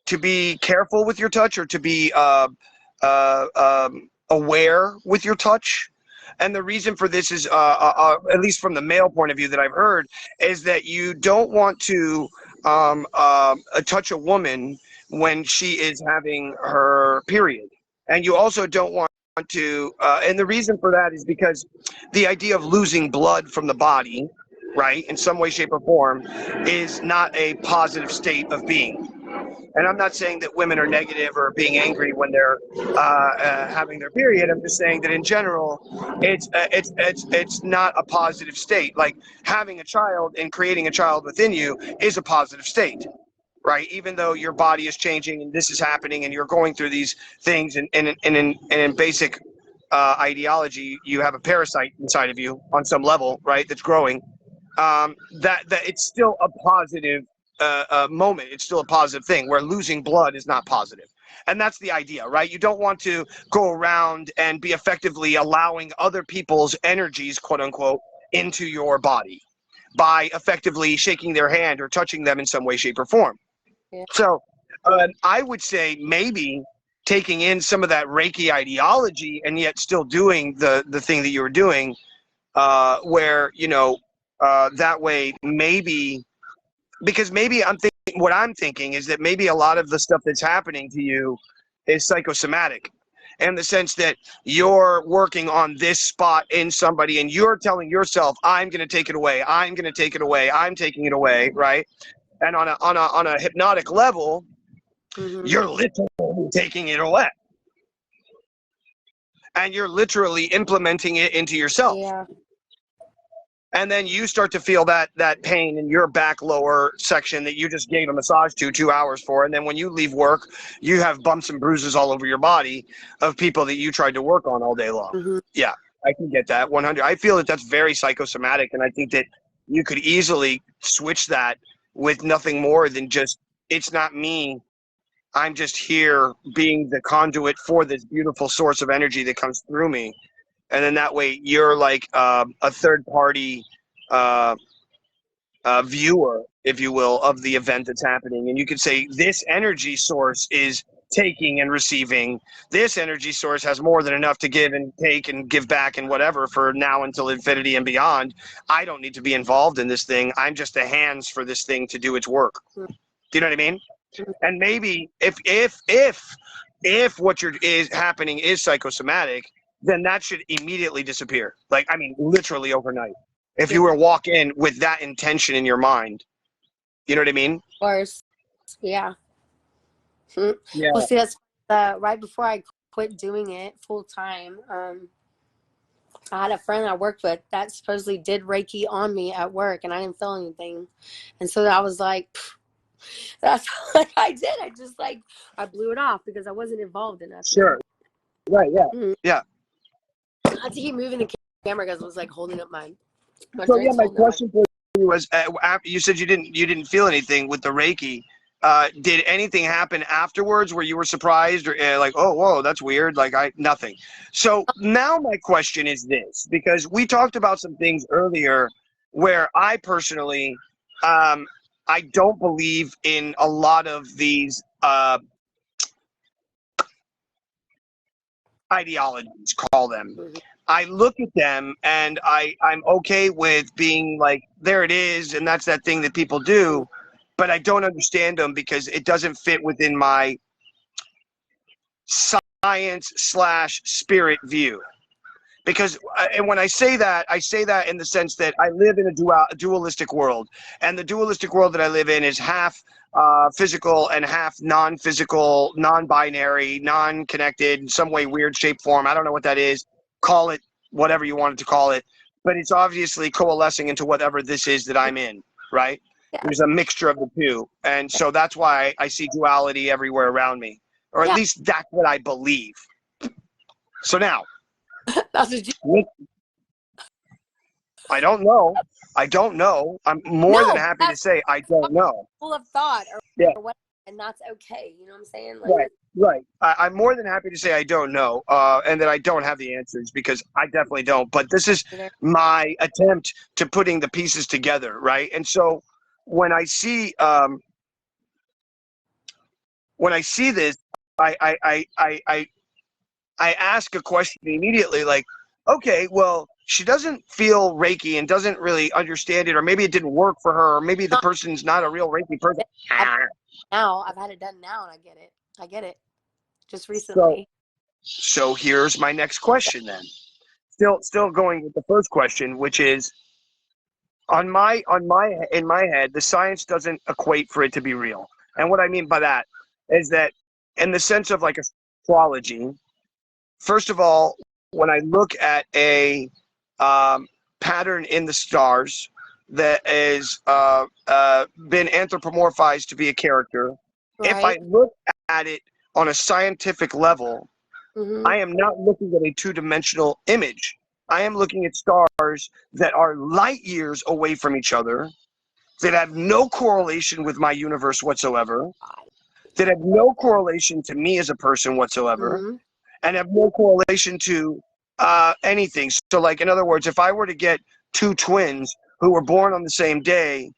S3: to be careful with your touch, or to be aware with your touch. And the reason for this is, at least from the male point of view that I've heard, is that you don't want to touch a woman when she is having her period. And you also don't want to, and the reason for that is because the idea of losing blood from the body, right, in some way, shape, or form, is not a positive state of being. And I'm not saying that women are negative or being angry when they're having their period. I'm just saying that in general, it's not a positive state. Like having a child and creating a child within you is a positive state, right? Even though your body is changing and this is happening and you're going through these things, and in basic ideology, you have a parasite inside of you on some level, right? That's growing. That it's still a positive moment. It's still a positive thing, where losing blood is not positive. And that's the idea, right? You don't want to go around and be effectively allowing other people's energies, quote unquote, into your body by effectively shaking their hand or touching them in some way, shape, or form.
S4: Yeah.
S3: So I would say maybe taking in some of that Reiki ideology and yet still doing the thing that you were doing, where, you know, that way maybe, because maybe what I'm thinking is that maybe a lot of the stuff that's happening to you is psychosomatic, in the sense that you're working on this spot in somebody and you're telling yourself, I'm going to take it away. I'm going to take it away. I'm taking it away. Right. And on a hypnotic level, you're literally taking it away. And you're literally implementing it into yourself.
S4: Yeah.
S3: And then you start to feel that pain in your back lower section that you just gave a massage to 2 hours for. And then when you leave work, you have bumps and bruises all over your body of people that you tried to work on all day long. Yeah, I can get that 100. I feel that that's very psychosomatic. And I think that you could easily switch that with nothing more than just, it's not me. I'm just here being the conduit for this beautiful source of energy that comes through me. And then that way you're like a third party viewer, if you will, of the event that's happening. And you could say this energy source is taking and receiving. This energy source has more than enough to give and take and give back and whatever for now until infinity and beyond. I don't need to be involved in this thing. I'm just the hands for this thing to do its work. Do you know what I mean? And maybe if what is happening is psychosomatic, then that should immediately disappear. Like, I mean, literally overnight. If you were to walk in with that intention in your mind, you know what I mean?
S4: Of course. Yeah.
S3: Yeah.
S4: Well, see, that's right before I quit doing it full time. I had a friend I worked with that supposedly did Reiki on me at work, and I didn't feel anything. And so I was like, that's what I did. I blew it off because I wasn't involved in that.
S3: Sure. Right. Yeah. Yeah.
S4: I had to keep moving the camera because it was like holding up my
S3: So yeah, my question for you was, after you said you didn't feel anything with the Reiki. Did anything happen afterwards where you were surprised or like, oh, whoa, that's weird? Like nothing. So now my question is this, because we talked about some things earlier where I personally, I don't believe in a lot of these ideologies, call them. I look at them and I'm okay with being like, there it is, and that's that thing that people do, but I don't understand them because it doesn't fit within my science/spirit view. Because, and when I say that in the sense that I live in a dualistic world, and the dualistic world that I live in is half physical and half non-physical, non-binary, non-connected, in some way weird shape form. I don't know what that is. Call it whatever you wanted to call it, but it's obviously coalescing into whatever this is that I'm in, right? Yeah. There's a mixture of the two, and so that's why I see duality everywhere around me, or at least that's what I believe. So now, I don't know. I'm more than happy to say I don't know.
S4: Full of thought, or what, and that's okay. You know what I'm saying? Like,
S3: right. I'm more than happy to say I don't know, and that I don't have the answers, because I definitely don't. But this is my attempt to putting the pieces together, right? And so when I see this, I ask a question immediately, like, okay, well, she doesn't feel Reiki and doesn't really understand it, or maybe it didn't work for her, or maybe the person's not a real Reiki person.
S4: Now I've had it done now, and I get it. Just recently.
S3: So here's my next question then. Still going with the first question, which is, in my head, the science doesn't equate for it to be real. And what I mean by that is that in the sense of like astrology, first of all, when I look at a pattern in the stars that is been anthropomorphized to be a character, if I look at it on a scientific level, I am not looking at a two-dimensional image. I am looking at stars that are light years away from each other, that have no correlation with my universe whatsoever, that have no correlation to me as a person whatsoever,
S4: Mm-hmm.
S3: and have no correlation to anything. So, like, in other words, if I were to get two twins who were born on the same day,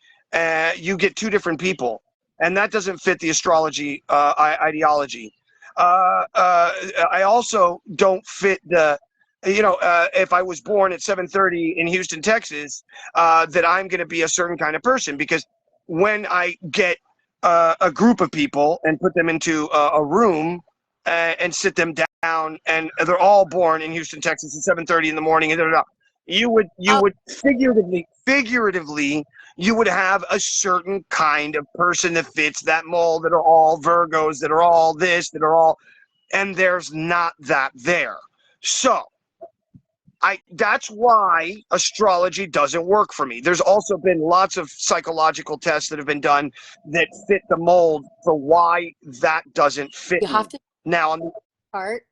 S3: you get two different people, and that doesn't fit the astrology ideology. I also don't fit the, if I was born at 7:30 in Houston, Texas, that I'm going to be a certain kind of person, because when I get a group of people and put them into a room and sit them down, and they're all born in Houston, Texas at 7:30 in the morning, and you would figuratively you would have a certain kind of person that fits that mold, that are all Virgos, that are all this, that are all, and there's not that there. So that's why astrology doesn't work for me. There's also been lots of psychological tests that have been done that fit the mold for why that doesn't fit
S4: You have to
S3: now on the
S4: chart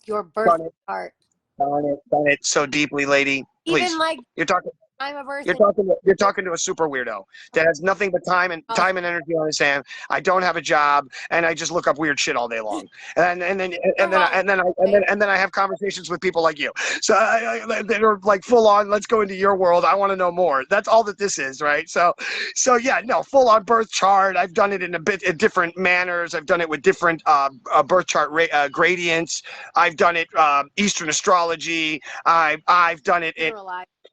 S4: your birth chart.
S3: Done it so deeply, lady. Please.
S4: Even like
S3: You're talking
S4: time of birth.
S3: You're talking to a super weirdo that has nothing but time and energy on his hand. I don't have a job, and I just look up weird shit all day long. And then I have conversations with people like you. So that are like full on. Let's go into your world. I want to know more. That's all that this is, right? So yeah, no, full on birth chart. I've done it in different manners. I've done it with different birth chart gradients. I've done it Eastern astrology. I've done it in.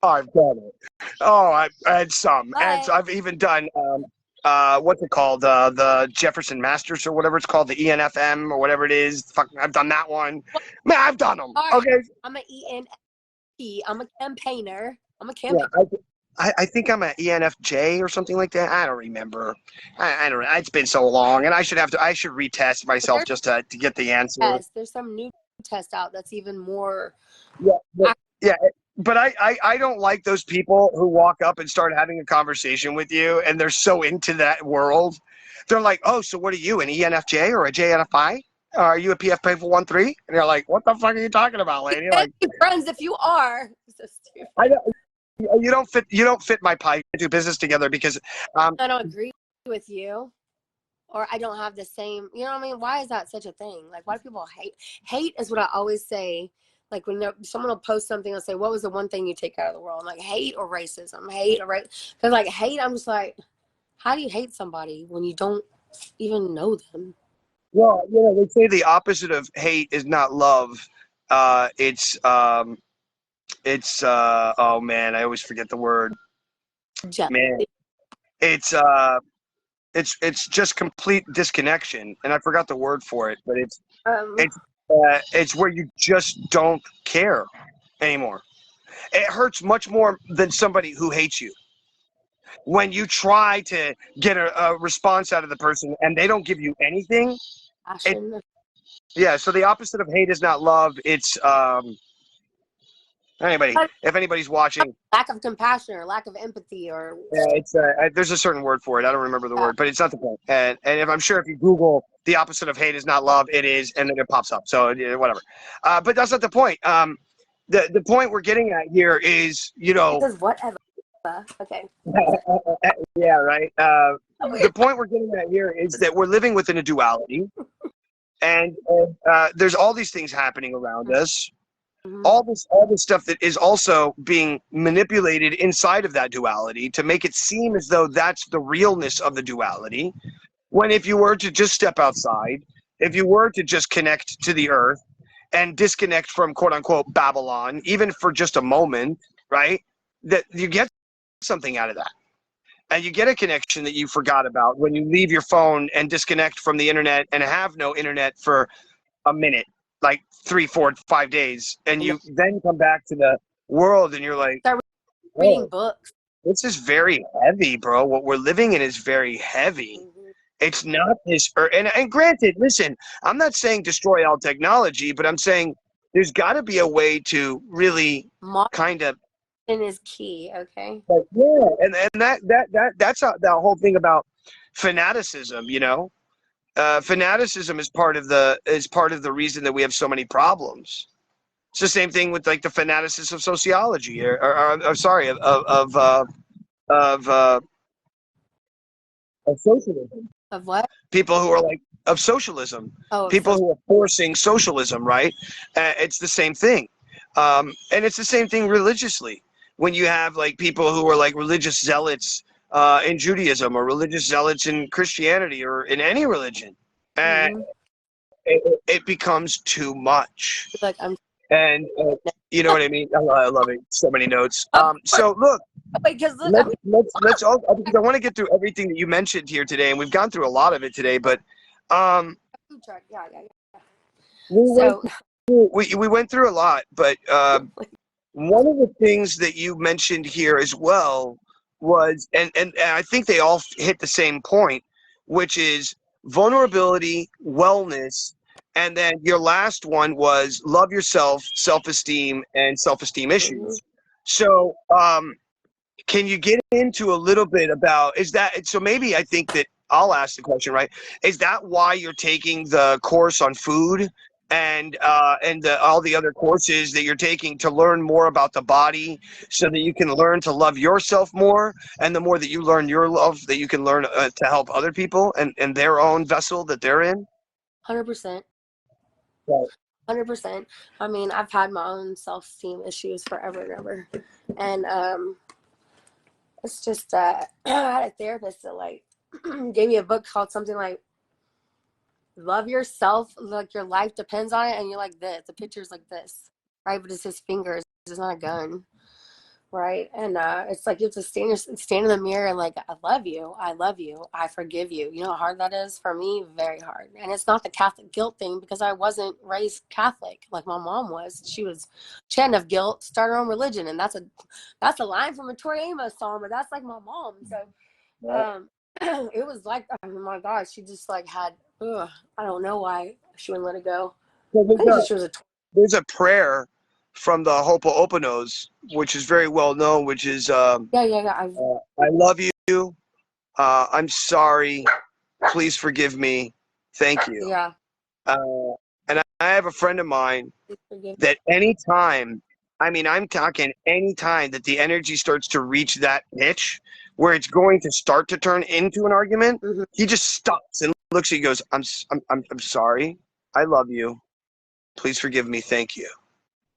S3: I've done it. Oh, I had some. And so I've even done, what's it called? The Jefferson Masters or whatever it's called, the ENFM or whatever it is. Fuck, I've done that one. Man, I've done them. Okay.
S4: I'm an ENFP. I'm a campaigner. I'm a campaigner.
S3: Yeah, I think I'm an ENFJ or something like that. I don't remember. I don't know. It's been so long, and I should retest myself just to get the answer.
S4: Yes, there's some new test out that's even more.
S3: Yeah. But I don't like those people who walk up and start having a conversation with you, and they're so into that world. They're like, oh, so what are you, an ENFJ or a JNFI? Are you a PF13? And you're like, what the fuck are you talking about, lady? Like,
S4: friends, if you are. So stupid.
S3: You don't fit my pie. We do business together because
S4: I don't agree with you, or I don't have the same. You know what I mean? Why is that such a thing? Like, why do people hate? Hate is what I always say. Like when someone will post something, I'll say, what was the one thing you take out of the world? I'm like, hate or racism? Hate or race? Because like hate, I'm just like, how do you hate somebody when you don't even know them?
S3: Well, they say the opposite of hate is not love. It's oh man, I always forget the word. Man, it's just complete disconnection, and I forgot the word for it, but it's where you just don't care anymore. It hurts much more than somebody who hates you. When you try to get a response out of the person and they don't give you anything. So the opposite of hate is not love. It's if anybody's watching.
S4: Lack of compassion or lack of empathy or.
S3: Yeah, it's there's a certain word for it. I don't remember the word, but it's not the point. And if I'm sure if you Google the opposite of hate is not love, it is, and then it pops up. So whatever. But that's not the point. The point we're getting at here is,
S4: Because whatever. Okay.
S3: Yeah, right. The point we're getting at here is that we're living within a duality, and there's all these things happening around us. All this stuff that is also being manipulated inside of that duality to make it seem as though that's the realness of the duality. When if you were to just step outside, if you were to just connect to the earth and disconnect from quote unquote Babylon, even for just a moment, right? That you get something out of that. And you get a connection that you forgot about when you leave your phone and disconnect from the internet and have no internet for a minute. Like 3, 4, 5 days, and you then come back to the world, and you're like,
S4: start reading books.
S3: This is very heavy, bro. What we're living in is very heavy. It's not this, and granted, listen, I'm not saying destroy all technology, but I'm saying there's got to be a way to really kind of.
S4: Is key, okay.
S3: But yeah, and that's the whole thing about fanaticism, fanaticism is part of the reason that we have so many problems. It's the same thing with like the fanaticism of sociology, of socialism.
S4: Of what?
S3: People who are like of socialism,
S4: Oh,
S3: people who are forcing socialism, right? It's the same thing. And it's the same thing religiously. When you have like people who are like religious zealots in Judaism or religious zealots in Christianity or in any religion, uh,
S4: mm-hmm.
S3: it becomes too much.
S4: Like I'm.
S3: And you know what I mean? I love it. So many notes.
S4: Of course.
S3: So look,
S4: Wait, because look,
S3: let's all, because I want to get through everything that you mentioned here today, and we've gone through a lot of it today. But
S4: food truck. Yeah.
S3: we
S4: So
S3: we went through a lot. But one of the things that you mentioned here as well was, and I think they all hit the same point, which is vulnerability, wellness, and then your last one was love yourself, self-esteem, and self-esteem issues. So, can you get into a little bit about, is that, so maybe I think that I'll ask the question, right? Is that why you're taking the course on food and all the other courses that you're taking to learn more about the body so that you can learn to love yourself more? And the more that you learn your love, that you can learn to help other people and their own vessel that they're in?
S4: 100%.
S3: Right.
S4: 100%. I mean, I've had my own self-esteem issues forever and ever. And it's just I had a therapist that like gave me a book called something like Love Yourself, like your life depends on it, and you're like this. The picture's like this, right? But it's his fingers. It's not a gun, right? And it's like you have to stand in the mirror and like, I love you, I forgive you. You know how hard that is for me? Very hard. And it's not the Catholic guilt thing because I wasn't raised Catholic like my mom was. She had enough guilt, start her own religion, and that's a line from a Tori Amos song, but that's like my mom. So it was like, oh my gosh, she just like had, I don't know why she wouldn't let it go. I think she was
S3: There's a prayer from the Ho'oponoponos, which is very well known, which is
S4: yeah.
S3: I love you. I'm sorry. Please forgive me. Thank you.
S4: Yeah.
S3: And I have a friend of mine that anytime, I mean, I'm talking anytime that the energy starts to reach that pitch where it's going to start to turn into an argument,
S4: Mm-hmm.
S3: he just stops and looks at you and goes, I'm sorry. I love you. Please forgive me. Thank you.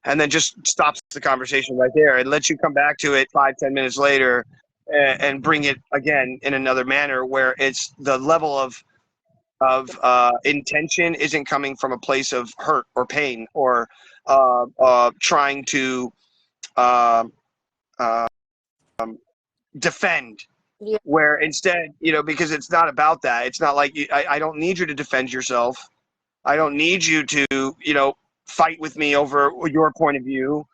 S3: And then just stops the conversation right there and lets you come back to it 5-10 minutes later and bring it again in another manner where it's the level of intention isn't coming from a place of hurt or pain or trying to defend.
S4: Yeah.
S3: Where instead, because it's not about that. It's not like I don't need you to defend yourself. I don't need you to, fight with me over your point of view.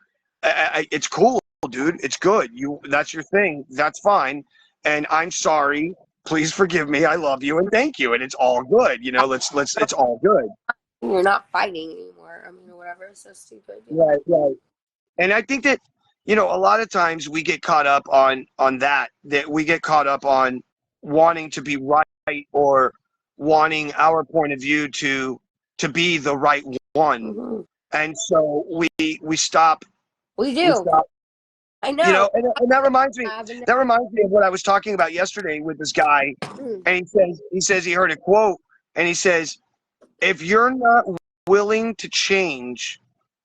S3: It's cool, dude. It's good. That's your thing. That's fine. And I'm sorry. Please forgive me. I love you and thank you. And it's all good. It's all good.
S4: You're not fighting anymore. I mean, or whatever. It's so stupid.
S3: Right. And I think that, a lot of times we get caught up on that we get caught up on wanting to be right or wanting our point of view to be the right one.
S4: Mm-hmm.
S3: And so we stop.
S4: We do. I know.
S3: And that reminds me of what I was talking about yesterday with this guy. And he says he heard a quote and he says, if you're not willing to change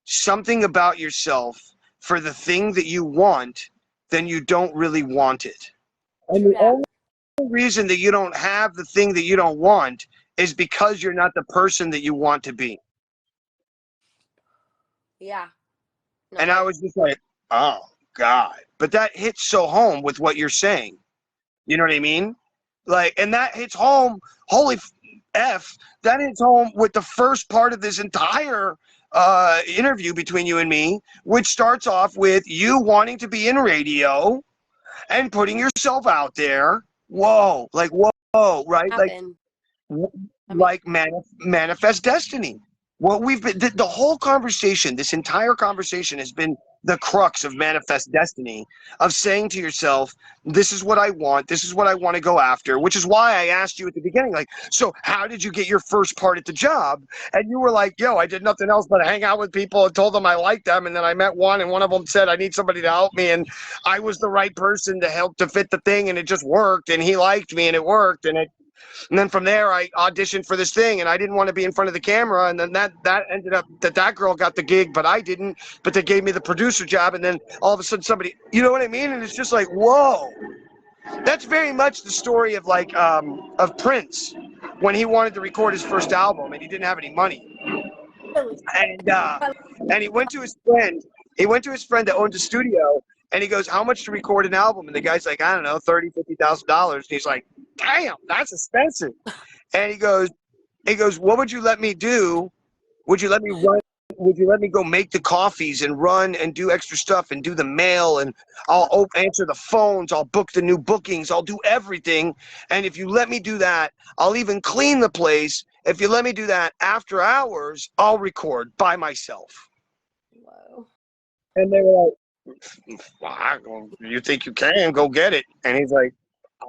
S3: something about yourself for the thing that you want, then you don't really want it. And the only reason that you don't have the thing that you don't want is because you're not the person that you want to be.
S4: Yeah. No.
S3: And I was just like, oh, God. But that hits so home with what you're saying. You know what I mean? Like, and that hits home, holy F, that hits home with the first part of this entire interview between you and me, which starts off with you wanting to be in radio and putting yourself out there. Whoa, like, whoa, right? Like manifest destiny. What we've been, the whole conversation, this entire conversation has been the crux of manifest destiny, of saying to yourself, this is what I want. This is what I want to go after, which is why I asked you at the beginning, like, so how did you get your first part at the job? And you were like, yo, I did nothing else but hang out with people and told them I liked them. And then I met one and one of them said, I need somebody to help me. And I was the right person to help to fit the thing. And it just worked. And he liked me and it worked. And And then from there, I auditioned for this thing, and I didn't want to be in front of the camera. And then that ended up that girl got the gig, but I didn't. But they gave me the producer job, and then all of a sudden somebody, you know what I mean? And it's just like, whoa. That's very much the story of like of Prince when he wanted to record his first album and he didn't have any money.
S4: Really?
S3: And he went to his friend. He went to his friend that owned a studio, and he goes, "How much to record an album?" And the guy's like, "I don't know, $30,000-$50,000." And he's like, "Damn, that's expensive." And he goes, "What would you let me do? Would you let me run? Would you let me go make the coffees and run and do extra stuff and do the mail, and I'll answer the phones, I'll book the new bookings, I'll do everything. And if you let me do that, I'll even clean the place. If you let me do that after hours, I'll record by myself."
S4: Whoa.
S3: And they were like, "Well, you think you can? Go get it." And he's like,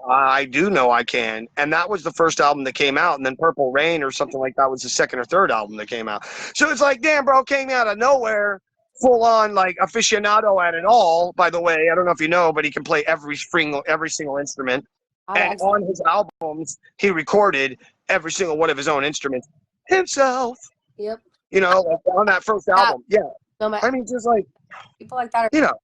S3: "I do know I can." And that was the first album that came out. And then Purple Rain or something like that was the second or third album that came out. So it's like, damn, bro, came out of nowhere, full on like aficionado at it all. By the way, I don't know if you know, but he can play every single instrument. And on his albums, he recorded every single one of his own instruments himself.
S4: Yep.
S3: You know, like on that first album. Yeah.
S4: No,
S3: I mean, just like,
S4: people like that are,
S3: you know,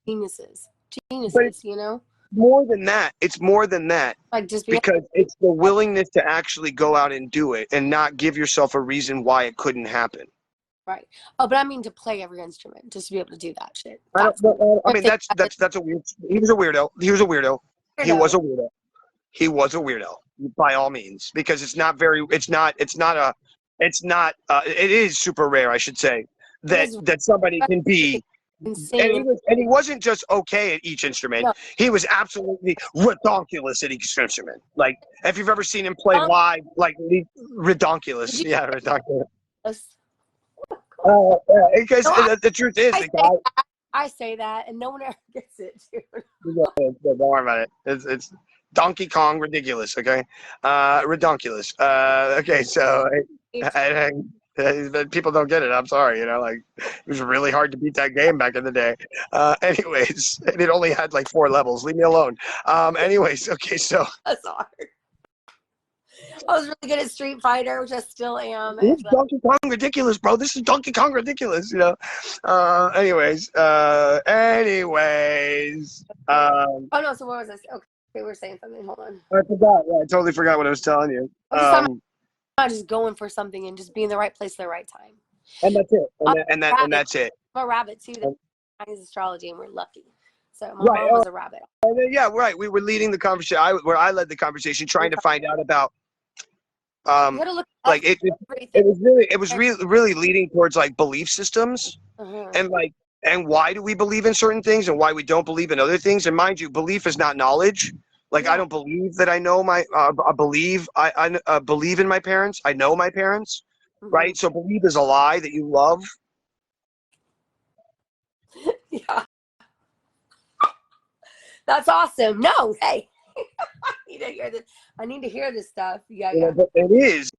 S4: geniuses, you know?
S3: more than that. It's more than that.
S4: Like just
S3: Because it's the willingness to actually go out and do it and not give yourself a reason why it couldn't happen.
S4: right. Oh, but I mean to play every instrument, just to be able to do that shit.
S3: I mean, that's a weird. He was a weirdo. He was a weirdo. He was a weirdo. He was a weirdo by all means, because it's not very. It is super rare, I should say, that somebody can be.
S4: Insane.
S3: And he wasn't just okay at each instrument. No. He was absolutely redonkulous at each instrument. Like, if you've ever seen him play live, like, redonkulous. Yeah, redonkulous. Because the truth is,
S4: I say that, and no one ever gets it, dude.
S3: Don't worry about it. It's Donkey Kong ridiculous, okay? Redonkulous. Okay, so people don't get it. I'm sorry, you know, like, it was really hard to beat that game back in the day. Anyways, and it only had like 4 levels. Leave me alone. Anyways, okay, so
S4: that's hard. I was really good at Street Fighter, which I still am.
S3: It's Donkey Kong ridiculous, bro. This is Donkey Kong ridiculous, you know. Anyways. Oh
S4: no, so what was this? Okay, we were saying something. Hold on.
S3: I forgot. Yeah, I totally forgot what I was telling you.
S4: I'm just going for something and just be in the right place at the right time.
S3: And that's it. And that's it.
S4: I'm a rabbit too. That is astrology, and we're lucky. So my mom was a rabbit.
S3: Yeah, right. We were leading the conversation. I led the conversation, trying to find out about. Like it was really leading towards like belief systems, and why do we believe in certain things and why we don't believe in other things. And mind you, belief is not knowledge. Like, I don't believe that I know my, I believe in my parents. I know my parents, right? So believe is a lie that you love.
S4: Yeah. That's awesome. No, hey. I need to hear this. I need to hear this stuff. Yeah.
S3: But it is.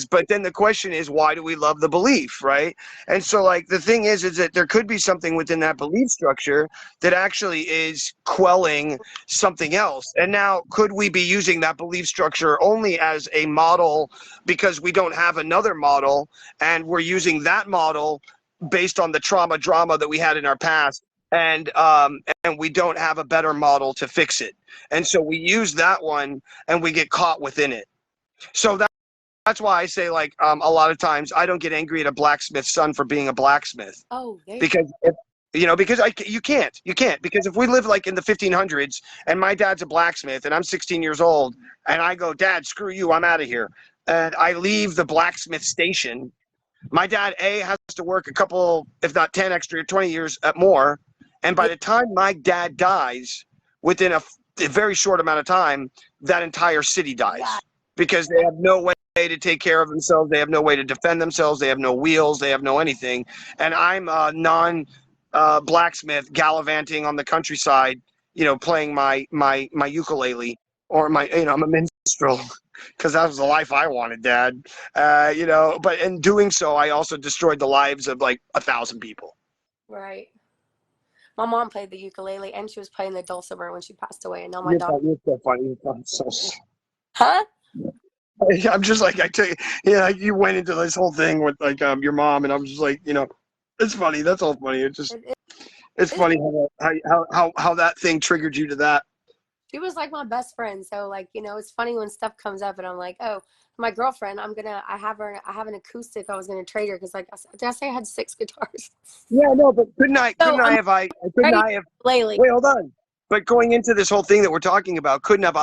S3: But then the question is, why do we love the belief, right? And so, like, the thing is that there could be something within that belief structure that actually is quelling something else. And now, could we be using that belief structure only as a model because we don't have another model, and we're using that model based on the drama that we had in our past, and we don't have a better model to fix it, and so we use that one and we get caught within it. So that's why I say, like, a lot of times I don't get angry at a blacksmith's son for being a blacksmith. Because you can't because if we live like in the 1500s and my dad's a blacksmith and I'm 16 years old and I go, "Dad, screw you, I'm out of here," and I leave the blacksmith station, my dad has to work a couple, if not 10 extra, 20 years more. And by the time my dad dies, within a very short amount of time, that entire city dies because they have no way to take care of themselves. They have no way to defend themselves. They have no wheels. They have no anything. And I'm a non-blacksmith gallivanting on the countryside, you know, playing my ukulele or I'm a minstrel because that was the life I wanted, Dad. But in doing so, I also destroyed the lives of like 1,000 people.
S4: Right. My mom played the ukulele and she was playing the dulcimer when she passed away. And now my daughter.
S3: You're so funny.
S4: Huh?
S3: I'm just like, I tell you, yeah, you went into this whole thing with like your mom, and I'm just like, it's funny. That's all funny. It's funny how that thing triggered you to that.
S4: She was like my best friend. So like, it's funny when stuff comes up and I'm like, oh, my girlfriend, I have an acoustic I was going to trade her. Cause like, did I say I had 6 guitars?
S3: Yeah, no, but couldn't I have,
S4: Lately.
S3: wait, hold on. But going into this whole thing that we're talking about, couldn't have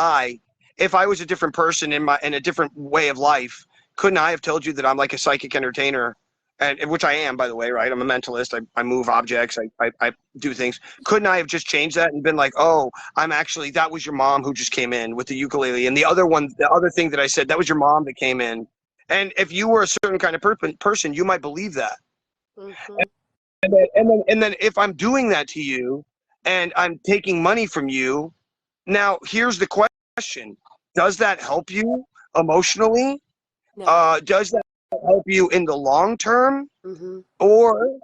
S3: if I was a different person in a different way of life, couldn't I have told you that I'm like a psychic entertainer? And which I am, by the way, right? I'm a mentalist. I move objects. I do things. Couldn't I have just changed that and been like, oh, that was your mom who just came in with the ukulele. And the other thing that I said, that was your mom that came in. And if you were a certain kind of person, you might believe that.
S4: Mm-hmm.
S3: And then if I'm doing that to you and I'm taking money from you, now here's the question. Does that help you emotionally?
S4: No.
S3: Does that help you in the long term?
S4: Mm-hmm.
S3: Or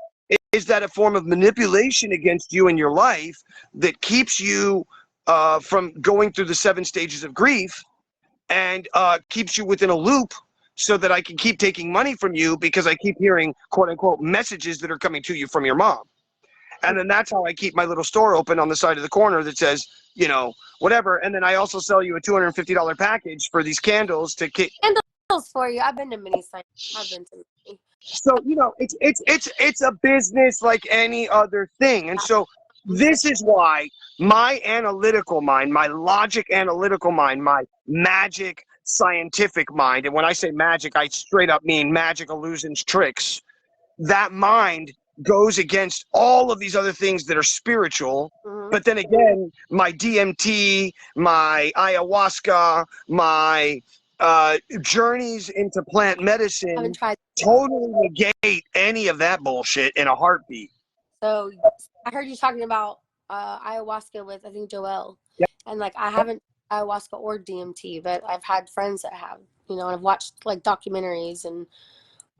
S3: is that a form of manipulation against you in your life that keeps you from going through the 7 stages of grief and keeps you within a loop so that I can keep taking money from you because I keep hearing, quote unquote, messages that are coming to you from your mom? And then that's how I keep my little store open on the side of the corner that says, whatever. And then I also sell you a $250 package for these candles to keep.
S4: Candles for you. I've been to many sites. I've been to many.
S3: So, it's a business like any other thing. And so this is why my analytical mind, my logic analytical mind, my magic scientific mind, and when I say magic, I straight up mean magic, illusions, tricks, that mind goes against all of these other things that are spiritual.
S4: Mm-hmm.
S3: But then again, my DMT, my ayahuasca, my journeys into plant medicine totally negate any of that bullshit in a heartbeat.
S4: So I heard you talking about ayahuasca with, I think, Joel.
S3: Yep.
S4: And like, I haven't ayahuasca or DMT, but I've had friends that have, and I've watched like documentaries and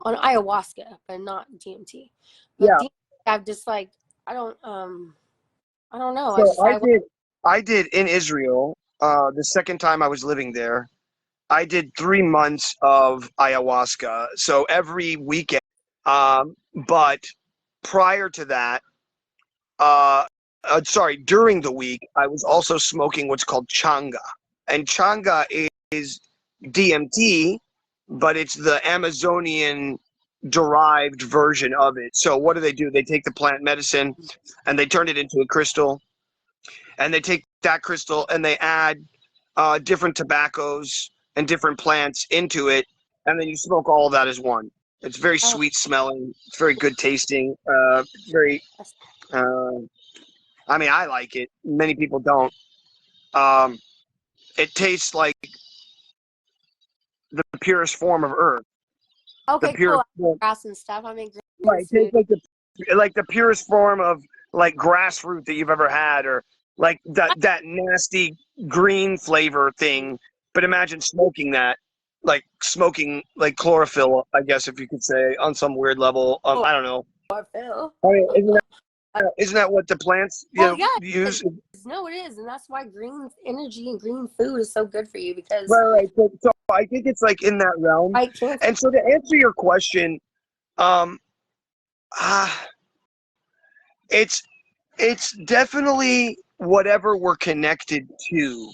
S4: on ayahuasca, but not DMT. But
S3: Yeah.
S4: DMT, I've just like, I don't know.
S3: So I did in Israel, the second time I was living there, I did 3 months of ayahuasca. So every weekend, but prior to that, during the week, I was also smoking what's called changa. And changa is DMT, but it's the Amazonian derived version of it. So what do? They take the plant medicine and they turn it into a crystal. And they take that crystal and they add different tobaccos and different plants into it. And then you smoke all of that as one. It's very sweet smelling. It's very good tasting. I like it. Many people don't. It tastes like the purest form of earth.
S4: Okay, cool. Grass and stuff. I mean,
S3: right. It tastes like the purest form of like grass root that you've ever had, or like that nasty green flavor thing. But imagine smoking that, like smoking like chlorophyll, I guess, if you could say, on some weird level. I don't know.
S4: Chlorophyll.
S3: I mean, isn't that what the plants use?
S4: No, it is, and that's why green energy and green food is so good for you because.
S3: Right. So I think it's like in that realm. And so to answer your question, it's definitely whatever we're connected to.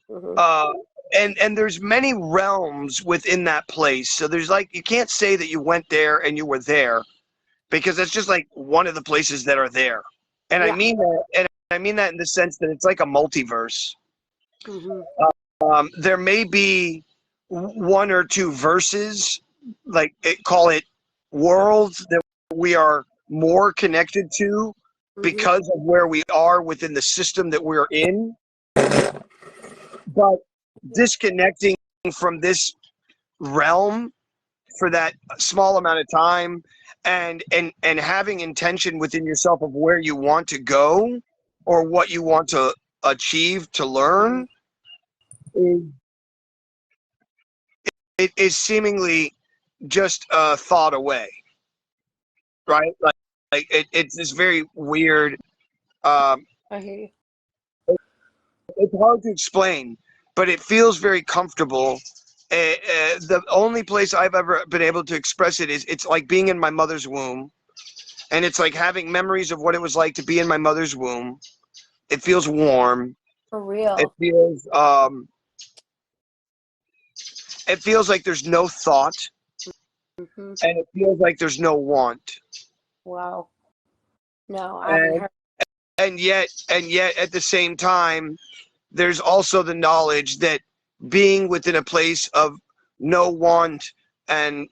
S3: Mm-hmm. And there's many realms within that place. So there's like, you can't say that you went there and you were there, because that's just like one of the places that are there. And I mean that in the sense that it's like a multiverse. Mm-hmm. There may be 1 or 2 verses, like call it worlds, that we are more connected to because of where we are within the system that we're in. But disconnecting from this realm for that small amount of time and having intention within yourself of where you want to go or what you want to achieve, to learn, is seemingly just a thought away, right? Like it's this very weird.
S4: I hear you.
S3: It's hard to explain, but it feels very comfortable. The only place I've ever been able to express it is it's like being in my mother's womb, and it's like having memories of what it was like to be in my mother's womb. It feels warm.
S4: For
S3: It
S4: real.
S3: feels like there's no thought,
S4: Hmm.
S3: and it feels like there's no want.
S4: Wow. No, I haven't
S3: And
S4: heard.
S3: and yet at the same time, there's also the knowledge that being within a place of no want and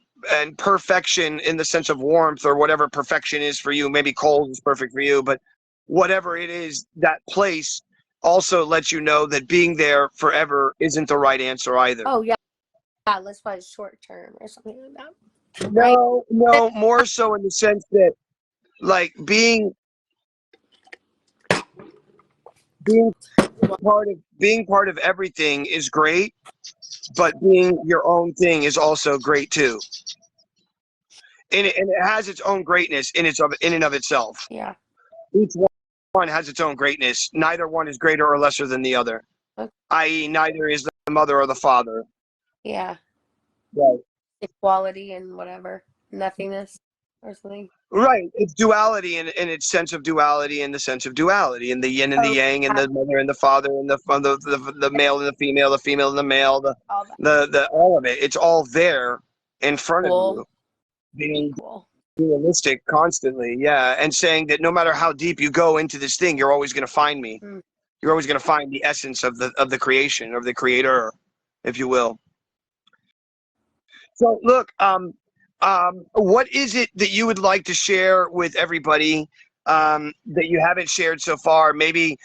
S3: perfection in the sense of warmth, or whatever perfection is for you, maybe cold is perfect for you, but whatever it is, that place also lets you know that being there forever isn't the right answer either.
S4: Oh yeah, yeah. Let's play short term or something like that. Right?
S3: No, more so in the sense that, like, being part of everything is great, but being your own thing is also great too. And it has its own greatness in and of itself.
S4: Yeah.
S3: Each one has its own greatness. Neither one is greater or lesser than the other.
S4: Okay.
S3: I.e., neither is the mother or the father.
S4: Yeah.
S3: Right.
S4: Equality and whatever. Nothingness or something.
S3: Right. It's duality in its sense of duality, in the sense of duality, and the yin and the
S4: Oh,
S3: yang, and
S4: yeah.
S3: the mother and the father, and the male and the female and the male,
S4: All that.
S3: the all of it. It's all there in front of
S4: Cool.
S3: you, being
S4: Cool.
S3: realistic constantly. Yeah, and saying that no matter how deep you go into this thing, you're always going to find me.
S4: Mm.
S3: You're always going to find the essence of the creation, of the creator, if you will. So look, what is it that you would like to share with everybody that you haven't shared so far? Maybe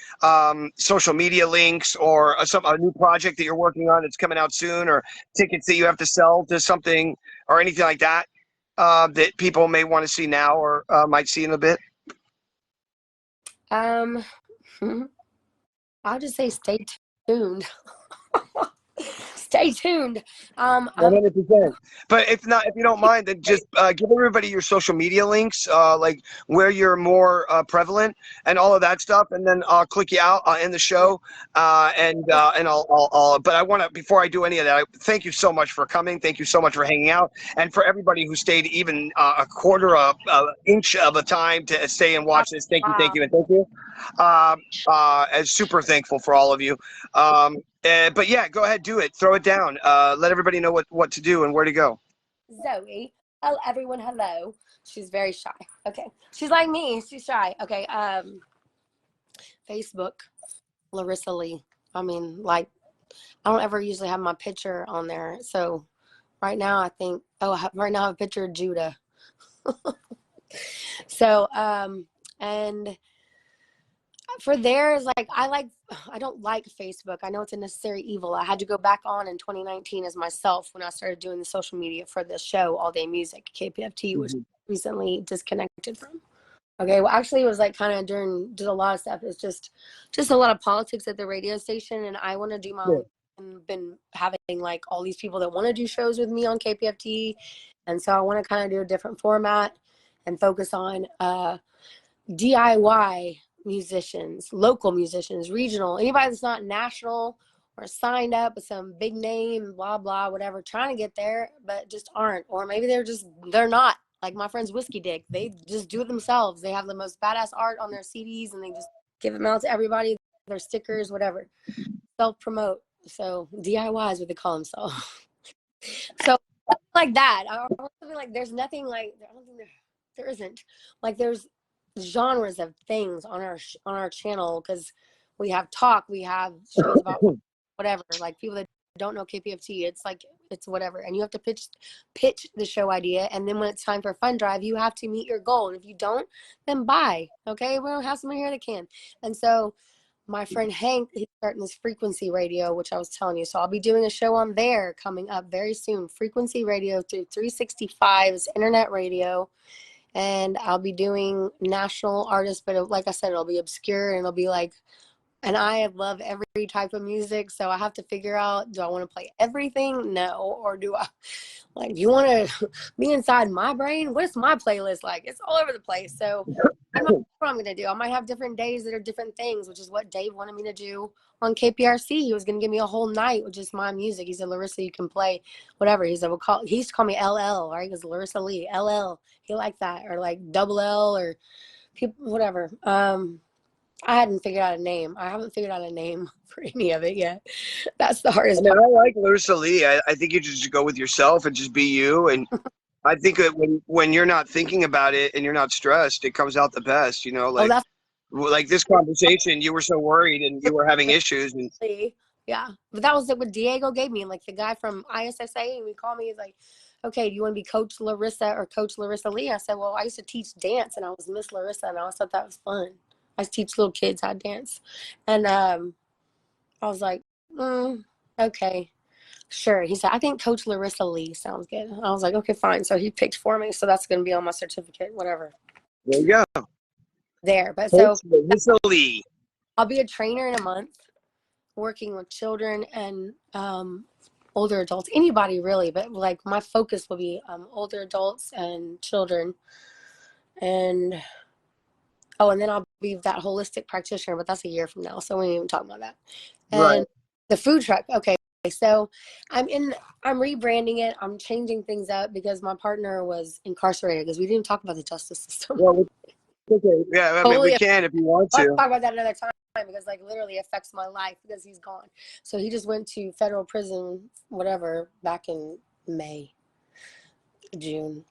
S3: social media links, or a new project that you're working on that's coming out soon, or tickets that you have to sell to something, or anything like that that people may want to see now, or might see in a bit.
S4: I'll just say stay tuned. Stay tuned.
S3: 100%. But if not, if you don't mind, then just give everybody your social media links, like where you're more prevalent and all of that stuff, and then I'll click you out in the show, and I'll. But I want to, before I do any of that, thank you so much for coming. Thank you so much for hanging out, and for everybody who stayed even a quarter of an inch of a time to stay and watch this. Thank you, thank you, and thank you. And super thankful for all of you. But yeah, go ahead, do it. Throw it down. Let everybody know what to do and where to go.
S4: Zoe. Oh, everyone, hello. She's very shy. Okay. She's like me. She's shy. Okay. Facebook, Laryssa Lee. I mean, like, I don't ever usually have my picture on there. So right now I think, right now I have a picture of Judah. So, and for theirs, like, I don't like Facebook. I know it's a necessary evil. I had to go back on in 2019 as myself when I started doing the social media for the show, All Day Music, KPFT, which recently disconnected from. Okay, well, actually, it was like kind of did a lot of stuff. It's just a lot of politics at the radio station, and I want to do my own. And been having like all these people that want to do shows with me on KPFT, and so I want to kind of do a different format and focus on DIY musicians, local musicians, regional, anybody that's not national or signed up with some big name, blah, blah, whatever, trying to get there, but just aren't. Or maybe they're not. Like my friends Whiskey Dick, they just do it themselves. They have the most badass art on their CDs and they just give them out to everybody, their stickers, whatever. Self-promote. So DIY is what they call themselves. So like that. I want something like there's nothing like, I don't think there isn't. Like there's genres of things on our channel, because we have talk, we have shows about whatever, like people that don't know KPFT, it's like it's whatever, and you have to pitch the show idea, and then when it's time for a fund drive, you have to meet your goal, and if you don't, then bye. Okay, we don't have someone here that can. And so my friend Hank, he's starting this Frequency Radio, which I was telling you, so I'll be doing a show on there coming up very soon. Frequency Radio through 365's internet radio. And I'll be doing national artists, but like I said, it'll be obscure and it'll be like And I love every type of music, so I have to figure out, do I want to play everything? No. Or do I, like, you want to be inside my brain? What's my playlist like? It's all over the place. So I don't know what I'm going to do. I might have different days that are different things, which is what Dave wanted me to do on KPRC. He was going to give me a whole night with just my music. He said, Laryssa, you can play whatever. He said, he used to call me LL, right? He goes, Laryssa Lee, LL. He liked that. Or like double L or people, whatever. I hadn't figured out a name. I haven't figured out a name for any of it yet. That's the hardest
S3: I mean,
S4: part.
S3: I like Laryssa Lee. I think you just go with yourself and just be you. And I think that when you're not thinking about it and you're not stressed, it comes out the best. You know,
S4: Oh, that's
S3: like this conversation, you were so worried and you were having issues. And
S4: yeah. But that was what Diego gave me. Like the guy from ISSA, and he called me. He's like, okay, do you want to be Coach Laryssa or Coach Laryssa Lee? I said, well, I used to teach dance and I was Miss Laryssa and I always thought that was fun. I used to teach little kids how to dance. And I was like, okay, sure. He said, I think Coach Laryssa Lee sounds good. I was like, okay, fine. So he picked for me. So that's going to be on my certificate, whatever.
S3: there you go.
S4: There. But
S3: Coach
S4: so
S3: Laryssa Lee.
S4: I'll be a trainer in a month, working with children and older adults, anybody really, but like my focus will be older adults and children. And and then I'll be that holistic practitioner, but that's a year from now, so we ain't even talking about that. And
S3: Right.
S4: the food truck, okay, so I'm rebranding it. I'm changing things up because my partner was incarcerated, because we didn't talk about the justice system.
S3: Well, okay. Yeah, I mean, we can if you want
S4: Let's
S3: to.
S4: talk about that another time, because like literally affects my life because he's gone. So he just went to federal prison, whatever, back in June.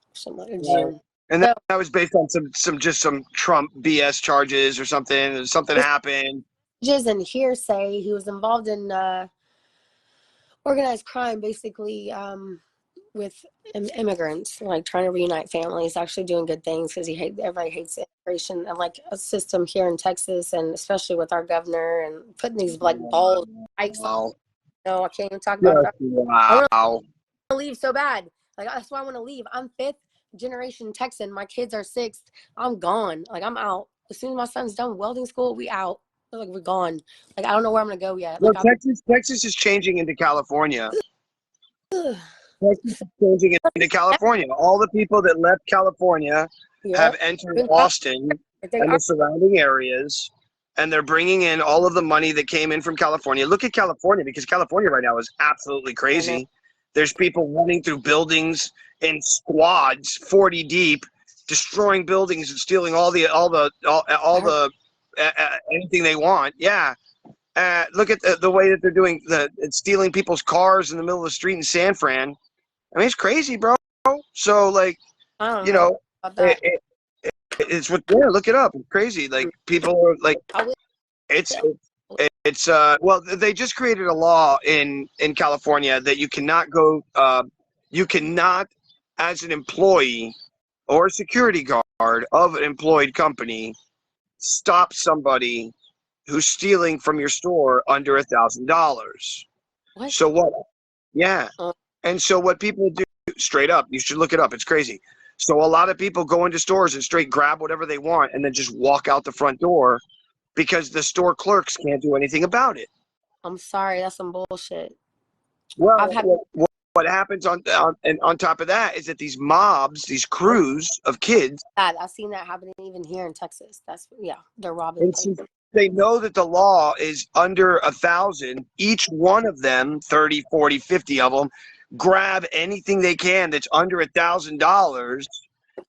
S3: And that was based on some Trump BS charges or something. Something happened.
S4: And hearsay. He was involved in organized crime, basically, with immigrants, like trying to reunite families, actually doing good things because everybody hates immigration, and like a system here in Texas, and especially with our governor and putting these like balls spikes.
S3: Wow.
S4: No, I can't even talk about that.
S3: Wow.
S4: I want to leave so bad. Like that's why I want to leave. I'm 5th generation Texan. My kids are 6th. I'm gone. Like I'm out. As soon as my son's done welding school, we out. Like we're gone. Like I don't know where I'm gonna go yet.
S3: Well,
S4: Like
S3: Texas is changing into California. Texas is changing into California. All the people that left California have entered Austin and the surrounding areas, and they're bringing in all of the money that came in from California. Look at California, because California right now is absolutely crazy. There's people running through buildings in squads, 40 deep, destroying buildings and stealing all the anything they want. Yeah. Look at the way that they're doing stealing people's cars in the middle of the street in San Fran. I mean, it's crazy, bro. So like,
S4: I don't
S3: you know,
S4: about that.
S3: it's what. Yeah, look it up. It's crazy. Like people are like, well, they just created a law in California that you cannot go, you cannot, as an employee or a security guard of an employed company, stop somebody who's stealing from your store under $1,000. So what? Yeah. And so what people do, straight up, you should look it up. It's crazy. So a lot of people go into stores and straight grab whatever they want and then just walk out the front door because the store clerks can't do anything about it.
S4: I'm sorry, that's some bullshit.
S3: Well, what happens on top of that is that these mobs, these crews of kids,
S4: I've seen that happening even here in Texas. They're robbing.
S3: They know that the law is under 1,000. Each one of them, 30, 40, 50 of them, grab anything they can that's under $1,000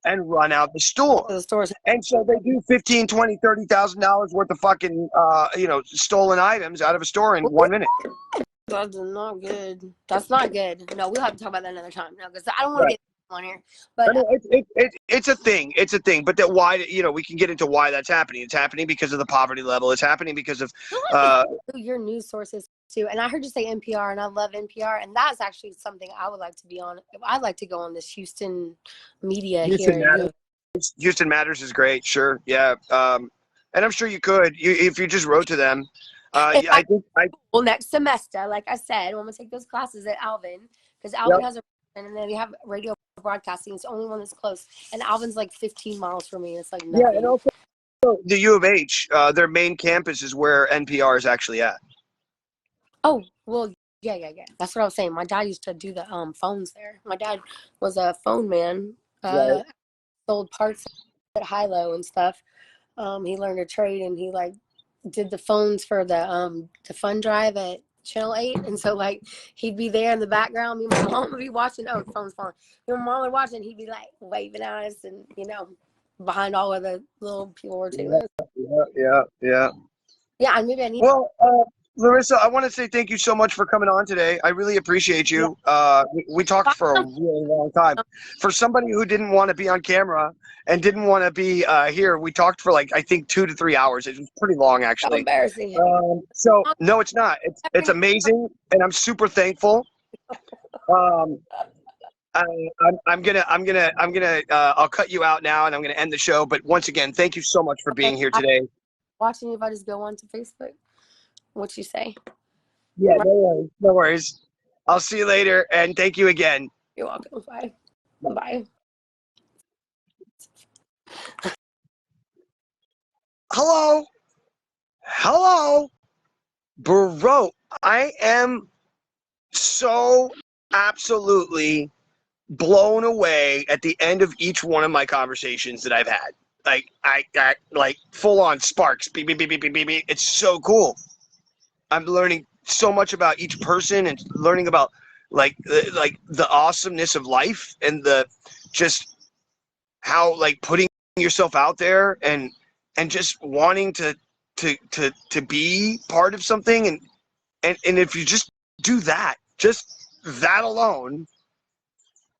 S3: and run out the store. And so they do $15,000, $20,000, $30,000 worth of fucking stolen items out of a store in 1 minute.
S4: That's not good. That's not good. No, we'll have to talk about that another time. No, because I don't want to get on here. But
S3: I mean, it's a thing. It's a thing. But that why, we can get into why that's happening. It's happening because of the poverty level. It's happening because of
S4: your news sources too. And I heard you say NPR, and I love NPR, and that's actually something I would like to be on. I'd like to go on this Houston media here.
S3: Houston Matters is great. Sure, yeah. And I'm sure you could, if you just wrote to them.
S4: Well, next semester, like I said, I'm gonna take those classes at Alvin, because Alvin has and then they have radio broadcasting. It's the only one that's close, and Alvin's like 15 miles from me. It's like nothing.
S3: Yeah, and also So the U of H, their main campus is where NPR is actually at.
S4: Oh, well, yeah. That's what I was saying. My dad used to do the phones there. My dad was a phone man,
S3: Right.
S4: sold parts at high-low and stuff. He learned a trade, and he like did the phones for the fun drive at Channel 8. And so like he'd be there in the background. Me and my mom would be watching. Oh, the phone's falling. Me and my mom would watch it, and he'd be like waving at us, and behind all of the little people were taking us.
S3: Yeah.
S4: Yeah, and maybe I need.
S3: Well, Laryssa, I want to say thank you so much for coming on today. I really appreciate you. We talked for a really long time. For somebody who didn't want to be on camera and didn't want to be here, we talked for like, I think 2 to 3 hours. It was pretty long,
S4: So
S3: actually.
S4: embarrassing.
S3: So no, it's not. It's amazing, and I'm super thankful. I'll cut you out now, and I'm gonna end the show. But once again, thank you so much for being here today.
S4: Watching if I just go on to Facebook. What you say?
S3: Yeah, no worries. I'll see you later, and thank you again.
S4: You're welcome. Bye. Bye.
S3: Hello, bro. I am so absolutely blown away at the end of each one of my conversations that I've had. Like I got like full on sparks. Beep, beep, beep, beep, beep, beep, beep. It's so cool. I'm learning so much about each person and learning about like the awesomeness of life and the just how like putting yourself out there and just wanting to be part of something and if you just do that, just that alone,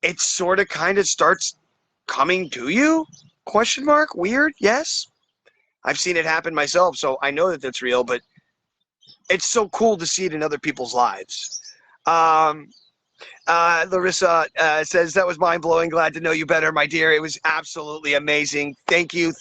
S3: it sort of kind of starts coming to you? Question mark? Weird? Yes. I've seen it happen myself, so I know that that's real, but it's so cool to see it in other people's lives. Laryssa says, that was mind-blowing. Glad to know you better, my dear. It was absolutely amazing. Thank you.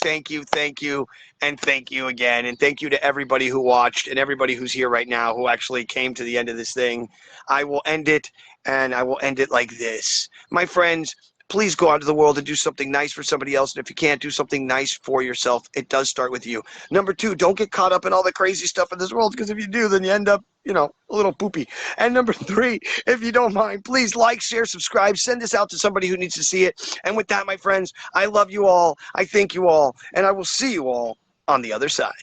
S3: And thank you again. And thank you to everybody who watched and everybody who's here right now who actually came to the end of this thing. I will end it, and I will end it like this. My friends, please go out to the world and do something nice for somebody else. And if you can't do something nice for yourself, it does start with you. Number 2, don't get caught up in all the crazy stuff in this world, because if you do, then you end up, a little poopy. And number 3, if you don't mind, please like, share, subscribe, send this out to somebody who needs to see it. And with that, my friends, I love you all. I thank you all. And I will see you all on the other side.